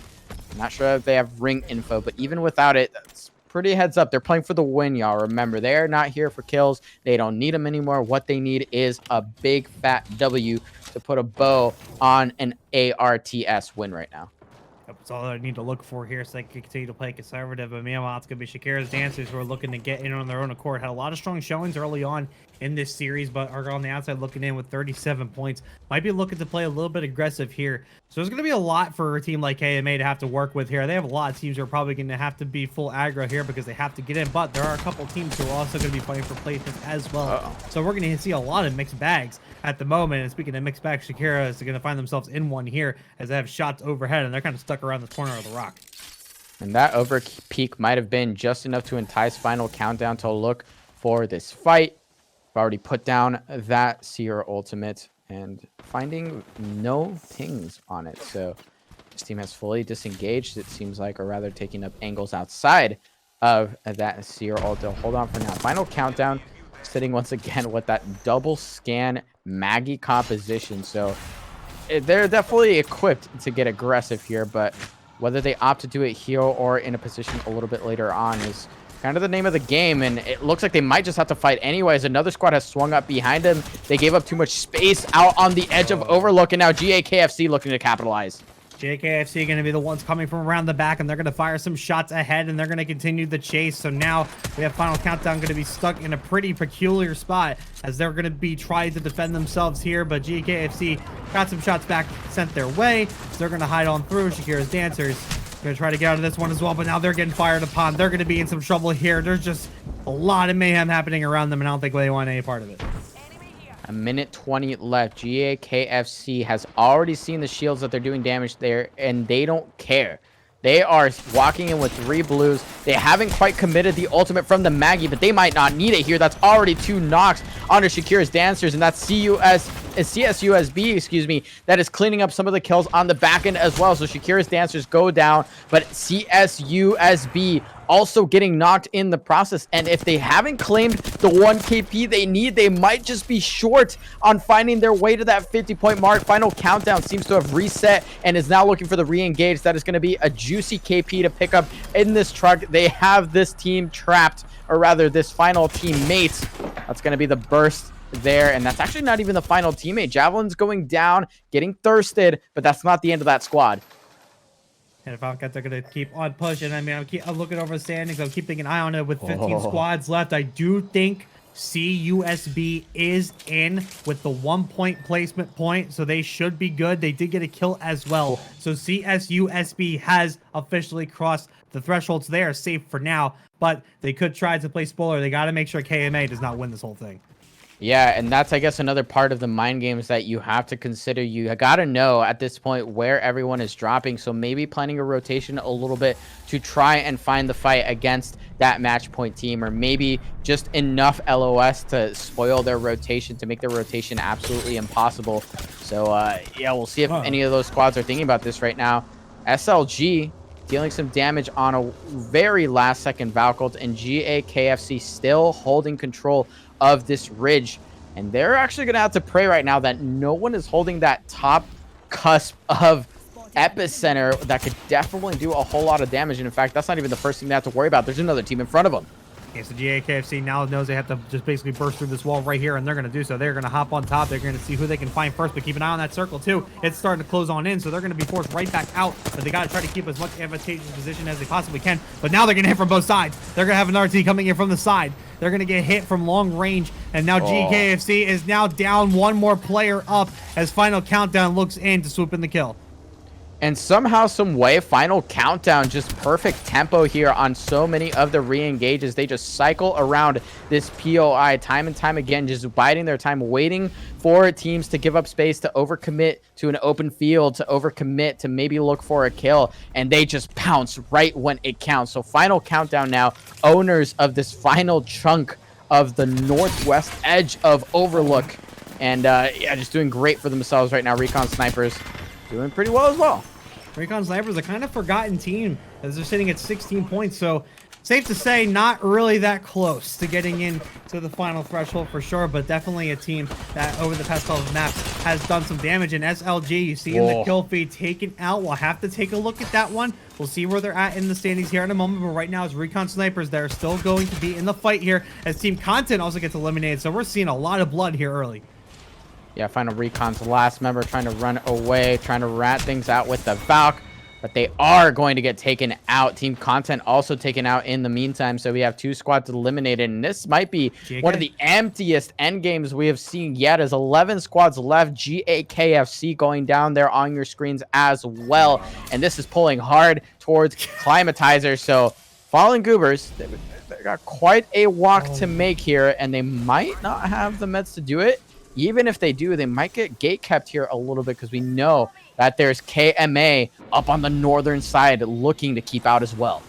I'm not sure if they have ring info, but even without it, that's pretty heads up. They're playing for the win, y'all. Remember, they're not here for kills. They don't need them anymore. What they need is a big fat W to put a bow on an ARTS win right now. That's all I need to look for here so they can continue to play conservative. But meanwhile, it's going to be Shakira's Dancers who are looking to get in on their own accord. Had a lot of strong showings early on in this series, but are on the outside looking in with 37 points. Might be looking to play a little bit aggressive here. So there's going to be a lot for a team like KMA to have to work with here. They have a lot of teams who are probably going to have to be full aggro here because they have to get in. But there are a couple teams who are also going to be fighting for placements as well. So we're going to see a lot of mixed bags at the moment. And speaking of mixed bags, Shakira is going to find themselves in one here as they have shots overhead and they're kind of stuck around the corner of the rock. And that over peak might have been just enough to entice Final Countdown to look for this fight. I've already put down that Seer ultimate and finding no pings on it. So this team has fully disengaged, it seems like, or rather taking up angles outside of that Seer ult. They'll hold on for now. Final Countdown sitting once again with that double scan Maggie composition. So they're definitely equipped to get aggressive here, but whether they opt to do it here or in a position a little bit later on is kind of the name of the game, and it looks like they might just have to fight anyways. Another squad has swung up behind them. They gave up too much space out on the edge of Overlook, and now GAKFC looking to capitalize. JKFC going to be the ones coming from around the back, and they're going to fire some shots ahead, and they're going to continue the chase. So now we have Final Countdown going to be stuck in a pretty peculiar spot as they're going to be trying to defend themselves here, but JKFC got some shots back sent their way, so they're going to hide on through. Shakira's Dancers going to try to get out of this one as well, but now they're getting fired upon. They're going to be in some trouble here. There's just a lot of mayhem happening around them, and I don't think they want any part of it. A minute 20 left. GAKFC has already seen the shields that they're doing damage there, and they don't care. They are walking in with 3 blues. They haven't quite committed the ultimate from the Maggie, but they might not need it here. That's already 2 knocks onto Shakira's Dancers, and that's CSUSB, excuse me, that is cleaning up some of the kills on the back end as well. So Shakira's Dancers go down, but CSUSB also getting knocked in the process. And if they haven't claimed the 1 KP they need, they might just be short on finding their way to that 50-point mark. Final Countdown seems to have reset and is now looking for the re-engage. That is going to be a juicy KP to pick up in this truck. They have this team trapped, or rather this final teammate. That's going to be the burst there, and that's actually not even the final teammate. Javelin's going down, getting thirsted, but that's not the end of that squad. And if I'm they're going to keep on pushing. I mean, I'm looking over the standings. I'm keeping an eye on it with 15 squads left. I do think CUSB is in with the 1-point placement point, so they should be good. They did get a kill as well. So CSUSB has officially crossed the thresholds. They are safe for now, but they could try to play spoiler. They got to make sure KMA does not win this whole thing. Yeah, and that's, I guess, another part of the mind games that you have to consider. You got to know at this point where everyone is dropping, so maybe planning a rotation a little bit to try and find the fight against that match point team, or maybe just enough LOS to spoil their rotation, to make their rotation absolutely impossible. So, yeah, we'll see if any of those squads are thinking about this right now. SLG dealing some damage on a very last-second Valkylt, and GAKFC still holding control of this ridge, and they're actually gonna have to pray right now that no one is holding that top cusp of epicenter that could definitely do a whole lot of damage. And in fact, that's not even the first thing they have to worry about. There's another team in front of them. Okay, so GAKFC now knows they have to just basically burst through this wall right here, and they're going to do so. They're going to hop on top. They're going to see who they can find first, but keep an eye on that circle too. It's starting to close on in, so they're going to be forced right back out, but they got to try to keep as much advantageous position as they possibly can. But now they're going to hit from both sides. They're going to have an RT coming in from the side. They're going to get hit from long range, and now GKFC is now down 1 more player up as Final Countdown looks in to swoop in the kill. And somehow, some way, Final Countdown, just perfect tempo here on so many of the re-engages. They just cycle around this POI time and time again, just biding their time, waiting for teams to give up space, to overcommit to an open field, to overcommit, to maybe look for a kill, and they just pounce right when it counts. So Final Countdown now, owners of this final chunk of the northwest edge of Overlook. And yeah, just doing great for themselves right now. Recon Snipers doing pretty well as well. Recon Snipers, a kind of forgotten team as they're sitting at 16 points. So safe to say, not really that close to getting in to the final threshold for sure, but definitely a team that over the past 12 maps has done some damage. And SLG, you see in the kill feed taken out. We'll have to take a look at that one. We'll see where they're at in the standings here in a moment, but right now it's Recon Snipers that are still going to be in the fight here as Team Content also gets eliminated. So we're seeing a lot of blood here early. Yeah, Final Recon's last member trying to run away, trying to rat things out with the Valk. but they are going to get taken out. Team Content also taken out in the meantime, so we have 2 squads eliminated, and this might be one of the emptiest end games we have seen yet, as 11 squads left. GAKFC going down there on your screens as well, and this is pulling hard towards Climatizer. So Fallen Goobers, they got quite a walk to make here, and they might not have the meds to do it. Even if they do, they might get gate kept here a little bit, because we know that there's KMA up on the northern side looking to keep out as well.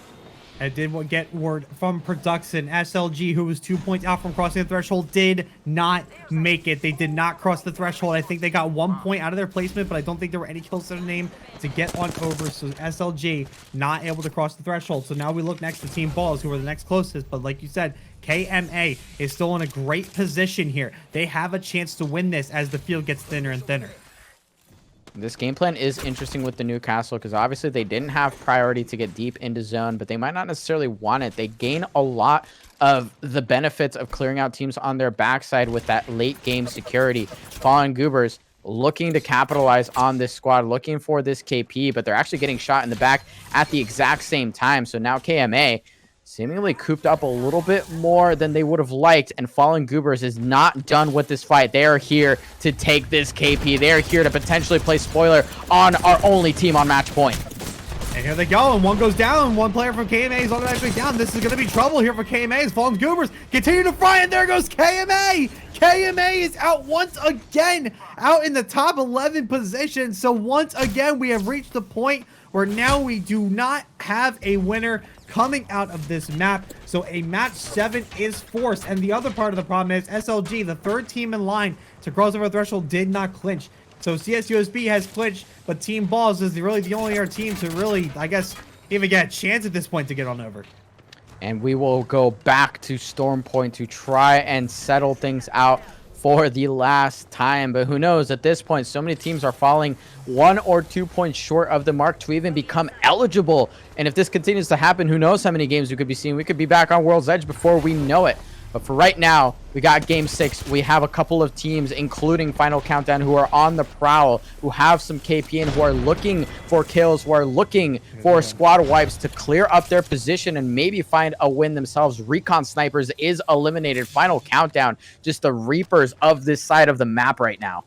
I did get word from production. SLG, who was 2 points out from crossing the threshold, did not make it. They did not cross the threshold. I think they got 1 point out of their placement, but I don't think there were any kills to their name to get on over. So SLG not able to cross the threshold. So now we look next to Team Balls, who are the next closest. But like you said, KMA is still in a great position here. They have a chance to win this as the field gets thinner and thinner. This game plan is interesting with the Newcastle, because obviously they didn't have priority to get deep into zone, but they might not necessarily want it. They gain a lot of the benefits of clearing out teams on their backside with that late game security. Fallen Goobers looking to capitalize on this squad, looking for this KP, but they're actually getting shot in the back at the exact same time. So now KMA seemingly cooped up a little bit more than they would have liked, and Fallen Goobers is not done with this fight. They are here to take this KP. They are here to potentially play spoiler on our only team on match point. And here they go, and one goes down. One player from KMA is automatically down. This is going to be trouble here for KMA as Fallen Goobers continue to fry, and there goes KMA. KMA is out once again, out in the top 11 position. So once again, we have reached the point where now we do not have a winner coming out of this map. So a match 7 is forced. And the other part of the problem is SLG, the third team in line to cross over threshold, did not clinch. So CSUSB has clinched, but Team Balls is really the only other team to really, I guess, even get a chance at this point to get on over. And we will go back to Storm Point to try and settle things out for the last time. But who knows, at this point, so many teams are falling 1 or 2 points short of the mark to even become eligible. And if this continues to happen, who knows how many games we could be seeing. We could be back on World's Edge before we know it. But for right now, we got game 6. We have a couple of teams, including Final Countdown, who are on the prowl, who have some KP and who are looking for kills, who are looking for squad wipes to clear up their position and maybe find a win themselves. Recon Snipers is eliminated. Final Countdown, just the Reapers of this side of the map right now.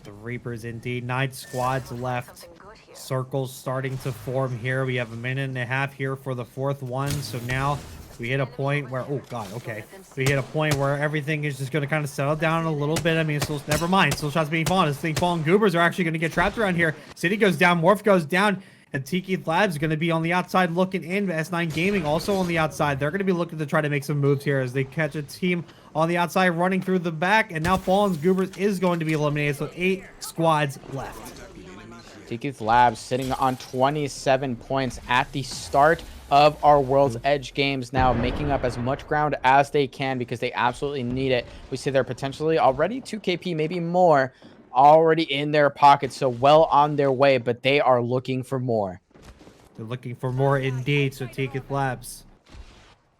The Reapers indeed. 9 squads left. Circles starting to form here. We have a minute and a half here for the 4th one. So now we hit a point where, oh god, okay, we hit a point where everything is just going to kind of settle down a little bit. I mean, still, never mind, still shots being fallen. I think Fallen Goobers are actually going to get trapped around here. City goes down, Morph goes down, and Tiki Labs is going to be on the outside looking in. S9 Gaming also on the outside. They're going to be looking to try to make some moves here as they catch a team on the outside running through the back, and now Fallen Goobers is going to be eliminated, so 8 squads left. Tiki Labs sitting on 27 points at the start of our World's Edge games, now making up as much ground as they can because they absolutely need it. We see they're potentially already 2 KP, maybe more, already in their pockets, so well on their way, but they are looking for more. They're looking for more indeed, so Tiki Labs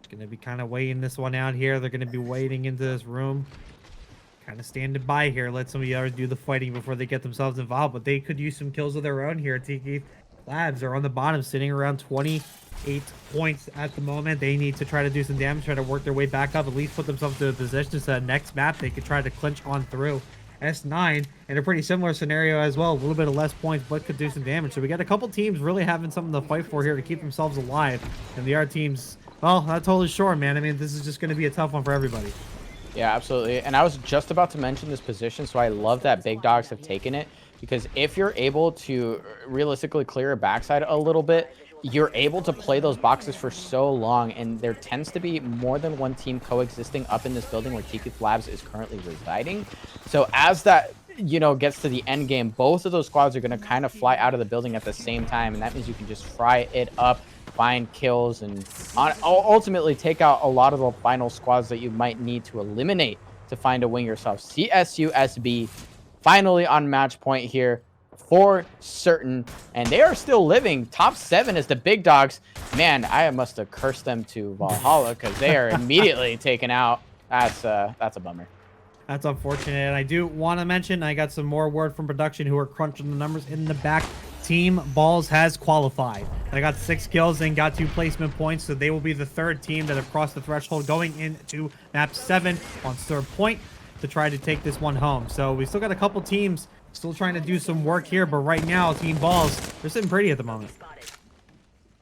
going to be kind of waiting this one out here. They're going to be waiting into this room, kind of standing by here, let some of the others do the fighting before they get themselves involved, but they could use some kills of their own here. Tiki Labs are on the bottom, sitting around 28 points at the moment. They need to try to do some damage, try to work their way back up, at least put themselves to a position so that next map they could try to clinch on through. S9 in a pretty similar scenario as well, a little bit of less points, but could do some damage. So we got a couple teams really having something to fight for here to keep themselves alive, and the other teams, well, not totally sure, man. I mean, this is just going to be a tough one for everybody. Yeah, absolutely. And I was just about to mention this position, so I love that Big Dogs have taken it, because if you're able to realistically clear a backside a little bit, you're able to play those boxes for so long, and there tends to be more than one team coexisting up in this building where Tiki Labs is currently residing. So as that, you know, gets to the end game, both of those squads are going to kind of fly out of the building at the same time, and that means you can just fry it up, find kills, and ultimately take out a lot of the final squads that you might need to eliminate to find a win yourself. CSUSB finally on match point here for certain, and they are still living. Top 7 is the Big Dogs. Man, I must have cursed them to Valhalla because they are immediately taken out. That's a bummer. That's unfortunate. And I do want to mention, I got some more word from production who are crunching the numbers in the back. Team Balls has qualified. They got 6 kills and got 2 placement points, so they will be the 3rd team that have crossed the threshold going into map 7 on third point to try to take this one home. So we still got a couple teams still trying to do some work here, but right now, Team Balls, they're sitting pretty at the moment.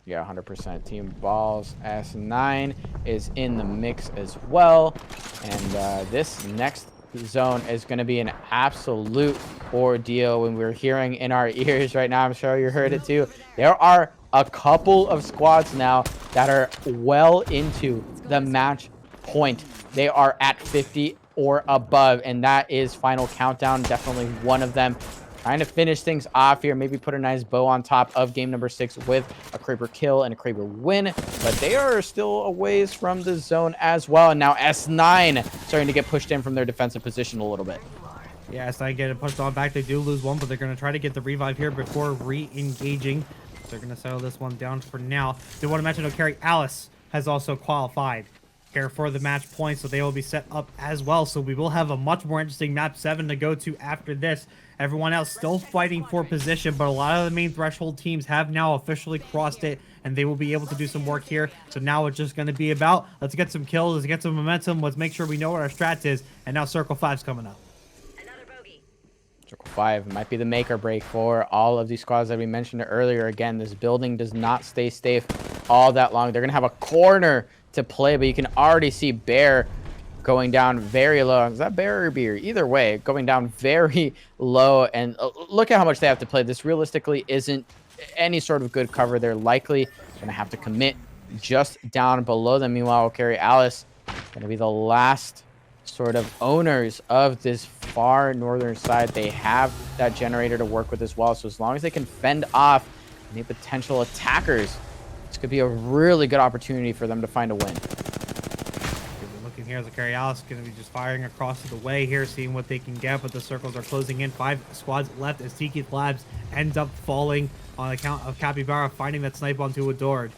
Yeah, 100%. Team Balls S9 is in the mix as well. And this next zone is going to be an absolute ordeal. When we're hearing in our ears right now, I'm sure you heard it too, there are a couple of squads now that are well into the match point. They are at 50 or above, and that is Final Countdown, definitely one of them. Trying to finish things off here, maybe put a nice bow on top of game number 6 with a Kraber kill and a Kraber win, but they are still a ways from the zone as well. And now S9 starting to get pushed in from their defensive position a little bit. Yeah, S9 getting pushed on back. They do lose one, but they're going to try to get the revive here before re-engaging. So they're going to settle this one down for now. They want to mention Okari Alice has also qualified here for the match point, so they will be set up as well. So we will have a much more interesting map 7 to go to after this. Everyone else still fighting for position, but a lot of the main threshold teams have now officially crossed it, and they will be able to do some work here. So now it's just going to be about, let's get some kills, let's get some momentum, let's make sure we know what our strat is, and now Circle 5's coming up. Circle 5 might be the make or break for all of these squads that we mentioned earlier. Again, this building does not stay safe all that long. They're going to have a corner to play, but you can already see Bear going down very low. Is that Bear or Beer? Either way, going down very low. And look at how much they have to play. This realistically isn't any sort of good cover. They're likely going to have to commit just down below them. Meanwhile, Carry Alice going to be the last sort of owners of this far northern side. They have that generator to work with as well. So as long as they can fend off any potential attackers, this could be a really good opportunity for them to find a win. Looking here, Zachary Alice going to be just firing across the way here, seeing what they can get, but the circles are closing in. 5 squads left as Tiki Labs ends up falling on account of Capybara finding that snipe onto Adored.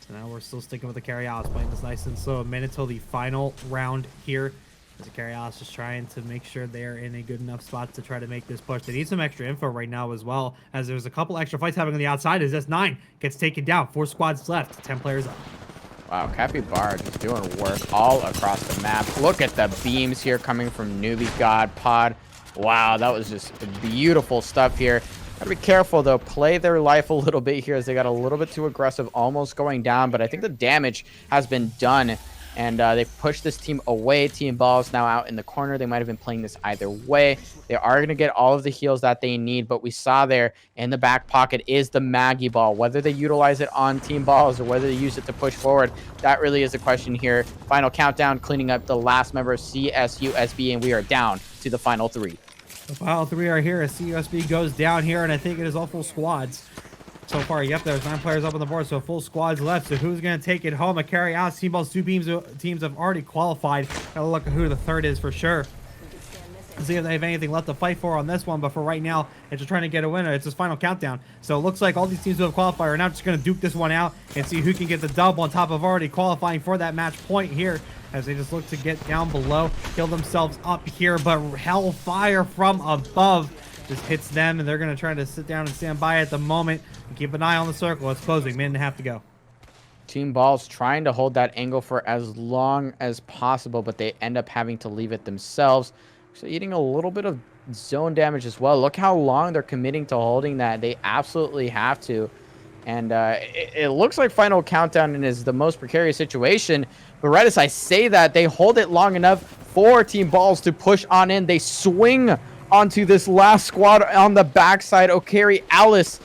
So now we're still sticking with the Carry Alice, playing this nice and slow. A minute till the final round here. As the Carry Alice just trying to make sure they're in a good enough spot to try to make this push. They need some extra info right now as well, as there's a couple extra fights happening on the outside as S9 gets taken down. 4 squads left, 10 players up. Wow, Capybara just doing work all across the map. Look at the beams here coming from Newbie God Pod. Wow, that was just beautiful stuff here. Gotta be careful though, play their life a little bit here as they got a little bit too aggressive, almost going down, but I think the damage has been done. And they've pushed this team away. Team Balls now out in the corner. They might have been playing this either way. They are going to get all of the heals that they need, but we saw there in the back pocket is the Maggie Ball. Whether they utilize it on Team Balls or whether they use it to push forward, that really is the question here. Final countdown, cleaning up the last member of CSUSB, and we are down to the final 3. The final 3 are here as CUSB goes down here, and I think it is all full squads. So far, yep, there's 9 players up on the board, so full squads left. So who's going to take it home? A Carry Out. Team Balls, 2 teams have already qualified. Gotta look at who the 3rd is for sure. See if they have anything left to fight for on this one, but for right now, it's just trying to get a winner. It's this final countdown. So it looks like all these teams who have qualified are now just going to duke this one out and see who can get the dub on top of already qualifying for that match point here, as they just look to get down below, kill themselves up here, but hellfire from above just hits them, and they're going to try to sit down and stand by at the moment and keep an eye on the circle. It's closing, minute and a half to go. Team Balls trying to hold that angle for as long as possible, but they end up having to leave it themselves. So eating a little bit of zone damage as well. Look how long they're committing to holding that. They absolutely have to. And it looks like Final Countdown is the most precarious situation. But right as I say that, they hold it long enough for Team Balls to push on in. They swing onto this last squad on the backside. Okari Alice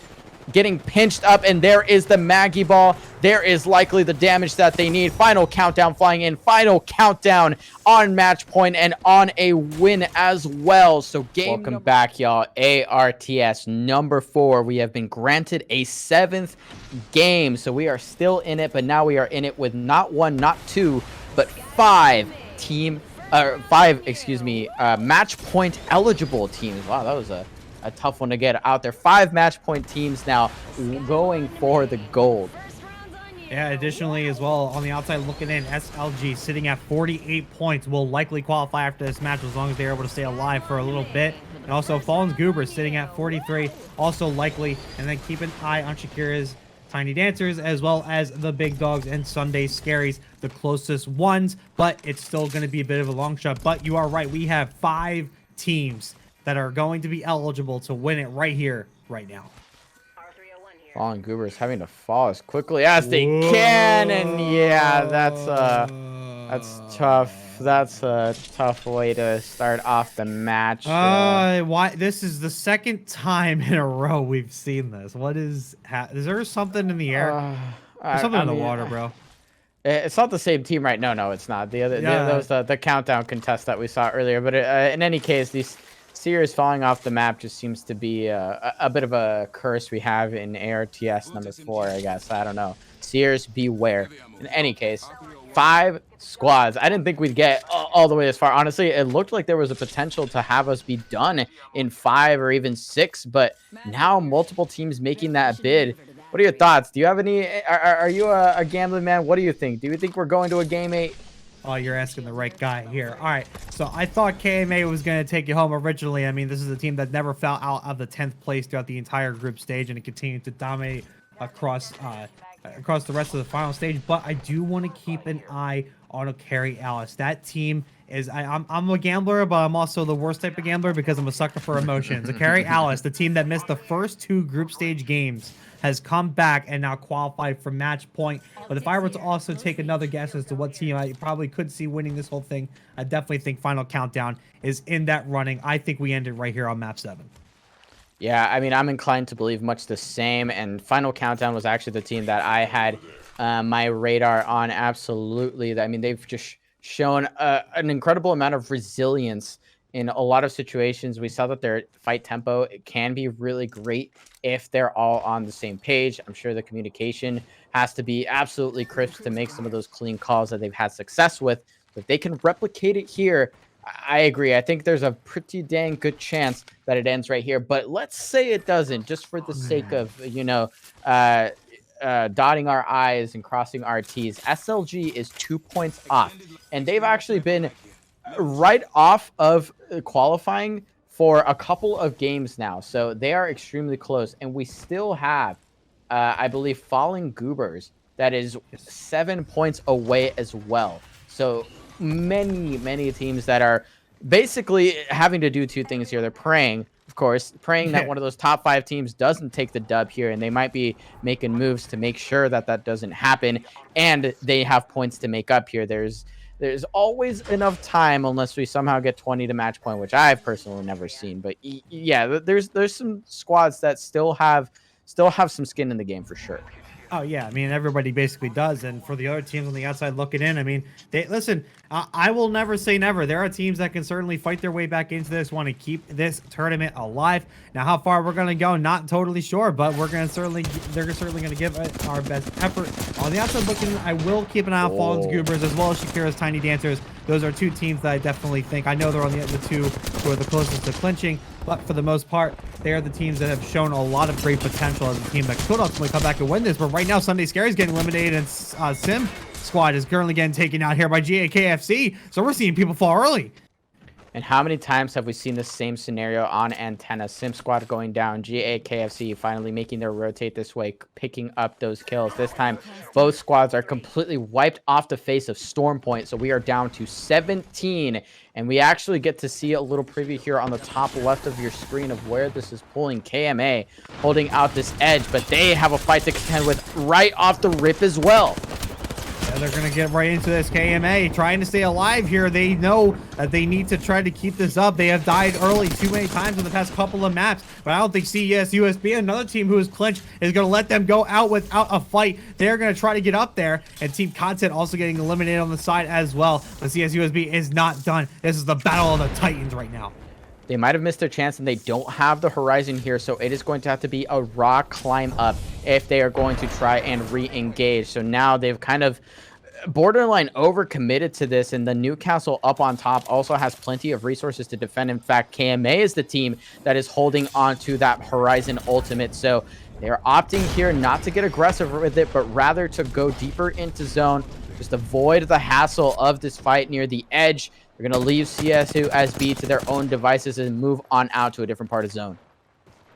getting pinched up, and there is the Maggie Ball. There is likely the damage that they need. Final countdown flying in. Final countdown on match point and on a win as well. So welcome back, y'all. ARTS number 4. We have been granted a 7th game, so we are still in it, but now we are in it with not 1, not 2, but 5 match point eligible teams. Wow, that was a tough one to get out there. 5 match point teams now going for the gold. Yeah, additionally as well, on the outside looking in, SLG sitting at 48 points will likely qualify after this match as long as they're able to stay alive for a little bit. And also Fallen's Goober sitting at 43, also likely. And then keep an eye on Shakira's Tiny Dancers as well as the Big Dogs and Sunday Scaries, the closest ones. But it's still going to be a bit of a long shot. But you are right, we have 5 teams that are going to be eligible to win it right here, right now. Fallen Goobers having to fall as quickly as they can, and yeah, that's tough. That's a tough way to start off the match. Why? This is the second time in a row we've seen this. What is? Is there something in the air? There's something in the water, bro. It's not the same team, right? No, it's not. That was the countdown contest that we saw earlier. But in any case, these Sears falling off the map just seems to be a bit of a curse we have in ARTS number 4, I guess. I don't know. Sears, beware. In any case, 5 squads. I didn't think we'd get all the way this far. Honestly, it looked like there was a potential to have us be done in 5 or even 6, but now multiple teams making that bid. What are your thoughts? Do you have any? Are you a gambling man? What do you think? Do you think we're going to a game 8? Oh, you're asking the right guy here. All right, so I thought KMA was going to take you home originally. I mean, this is a team that never fell out of the 10th place throughout the entire group stage, and it continued to dominate across the rest of the final stage. But I do want to keep an eye on Carry Alice. That team is I'm a gambler, but I'm also the worst type of gambler because I'm a sucker for emotions. Carry Alice, the team that missed the first 2 group stage games, has come back and now qualified for match point. But if I were to also take another guess as to what team I probably could see winning this whole thing, I definitely think Final Countdown is in that running. I think we ended right here on map 7. Yeah, I mean, I'm inclined to believe much the same. And Final Countdown was actually the team that I had my radar on. Absolutely. I mean, they've just shown an incredible amount of resilience in a lot of situations. We saw that their fight tempo can be really great if they're all on the same page. I'm sure the communication has to be absolutely crisp to make some of those clean calls that they've had success with. If they can replicate it here, I agree. I think there's a pretty dang good chance that it ends right here. But let's say it doesn't, just for the sake of, dotting our I's and crossing our T's. SLG is 2 points off, and they've actually been right off of qualifying for a couple of games now. So they are extremely close, and we still have, I believe, Falling Goobers that is 7 points away as well. So many teams that are basically having to do 2 things here. They're praying, of course, that one of those top 5 teams doesn't take the dub here, and they might be making moves to make sure that that doesn't happen, and they have points to make up here. There's always enough time, unless we somehow get 20 to match point, which I've personally never seen. But yeah, there's some squads that still have some skin in the game for sure. Oh yeah, I mean everybody basically does, and for the other teams on the outside looking in, I mean, listen. I will never say never. There are teams that can certainly fight their way back into this, want to keep this tournament alive. Now, how far we're gonna go, not totally sure, but they're certainly gonna give it our best effort. On the outside looking, I will keep an eye on Fallen's Goobers as well as Shakira's Tiny Dancers. Those are 2 teams that I definitely think. I know they're on the 2 who are the closest to clinching, but for the most part, they are the teams that have shown a lot of great potential as a team that could ultimately come back and win this. But right now, Sunday Scary's getting eliminated, and Sim Squad is currently getting taken out here by GAKFC. So we're seeing people fall early. And how many times have we seen the same scenario on Antenna? Sim Squad going down, GAKFC finally making their rotate this way, picking up those kills. This time, both squads are completely wiped off the face of Storm Point, so we are down to 17. And we actually get to see a little preview here on the top left of your screen of where this is pulling. KMA holding out this edge, but they have a fight to contend with right off the rip as well. They're going to get right into this. KMA trying to stay alive here. They know that they need to try to keep this up. They have died early too many times in the past couple of maps, but I don't think CES USB, another team who is clinched, is going to let them go out without a fight. They're going to try to get up there, and Team Content also getting eliminated on the side as well. But CES USB is not done. This is the battle of the Titans right now. They might have missed their chance, and they don't have the horizon here, so it is going to have to be a raw climb up if they are going to try and re-engage. So now they've kind of borderline overcommitted to this, and the Newcastle up on top also has plenty of resources to defend. In fact, KMA is the team that is holding on to that horizon ultimate. So They are opting here not to get aggressive with it, but rather to go deeper into zone. Just avoid the hassle of this fight near the edge. They're going to leave CSUSB to their own devices and move on out to a different part of zone.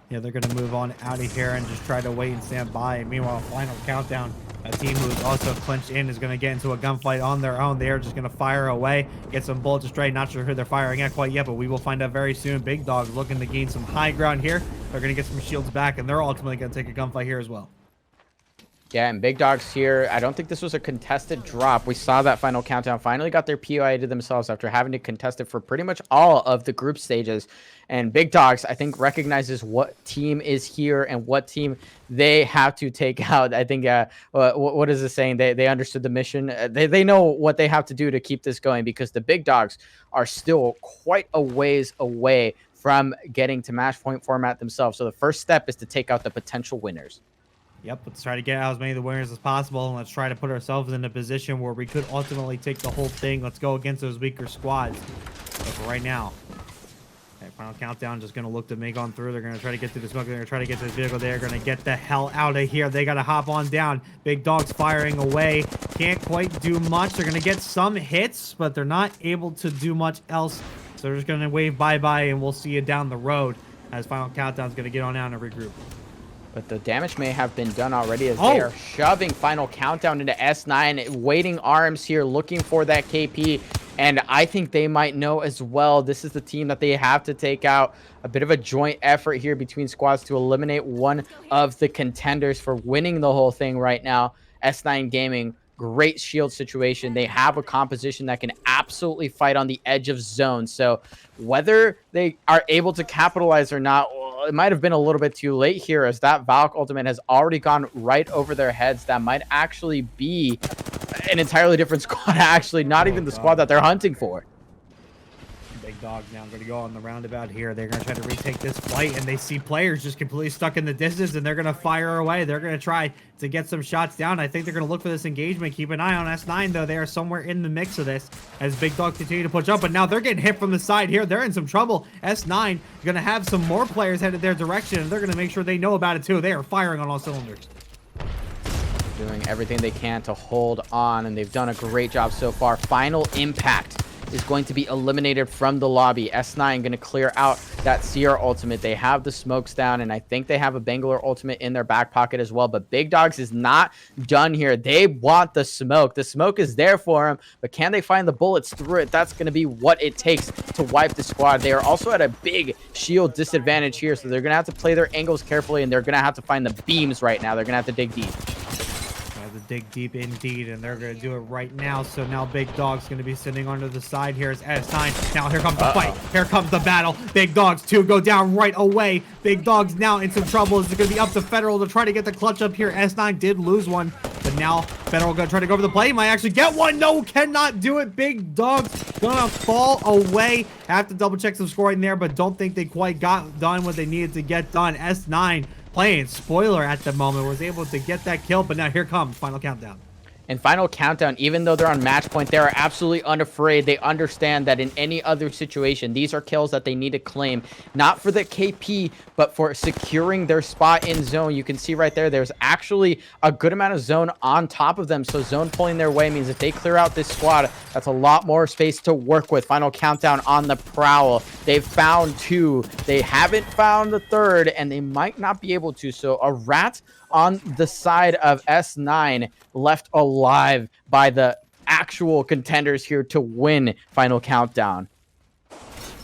Yeah, they're going to move on out of here and just try to wait and stand by. Meanwhile, final countdown. A team who's also clinched in is going to get into a gunfight on their own. They're just going to fire away, get some bullets straight. Not sure who they're firing at quite yet, but we will find out very soon. Big Dog looking to gain some high ground here. They're going to get some shields back, and they're ultimately going to take a gunfight here as well. Yeah, and Big Dog's here. I don't think this was a contested drop. We saw that final countdown finally got their POI to themselves after having to contest it for pretty much all of the group stages. And Big Dogs, I think, recognizes what team is here and what team they have to take out. I think, what is the saying? They understood the mission. They know what they have to do to keep this going, because the Big Dogs are still quite a ways away from getting to match point format themselves. So the first step is to take out the potential winners. Yep, let's try to get out as many of the winners as possible, and let's try to put ourselves in a position where we could ultimately take the whole thing. Let's go against those weaker squads. But for right now, okay, final countdown, just going to look to make on through. They're going to try to get through the smoke. They're going to try to get to this vehicle. They're going to get the hell out of here. They got to hop on down. Big Dog's firing away. Can't quite do much. They're going to get some hits, but they're not able to do much else. So they're just going to wave bye-bye, and we'll see you down the road as final countdown's going to get on out and regroup. But the damage may have been done already, as they are shoving final countdown into S9, waiting arms here, looking for that KP. And I think they might know as well, this is the team that they have to take out. A bit of a joint effort here between squads to eliminate one of the contenders for winning the whole thing right now. S9 Gaming, great shield situation. They have a composition that can absolutely fight on the edge of zone. So whether they are able to capitalize or not, it might have been a little bit too late here, as that Valk ultimate has already gone right over their heads. That might actually be an entirely different squad, actually, not even the squad that they're hunting for. Big Dog now going to go on the roundabout here. They're going to try to retake this fight, and they see players just completely stuck in the distance, and they're going to fire away. They're going to try to get some shots down. I think they're going to look for this engagement. Keep an eye on S9, though. They are somewhere in the mix of this as Big Dog continue to push up, but now they're getting hit from the side here. They're in some trouble. S9 is going to have some more players headed their direction, and they're going to make sure they know about it, too. They are firing on all cylinders. Doing everything they can to hold on, and they've done a great job so far. Final Impact is going to be eliminated from the lobby. S9 going to clear out that Sierra ultimate. They have the smokes down, and I think they have a Bangalore ultimate in their back pocket as well. But Big Dogs is not done here. They want the smoke. The smoke is there for them, but can they find the bullets through it? That's going to be what it takes to wipe the squad. They are also at a big shield disadvantage here, so they're going to have to play their angles carefully, and they're going to have to find the beams right now. They're going to have to dig deep. Dig deep indeed, and they're going to do it right now. So now Big Dog's going to be sitting onto the side here as S9. Now here comes the fight. Here comes the battle. Big Dogs 2 go down right away. Big Dog's now in some trouble. It's going to be up to Federal to try to get the clutch up here. S9 did lose one, but now Federal going to try to go over the play. He might actually get one. No, cannot do it. Big Dog's going to fall away. Have to double check some scoring there, but don't think they quite got done what they needed to get done. S9 playing spoiler at the moment, was able to get that kill, but now here comes final countdown. And final countdown, even though they're on match point, they are absolutely unafraid. They understand that in any other situation, these are kills that they need to claim, not for the KP, but for securing their spot in zone. You can see right there, there's actually a good amount of zone on top of them. So zone pulling their way means if they clear out this squad, that's a lot more space to work with. Final countdown on the prowl. They've found 2. They haven't found the 3rd, and they might not be able to. So a rat on the side of S9 left alive by the actual contenders here to win final countdown.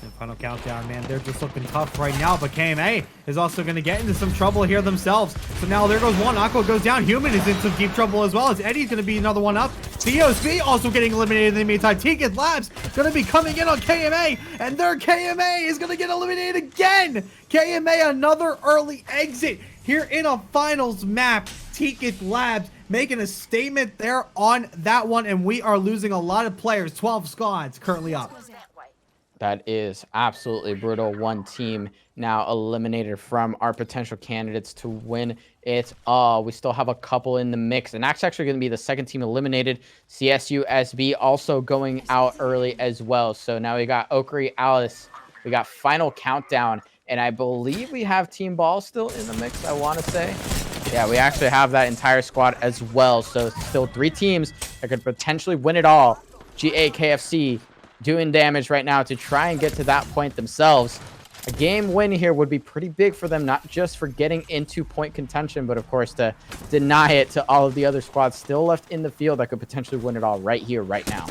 And final countdown, man, they're just looking tough right now, but KMA is also going to get into some trouble here themselves. So now there goes one. Aqua goes down. Human is in some deep trouble as well, as Eddie's going to be another one up. COC also getting eliminated in the meantime. Ticket Labs going to be coming in on KMA, and their KMA is going to get eliminated again. KMA, another early exit here in a finals map. Ticket Labs making a statement there on that one, and we are losing a lot of players. 12 squads currently up. That is absolutely brutal. One team now eliminated from our potential candidates to win it all. We still have a couple in the mix, and that's actually going to be the second team eliminated. CSUSB also going out early as well. So now we got Okri, Alice, we got final countdown, And I believe we have Team Ball still in the mix, I want to say. Yeah, we actually have that entire squad as well. So still 3 teams that could potentially win it all. GA, KFC doing damage right now to try and get to that point themselves. A game win here would be pretty big for them, not just for getting into point contention, but of course to deny it to all of the other squads still left in the field that could potentially win it all right here, right now.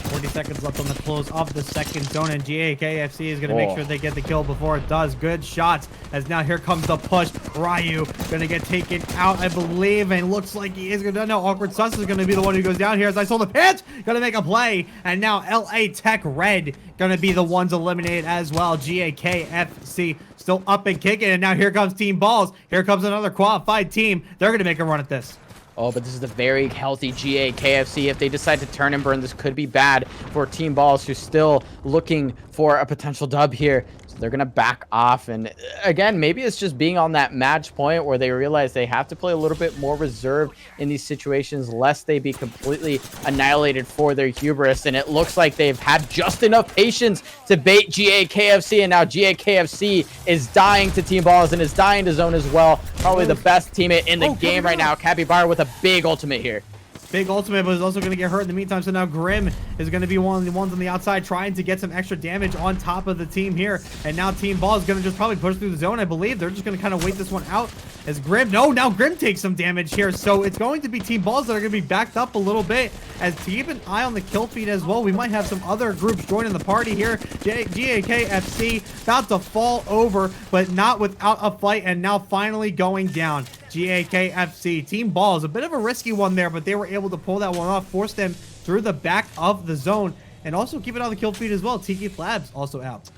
40 seconds left on the close of the second zone, and GAKFC is going to make sure they get the kill before it does. Good shots, as now here comes the push. Ryu going to get taken out, I believe, and looks like he is going to... No, Awkward Sus is going to be the one who goes down here, as I saw the pitch. Going to make a play, and now LA Tech Red going to be the ones eliminated as well. GAKFC still up and kicking, and now here comes Team Balls. Here comes another qualified team. They're going to make a run at this. Oh, but this is a very healthy GA KFC. If they decide to turn and burn, this could be bad for Team Balls, who's still looking for a potential dub here. So they're going to back off. And again, maybe it's just being on that match point where they realize they have to play a little bit more reserved in these situations, lest they be completely annihilated for their hubris. And it looks like they've had just enough patience to bait GA KFC. And now GA KFC is dying to Team Balls and is dying to zone as well. Probably the best teammate in the game right now. Capybara with a big ultimate here. Big ultimate, but is also going to get hurt in the meantime. So now Grim is going to be one of the ones on the outside trying to get some extra damage on top of the team here. And now Team Ball is going to just probably push through the zone. I believe they're just going to kind of wait this one out as Grim... No, now Grim takes some damage here. So it's going to be Team Balls that are going to be backed up a little bit. As to keep an eye on the kill feed as well, we might have some other groups joining the party here. GAKFC about to fall over, but not without a fight, and now finally going down. GAKFC. Team Balls, a bit of a risky one there, but they were able to pull that one off, force them through the back of the zone, and also keep it on the kill feed as well. Tiki Labs also out.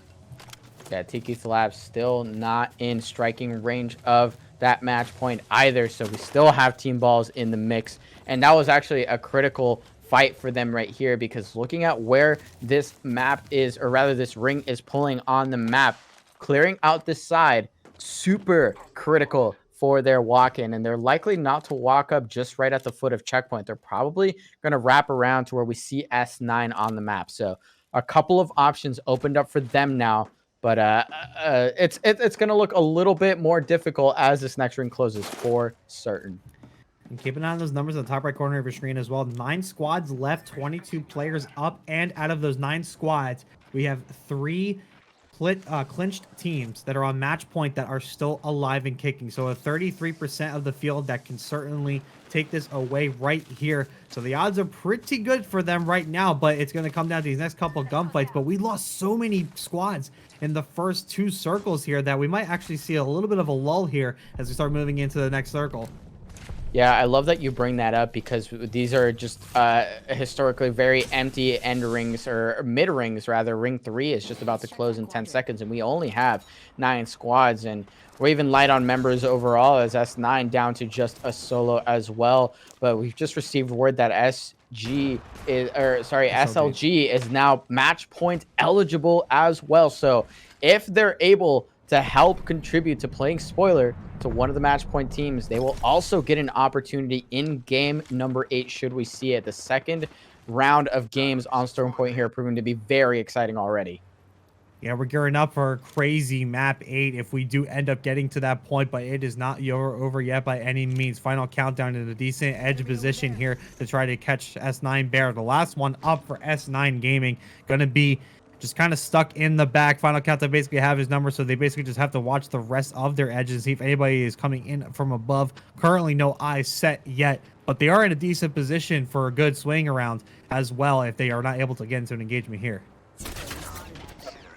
Yeah, Tiki Labs still not in striking range of that match point either, so we still have Team Balls in the mix, and that was actually a critical fight for them right here, because looking at where this map is, or rather this ring is pulling on the map, clearing out this side, super critical for their walk-in, and they're likely not to walk up just right at the foot of checkpoint. They're probably going to wrap around to where we see S9 on the map. So a couple of options opened up for them now, but it's going to look a little bit more difficult as this next ring closes for certain. And keep an eye on those numbers in the top right corner of your screen as well. 9 squads left, 22 players up, and out of those 9 squads, we have 3 clinched teams that are on match point that are still alive and kicking. So a 33% of the field that can certainly take this away right here. So the odds are pretty good for them right now, but it's going to come down to these next couple of gunfights. But we lost so many squads in the first 2 circles here that we might actually see a little bit of a lull here as we start moving into the next circle. Yeah, I love that you bring that up, because these are just historically very empty end rings, or mid rings rather. Ring 3 is just about to close in 10 seconds, and we only have 9 squads, and we're even light on members overall, as S9 down to just a solo as well. But we've just received word that SLG is now match point eligible as well. So if they're able to help contribute to playing spoiler to one of the match point teams, they will also get an opportunity in game number 8 should we see it. The second round of games on Storm Point here proving to be very exciting already. Yeah, we're gearing up for a crazy map 8 if we do end up getting to that point, but it is not over yet by any means. Final countdown in a decent edge position here to try to catch S9 Bear. The last one up for S9 Gaming, going to be just kind of stuck in the back. Final count, they basically have his number, so they basically just have to watch the rest of their edges and see if anybody is coming in from above. Currently no eyes set yet, but they are in a decent position for a good swing around as well if they are not able to get into an engagement here.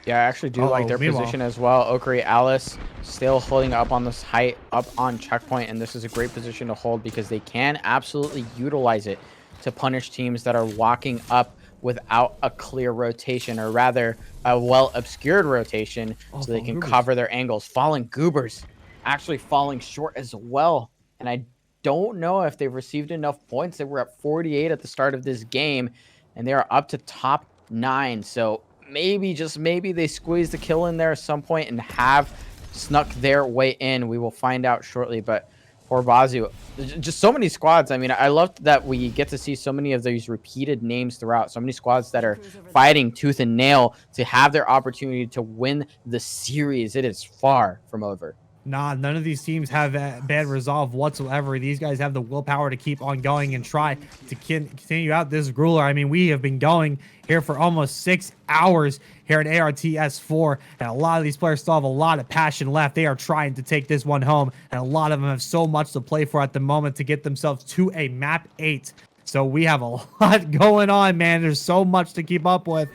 Yeah, I actually do like their position as well. Okri Alice still holding up on this height, up on checkpoint, and this is a great position to hold because they can absolutely utilize it to punish teams that are walking up without a clear rotation, or rather a well-obscured rotation, so they can cover their angles. Fallen Goobers actually falling short as well, and I don't know if they've received enough points. They were at 48 at the start of this game, and they are up to top 9, so maybe, just maybe, they squeeze the kill in there at some point and have snuck their way in. We will find out shortly, but for Bazio. Just so many squads. I mean, I love that we get to see so many of these repeated names throughout. So many squads that are fighting tooth and nail to have their opportunity to win the series. It is far from over. Nah, none of these teams have bad resolve whatsoever. These guys have the willpower to keep on going and try to continue out this grueler. I mean, we have been going here for almost 6 hours here at ARTS 4, and a lot of these players still have a lot of passion left. They are trying to take this one home, and a lot of them have so much to play for at the moment to get themselves to a map 8. So we have a lot going on, man. There's so much to keep up with.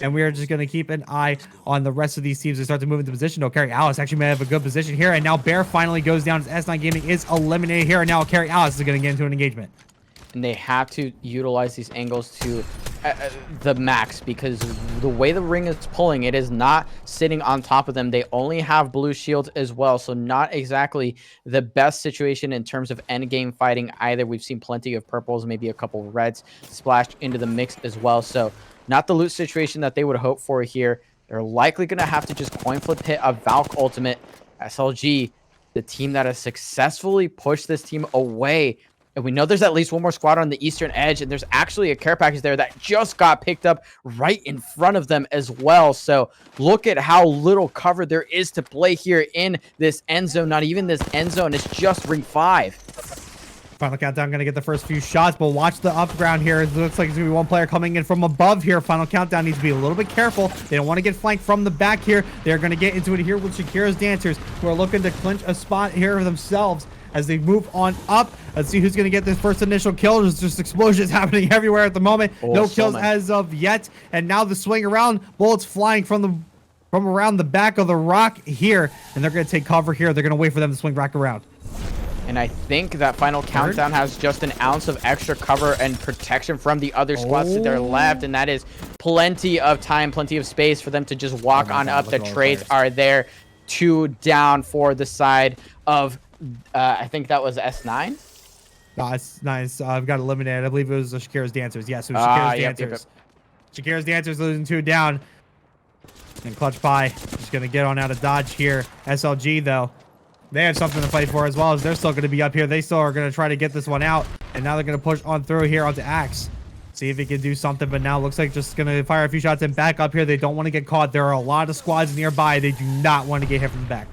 And we are just going to keep an eye on the rest of these teams and start to move into position. Oh, Carry Alice actually may have a good position here. And now Bear finally goes down as S9 Gaming is eliminated here. And now Carry Alice is going to get into an engagement. And they have to utilize these angles to the max, because the way the ring is pulling, it is not sitting on top of them. They only have blue shields as well. So not exactly the best situation in terms of end game fighting either. We've seen plenty of purples, maybe a couple of reds splashed into the mix as well. So not the loot situation that they would hope for here. They're likely going to have to just coin flip hit a Valk ultimate. SLG, the team that has successfully pushed this team away. And we know there's at least one more squad on the eastern edge, and there's actually a care package there that just got picked up right in front of them as well. So look at how little cover there is to play here in this end zone. Not even this end zone, it's just ring 5. Final Countdown going to get the first few shots, but watch the up ground here. It looks like there's going to be one player coming in from above here. Final Countdown needs to be a little bit careful. They don't want to get flanked from the back here. They're going to get into it here with Shakira's Dancers, who are looking to clinch a spot here themselves as they move on up. Let's see who's going to get this first initial kill. There's just explosions happening everywhere at the moment. No kills as of yet. And now the swing around, bullets flying from around the back of the rock here. And they're going to take cover here. They're going to wait for them to swing back around. And I think that Final Countdown has just an ounce of extra cover and protection from the other squads to their left. And that is plenty of time, plenty of space for them to just walk on up. The trades are there. 2 down for the side of, I think that was S9. Nice, nice. I've got eliminated. I believe it was Shakira's Dancers. Yes, it was Shakira's Dancers. Yep. Shakira's Dancers losing 2 down. And Clutch Pie just going to get on out of dodge here. SLG, though, they have something to fight for as well, as they're still going to be up here. They still are going to try to get this one out. And now they're going to push on through here onto Axe. See if he can do something. But now looks like just going to fire a few shots and back up here. They don't want to get caught. There are a lot of squads nearby. They do not want to get hit from the back.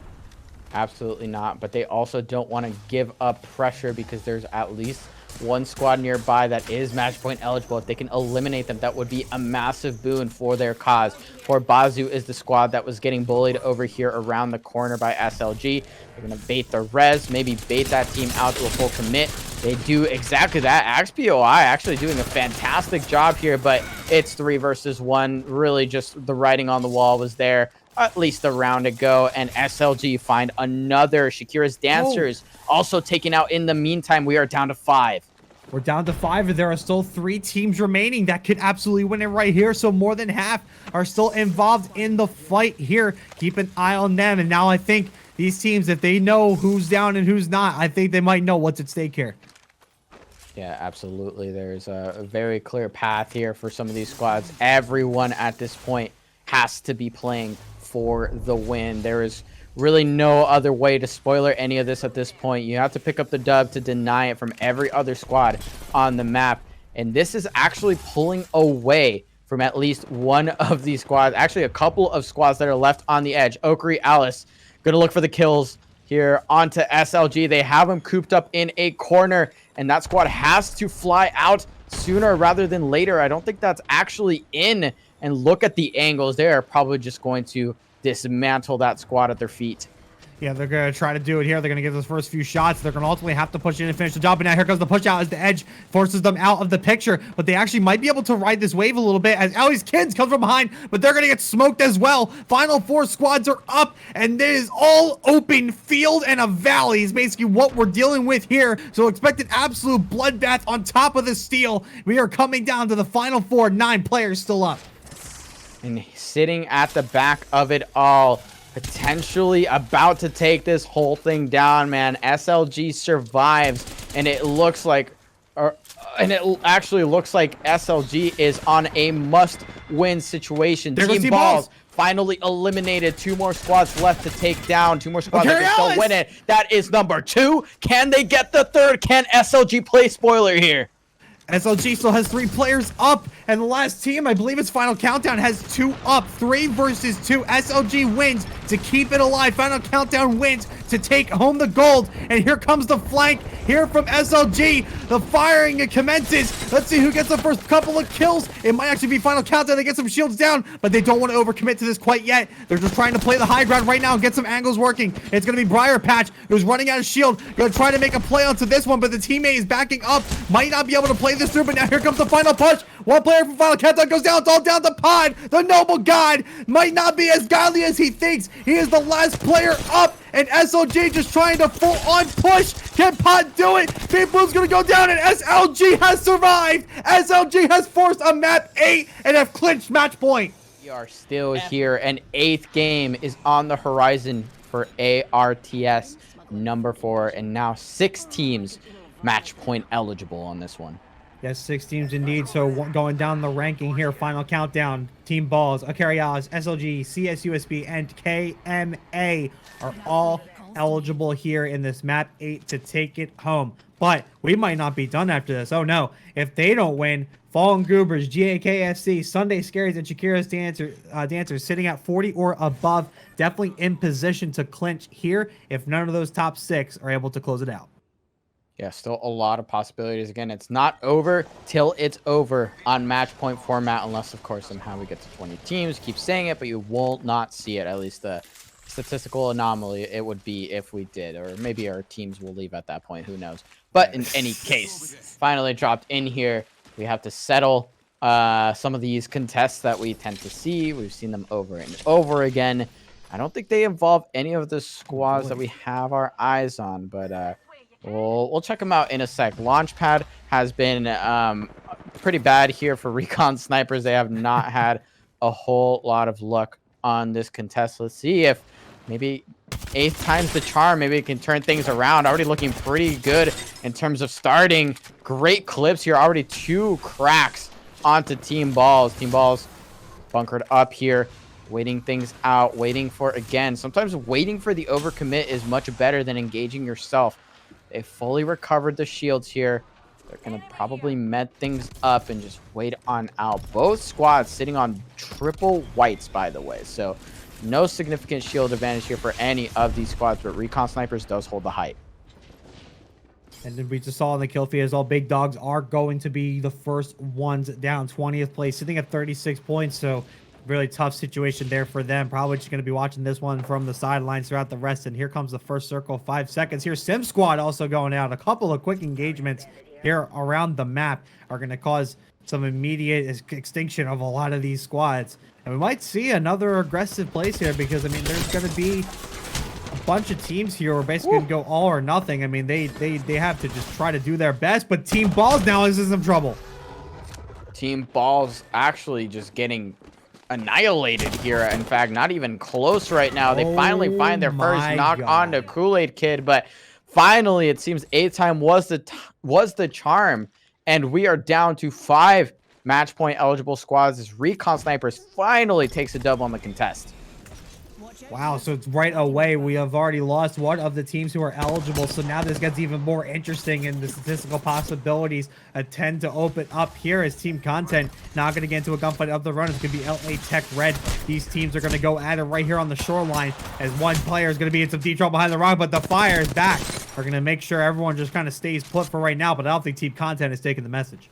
Absolutely not. But they also don't want to give up pressure, because there's at least one squad nearby that is match point eligible. If they can eliminate them, that would be a massive boon for their cause. For Bazoo is the squad that was getting bullied over here around the corner by SLG. They're going to bait the res, maybe bait that team out to a full commit. They do exactly that. XPOI actually doing a fantastic job here, but it's 3 versus 1. Really just the writing on the wall was there. At least a round to go, and SLG find another. Shakira's Dancers also taken out. In the meantime, we are down to 5. We're down to 5, and there are still 3 teams remaining that could absolutely win it right here. So more than half are still involved in the fight here. Keep an eye on them. And now I think these teams, if they know who's down and who's not, I think they might know what's at stake here. Yeah, absolutely. There's a very clear path here for some of these squads. Everyone at this point has to be playing for the win. There is really no other way to spoiler any of this at this point. You have to pick up the dub to deny it from every other squad on the map. And this is actually pulling away from at least one of these squads. Actually, a couple of squads that are left on the edge. Okri, Alice, gonna look for the kills here onto SLG. They have him cooped up in a corner, and that squad has to fly out sooner rather than later. I don't think that's actually in. And look at the angles. They are probably just going to dismantle that squad at their feet. Yeah, they're going to try to do it here. They're going to get those first few shots. They're going to ultimately have to push in and finish the job. And now here comes the push out as the edge forces them out of the picture. But they actually might be able to ride this wave a little bit as Ellie's kids come from behind. But they're going to get smoked as well. Final 4 squads are up. And there is all open field and a valley is basically what we're dealing with here. So expect an absolute bloodbath on top of the steel. We are coming down to the final 4. 9 players still up. And sitting at the back of it all, potentially about to take this whole thing down, man. SLG survives, and it looks like, actually looks like SLG is on a must-win situation. Team Balls finally eliminated. 2 more squads left to take down. 2 more squads that can still win it. That is number 2. Can they get the 3rd? Can SLG play spoiler here? SLG still has 3 players up, and the last team, I believe it's Final Countdown, has 2 up. 3 versus 2. SLG wins to keep it alive. Final Countdown wins to take home the gold, and here comes the flank here from SLG. The firing commences. Let's see who gets the first couple of kills. It might actually be Final Countdown. They get some shields down, but they don't want to overcommit to this quite yet. They're just trying to play the high ground right now and get some angles working. It's going to be Briar Patch, who's running out of shield. Going to try to make a play onto this one, but the teammate is backing up. Might not be able to play this through, but now here comes the final push. One player from Final Countdown goes down. It's all down to Pod. The noble god might not be as godly as he thinks. He is the last player up, and SLG just trying to full-on push. Can Pod do it? Big Blue's gonna go down, and SLG has survived. SLG has forced a map 8 and have clinched match point. We are still here, and 8th game is on the horizon for ARTS number 4, and now 6 teams match point eligible on this one. Yes, 6 teams indeed. So going down the ranking here, Final Countdown, Team Balls, Acarias, SLG, CSUSB, and KMA are all eligible here in this map 8 to take it home. But we might not be done after this. Oh no, if they don't win, Fallen Goobers, GAKFC, Sunday Scaries, and Shakira's Dancers sitting at 40 or above, definitely in position to clinch here if none of those top 6 are able to close it out. Yeah, still a lot of possibilities. Again, it's not over till it's over on match point format, unless, of course, somehow we get to 20 teams. Keep saying it, but you will not see it. At least the statistical anomaly it would be if we did, or maybe our teams will leave at that point. Who knows? But in any case, finally dropped in here. We have to settle some of these contests that we tend to see. We've seen them over and over again. I don't think they involve any of the squads that we have our eyes on, but we'll check them out in a sec. Launchpad has been pretty bad here for Recon Snipers. They have not had a whole lot of luck on this contest. Let's see if maybe 8th time's the charm. Maybe it can turn things around. Already looking pretty good in terms of starting. Great clips here. Already 2 cracks onto Team Balls. Team Balls bunkered up here, waiting things out, waiting for, again, sometimes waiting for the overcommit is much better than engaging yourself. They fully recovered the shields here. They're going to probably med things up and just wait on out. Both squads sitting on triple whites, by the way. So no significant shield advantage here for any of these squads, but Recon Snipers does hold the height. And then we just saw in the kill feed as all big dogs are going to be the first ones down. 20th place, sitting at 36 points. So really tough situation there for them. Probably just going to be watching this one from the sidelines throughout the rest. And here comes the first circle, 5 seconds. Here, Sim Squad also going out. A couple of quick engagements here around the map are going to cause some immediate extinction of a lot of these squads. And we might see another aggressive place here because, I mean, there's going to be a bunch of teams here who are basically going to go all or nothing. I mean, they have to just try to do their best. But Team Balls now is in some trouble. Team Balls actually just getting annihilated here. In fact, not even close right now. They finally find their first knock on to Kool-Aid Kid, but finally it seems 8th time was the charm, and we are down to 5 match point eligible squads as Recon Snipers finally takes a dub on the contest. Wow, so it's right away. We have already lost one of the teams who are eligible, so now this gets even more interesting, and the statistical possibilities tend to open up here as Team Content not going to get into a gunfight of the run. It's going to be LA Tech Red. These teams are going to go at it right here on the shoreline as one player is going to be in some deep trouble behind the rock, but the fire is back. We're going to make sure everyone just kind of stays put for right now, but I don't think Team Content is taking the message.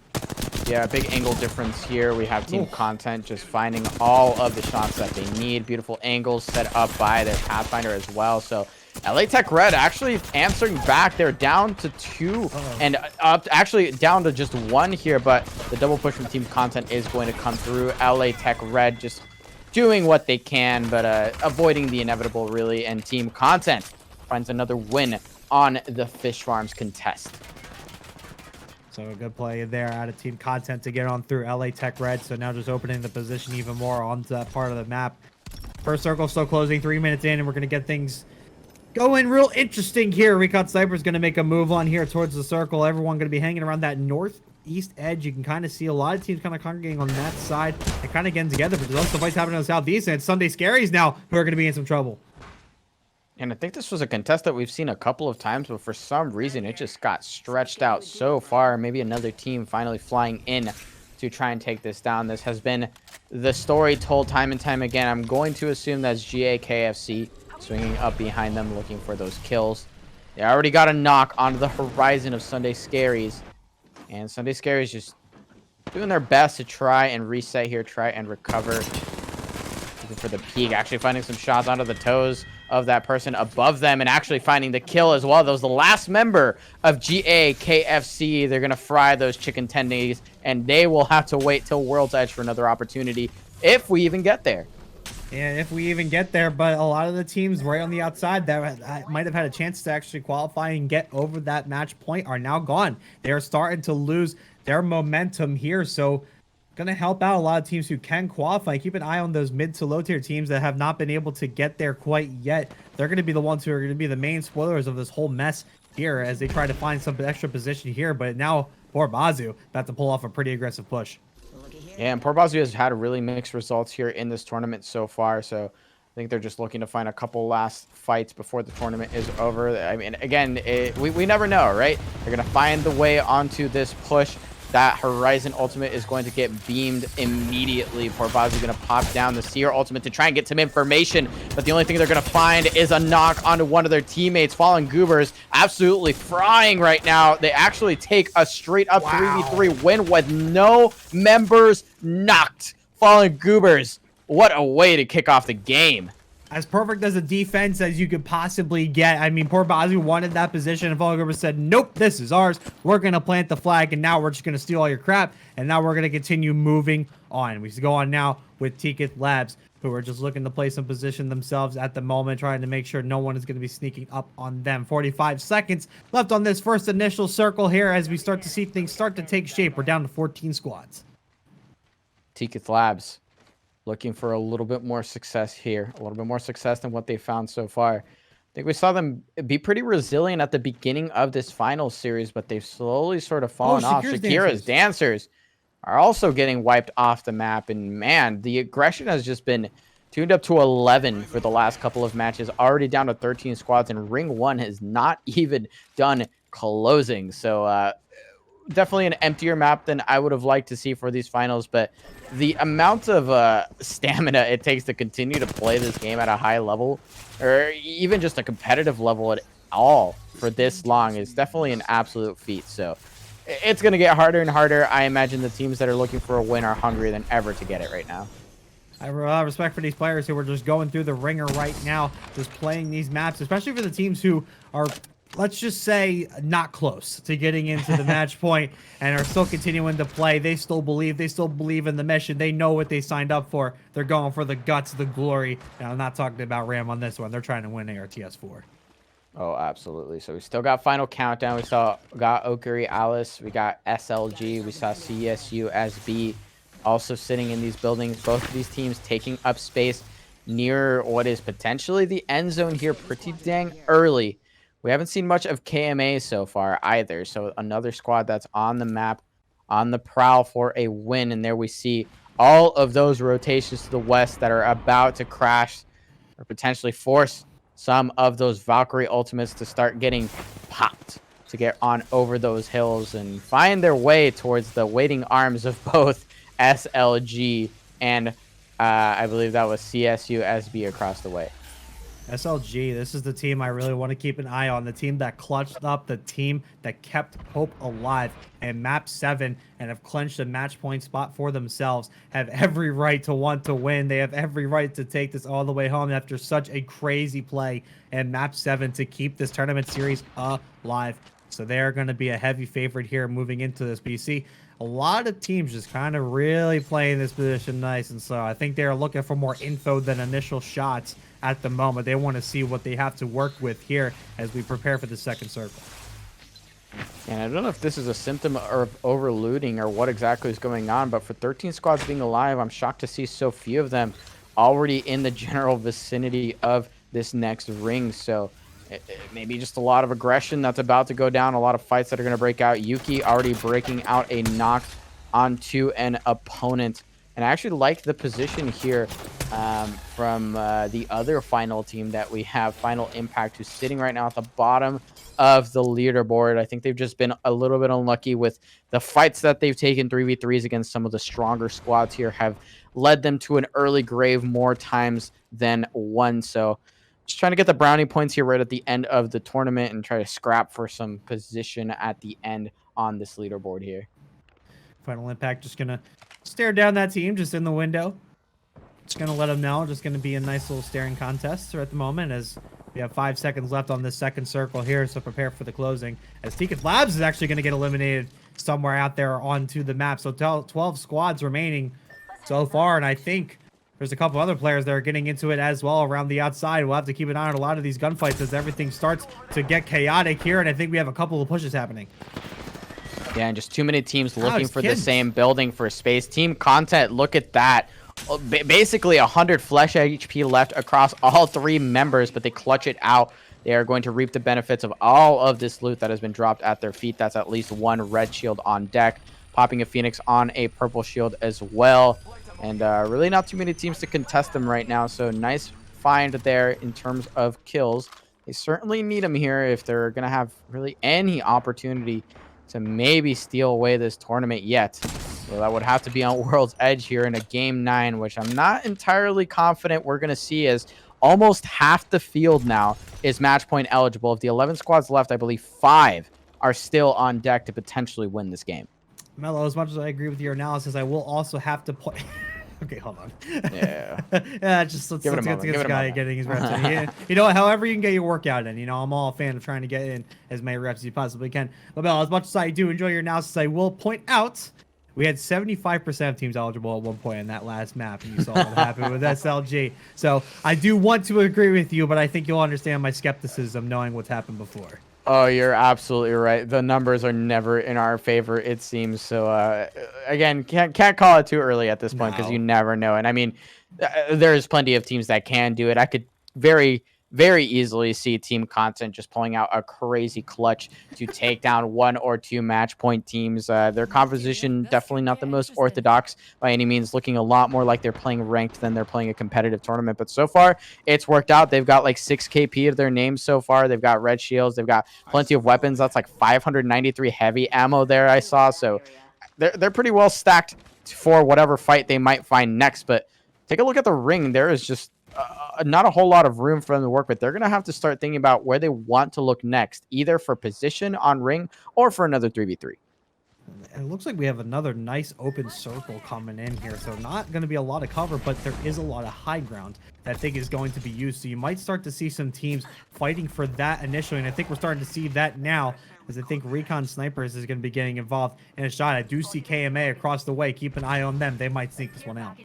Yeah, big angle difference here. We have Team Content just finding all of the shots that they need. Beautiful angles set up by their Pathfinder as well. So LA Tech Red actually answering back. They're down to 2 and up, actually down to just 1 here, but the double push from Team Content is going to come through. LA Tech Red just doing what they can, but avoiding the inevitable, really. And Team Content finds another win on the Fish Farms contest. So a good play there out of Team Content to get on through LA Tech Red. So now just opening the position even more onto that part of the map. First circle still closing, 3 minutes in, and we're going to get things going real interesting here. Recon Sniper is going to make a move on here towards the circle. Everyone going to be hanging around that northeast southeast edge. You can kind of see a lot of teams kind of congregating on that side and kind of getting together. But there's also fights happening on the southeast, and it's Sunday Scaries now who are going to be in some trouble. And I think this was a contest that we've seen a couple of times, but for some reason it just got stretched out so far. Maybe another team finally flying in to try and take this down. This has been the story told time and time again. I'm going to assume that's GAKFC swinging up behind them, looking for those kills. They already got a knock onto the horizon of Sunday Scaries. And Sunday Scaries just doing their best to try and reset here, try and recover. Looking for the peak, actually finding some shots onto the toes of that person above them and actually finding the kill as well. That was the last member of GAKFC. They're going to fry those chicken tendies, and they will have to wait till World's Edge for another opportunity if we even get there. Yeah, if we even get there, but a lot of the teams right on the outside that might have had a chance to actually qualify and get over that match point are now gone. They're starting to lose their momentum here, so gonna help out a lot of teams who can qualify. Keep an eye on those mid to low tier teams that have not been able to get there quite yet. They're gonna be the ones who are gonna be the main spoilers of this whole mess here as they try to find some extra position here. But now poor Bazu about to pull off a pretty aggressive push. Yeah, and Port Bazu has had really mixed results here in this tournament so far. So I think they're just looking to find a couple last fights before the tournament is over. I mean, again, we never know, right? They're going to find the way onto this push. That Horizon ultimate is going to get beamed immediately. Port Bazu is going to pop down the Seer ultimate to try and get some information. But the only thing they're going to find is a knock onto one of their teammates. Fallen Goobers absolutely frying right now. They actually take a straight up 3v3 win with no members knocked. Fallen Goobers, what a way to kick off the game. As perfect as a defense as you could possibly get. I mean, poor Bazu wanted that position, and Fallen Goobers said, nope, this is ours. We're going to plant the flag, and now we're just going to steal all your crap, and now we're going to continue moving on. We go on now with Tikith Labs, who are just looking to play some position themselves at the moment, trying to make sure no one is going to be sneaking up on them. 45 seconds left on this first initial circle here as we start to see things start to take shape. We're down to 14 squads. Tikith Labs looking for a little bit more success here, a little bit more success than what they found so far. I think we saw them be pretty resilient at the beginning of this final series, but they've slowly sort of fallen off. Shakira's dancers are also getting wiped off the map, and man, the aggression has just been tuned up to 11 for the last couple of matches, already down to 13 squads, and Ring 1 has not even done closing. So definitely an emptier map than I would have liked to see for these finals, but the amount of stamina it takes to continue to play this game at a high level, or even just a competitive level at all for this long, is definitely an absolute feat. So it's going to get harder and harder. I imagine the teams that are looking for a win are hungrier than ever to get it right now. I have a lot of respect for these players who are just going through the ringer right now, just playing these maps, especially for the teams who are, let's just say, not close to getting into the match point and are still continuing to play. They still believe in the mission. They know what they signed up for. They're going for the guts, the glory. Now, I'm not talking about Ram on this one. They're trying to win ARTS 4. Oh, absolutely. So we still got Final Countdown. We got Okari Alice. We got SLG. We saw CSU SB also sitting in these buildings. Both of these teams taking up space near what is potentially the end zone here pretty dang early. We haven't seen much of KMA so far either. So another squad that's on the map, on the prowl for a win. And there we see all of those rotations to the west that are about to crash or potentially force some of those Valkyrie ultimates to start getting popped, to get on over those hills and find their way towards the waiting arms of both SLG and I believe that was CSU SB across the way. SLG, this is the team I really want to keep an eye on. The team that clutched up, the team that kept hope alive and map 7 and have clinched a match point spot for themselves, have every right to want to win. They have every right to take this all the way home after such a crazy play in map 7 to keep this tournament series alive. So they're going to be a heavy favorite here moving into this BC. A lot of teams just kind of really playing this position nice and slow. I think they're looking for more info than initial shots at the moment. They want to see what they have to work with here as we prepare for the second circle. And I don't know if this is a symptom of overlooting or what exactly is going on, but for 13 squads being alive, I'm shocked to see so few of them already in the general vicinity of this next ring. So maybe just a lot of aggression that's about to go down, a lot of fights that are going to break out. Yuki already breaking out a knock onto an opponent. And I actually like the position here from the other final team that we have, Final Impact, who's sitting right now at the bottom of the leaderboard. I think they've just been a little bit unlucky with the fights that they've taken. 3v3s against some of the stronger squads here have led them to an early grave more times than one. So just trying to get the brownie points here right at the end of the tournament and try to scrap for some position at the end on this leaderboard here. Final Impact just gonna stare down that team just in the window. Just gonna let them know. Just gonna be a nice little staring contest at the moment as we have 5 seconds left on this second circle here. So prepare for the closing as Ticket Labs is actually gonna get eliminated somewhere out there onto the map. So 12 squads remaining so far, and I think there's a couple other players that are getting into it as well around the outside. We'll have to keep an eye on a lot of these gunfights as everything starts to get chaotic here, and I think we have a couple of pushes happening. Yeah, and just too many teams looking for the same building for space. Team Content, look at that. Basically 100 flesh HP left across all 3 members, but they clutch it out. They are going to reap the benefits of all of this loot that has been dropped at their feet. That's at least 1 red shield on deck. Popping a Phoenix on a purple shield as well. And really not too many teams to contest them right now. So nice find there in terms of kills. They certainly need them here if they're going to have really any opportunity to maybe steal away this tournament yet. So that would have to be on World's Edge here in a Game 9, which I'm not entirely confident we're going to see, as almost half the field now is match point eligible. Of the 11 squads left, I believe 5 are still on deck to potentially win this game. Mello, as much as I agree with your analysis, I will also have to point... Okay, hold on. Yeah. Yeah, just let's get this guy getting his reps in. Yeah, you know, however you can get your workout in. You know, I'm all a fan of trying to get in as many reps as you possibly can. But Mel, as much as I do enjoy your analysis, I will point out we had 75% of teams eligible at one point in that last map, and you saw what happened with SLG. So I do want to agree with you, but I think you'll understand my skepticism knowing what's happened before. Oh, you're absolutely right. The numbers are never in our favor, it seems. So, again, can't call it too early at this point because you never know. And, I mean, there's plenty of teams that can do it. I could very easily see Team Content just pulling out a crazy clutch to take down 1 or 2 match point teams. Their composition definitely not the most orthodox by any means, looking a lot more like they're playing ranked than they're playing a competitive tournament. But so far, it's worked out. They've got like 6 KP of their names so far. They've got red shields. They've got plenty of weapons. That's like 593 heavy ammo there I saw. So they're pretty well stacked for whatever fight they might find next. But take a look at the ring. There is just not a whole lot of room for them to work with. They're going to have to start thinking about where they want to look next, either for position on ring or for another 3v3. It looks like we have another nice open circle coming in here. So not going to be a lot of cover, but there is a lot of high ground that I think is going to be used. So you might start to see some teams fighting for that initially. And I think we're starting to see that now, as I think Recon Snipers is going to be getting involved in a shot. I do see KMA across the way. Keep an eye on them. They might sneak this one out.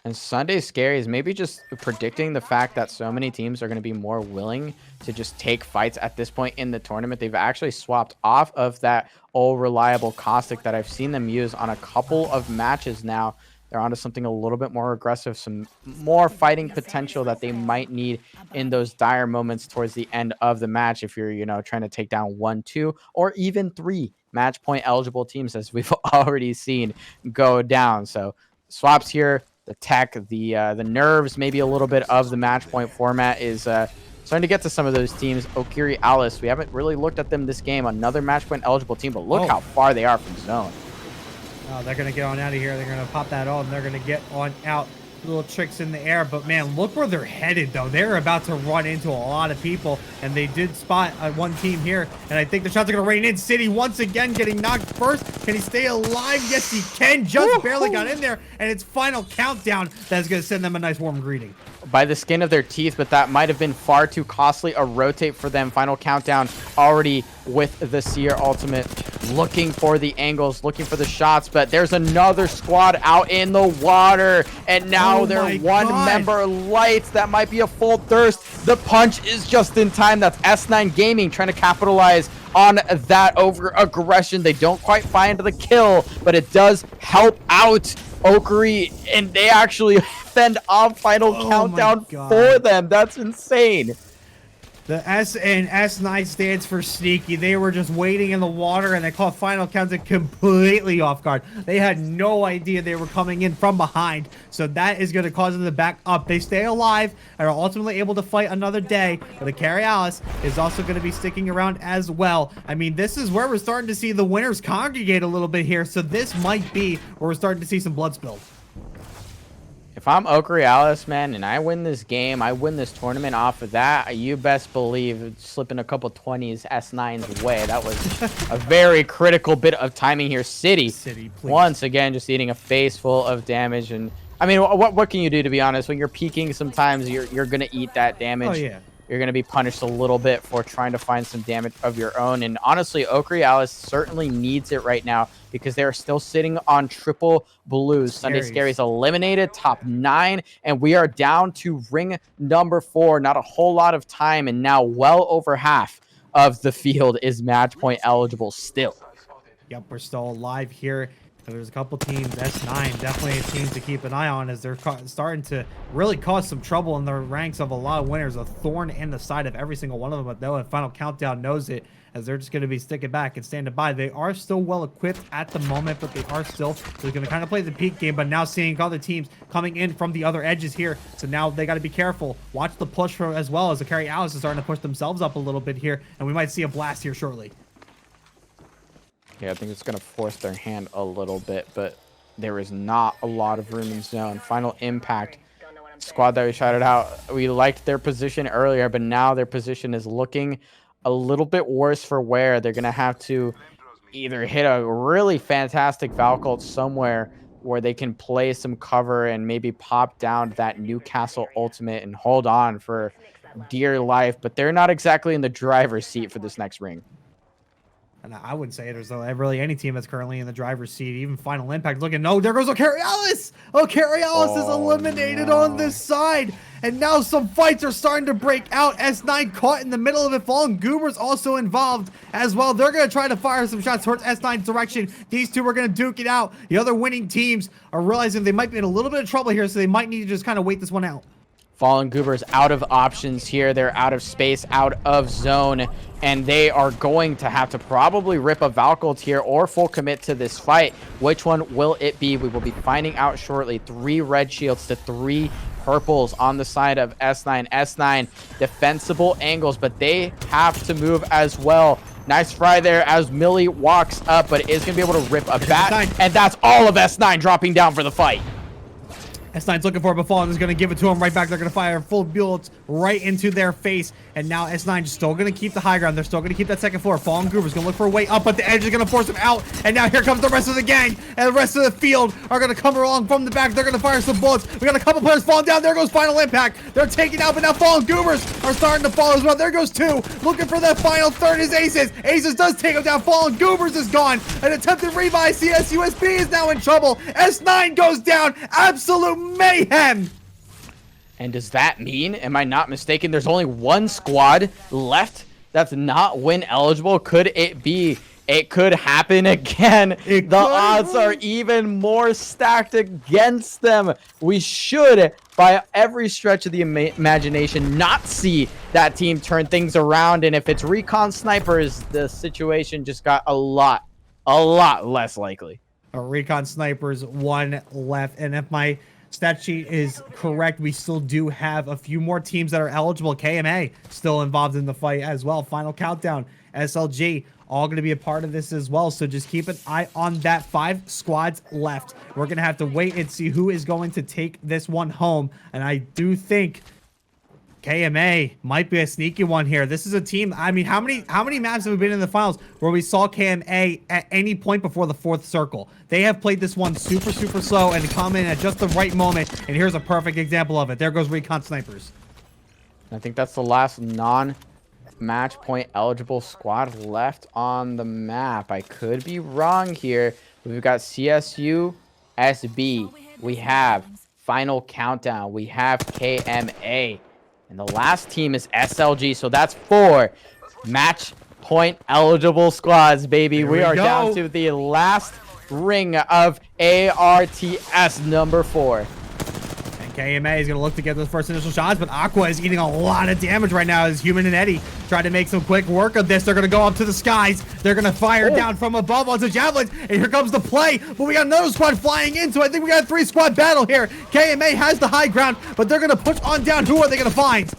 And Sunday Scary is maybe just predicting the fact that so many teams are going to be more willing to just take fights at this point in the tournament. They've actually swapped off of that old reliable caustic that I've seen them use on a couple of matches now. They're onto something a little bit more aggressive, some more fighting potential that they might need in those dire moments towards the end of the match if you're, you know, trying to take down 1, 2, or even 3 match point eligible teams, as we've already seen go down. So swaps here. The tech, the nerves, maybe a little bit of the match point format is starting to get to some of those teams. Okiri Alice, we haven't really looked at them this game. Another match point eligible team, but look how far they are from zone. Oh, they're going to get on out of here. They're going to pop that on. They're going to get on out. Little tricks in the air, but man, look where they're headed though. They're about to run into a lot of people, and they did spot one team here, and I think the shots are going to rain in. City once again getting knocked first. Can he stay alive? Yes, he can. Just barely got in there, and it's Final Countdown that's going to send them a nice warm greeting. By the skin of their teeth, but that might have been far too costly a rotate for them. Final Countdown already with the Seer ultimate, looking for the angles, looking for the shots, but there's another squad out in the water, and now they're one member light. That might be a full thirst. The punch is just in time. That's S9 Gaming trying to capitalize on that over aggression. They don't quite find the kill, but it does help out Okiri, and they actually fend off Final Countdown for them. That's insane. The S and S9 stands for sneaky. They were just waiting in the water, and they caught Final Countdown completely off guard. They had no idea they were coming in from behind, so that is going to cause them to back up. They stay alive and are ultimately able to fight another day, but the Carry Alice is also going to be sticking around as well. I mean, this is where we're starting to see the winners congregate a little bit here, so this might be where we're starting to see some blood spilled. If I'm Recreational, man, and I win this game, I win this tournament off of that, you best believe slipping a couple 20s S9's way. That was a very critical bit of timing here. City, please. Once again, just eating a face full of damage. And I mean, what can you do, to be honest? When you're peeking, sometimes you're going to eat that damage. Oh, yeah. You're going to be punished a little bit for trying to find some damage of your own. And honestly, Recreational certainly needs it right now because they're still sitting on triple blues. Sunday Scaries eliminated, top 9, and we are down to ring number 4. Not a whole lot of time, and now well over half of the field is match point eligible still. Yep, we're still alive here. There's a couple teams, S9, definitely a team to keep an eye on as they're starting to really cause some trouble in the ranks of a lot of winners. A thorn in the side of every single one of them, but though Final Countdown knows it, as they're just going to be sticking back and standing by. They are still well equipped at the moment, but they are still, they're going to kind of play the peak game, but now seeing other teams coming in from the other edges here. So now they got to be careful. Watch the push for as well as the Carry Alice is starting to push themselves up a little bit here, and we might see a blast here shortly. Yeah, I think it's going to force their hand a little bit, but there is not a lot of room in zone. Final Impact squad that we shouted out, we liked their position earlier, but now their position is looking a little bit worse for wear. They're going to have to either hit a really fantastic Valcult somewhere where they can play some cover and maybe pop down that Newcastle ultimate and hold on for dear life, but they're not exactly in the driver's seat for this next ring. And I wouldn't say there's really any team that's currently in the driver's seat. Even Final Impact looking, no, there goes Carry Alice. Carry Alice is eliminated on this side. And now some fights are starting to break out. S9 caught in the middle of it. Fallen Goobers also involved as well. They're going to try to fire some shots towards S9's direction. These two are going to duke it out. The other winning teams are realizing they might be in a little bit of trouble here, so they might need to just kind of wait this one out. Fallen Goobers out of options here. They're out of space, out of zone, and they are going to have to probably rip a Valcult here or full commit to this fight. Which one will it be? We will be finding out shortly. 3 red shields to 3 purples on the side of S9. S9 defensible angles, but they have to move as well. Nice fry there as Millie walks up, but is going to be able to rip a bat, and that's all of S9 dropping down for the fight. S9's looking for it, but Fallen is going to give it to him right back. They're going to fire full bullets right into their face. And now S9 is still going to keep the high ground. They're still going to keep that second floor. Fallen Groover's going to look for a way up, but the edge is going to force him out. And now here comes the rest of the gang. And the rest of the field are going to come along from the back. They're going to fire some bullets. We got a couple players falling down. There goes Final Impact. They're taking out, but now Fallen Goobers are starting to fall as well. There goes 2. Looking for that final third is Aces. Aces does take him down. Fallen Goobers is gone. An attempted revive. CSUSB is now in trouble. S9 goes down. Absolute mayhem. And does that mean, am I not mistaken, there's only one squad left that's not win eligible? Could it be? It could happen again. The odds are even more stacked against them. We should, by every stretch of the imagination, not see that team turn things around. And if it's Recon Snipers, the situation just got a lot less likely. Recon Snipers, 1 left. And if my stat sheet is correct, we still do have a few more teams that are eligible. KMA still involved in the fight as well. Final Countdown, SLG, all going to be a part of this as well. So just keep an eye on that. 5 squads left. We're going to have to wait and see who is going to take this one home. And I do think KMA might be a sneaky one here. This is a team, I mean, how many maps have we been in the finals where we saw KMA at any point before the 4th circle? They have played this one super slow and come in at just the right moment, and here's a perfect example of it. There goes Recon Snipers. I think that's the last non-match point eligible squad left on the map. I could be wrong here. We've got CSU, SB, we have Final Countdown, we have KMA. And the last team is SLG, so that's 4 match point eligible squads, baby. We are down to the last ring of ARTS number 4. And KMA is going to look to get those first initial shots, but Aqua is eating a lot of damage right now as Human and Eddie try to make some quick work of this. They're going to go up to the skies. They're going to fire down from above onto javelins, and here comes the play. But we got another squad flying into. I think we got a 3-squad battle here. KMA has the high ground, but they're going to push on down. Who are they going to find?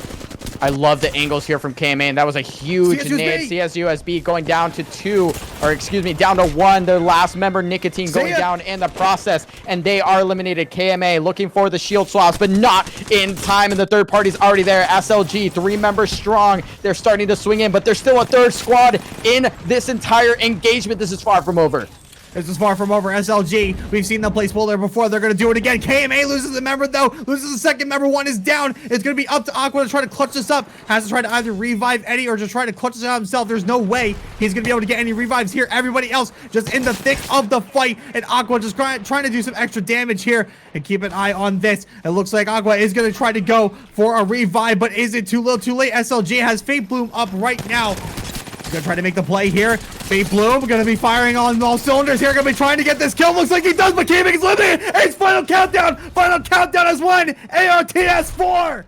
I love the angles here from KMA, and that was a huge nade. CSUSB going down to 2, or excuse me, down to 1. Their last member, Nicotine, going down in the process, and they are eliminated. KMA looking for the shield swaps, but not in time, and the third party's already there. SLG, 3 members strong. They're starting to swing in, but there's still a third squad in this entire engagement. This is far from over. This is far from over. SLG, we've seen them play spoiler before. They're going to do it again. KMA loses a member, though. Loses the second member. 1 is down. It's going to be up to Aqua to try to clutch this up. Has to try to either revive Eddie or just try to clutch this out himself. There's no way he's going to be able to get any revives here. Everybody else just in the thick of the fight. And Aqua just trying to do some extra damage here. And keep an eye on this. It looks like Aqua is going to try to go for a revive, but is it too little too late? SLG has Fate Bloom up right now. He's gonna try to make the play here. Fate Bloom gonna be firing on all cylinders here. Gonna be trying to get this kill. Looks like he does, but Gaming is limited. It's final countdown. Final countdown is 1. ARTS 4.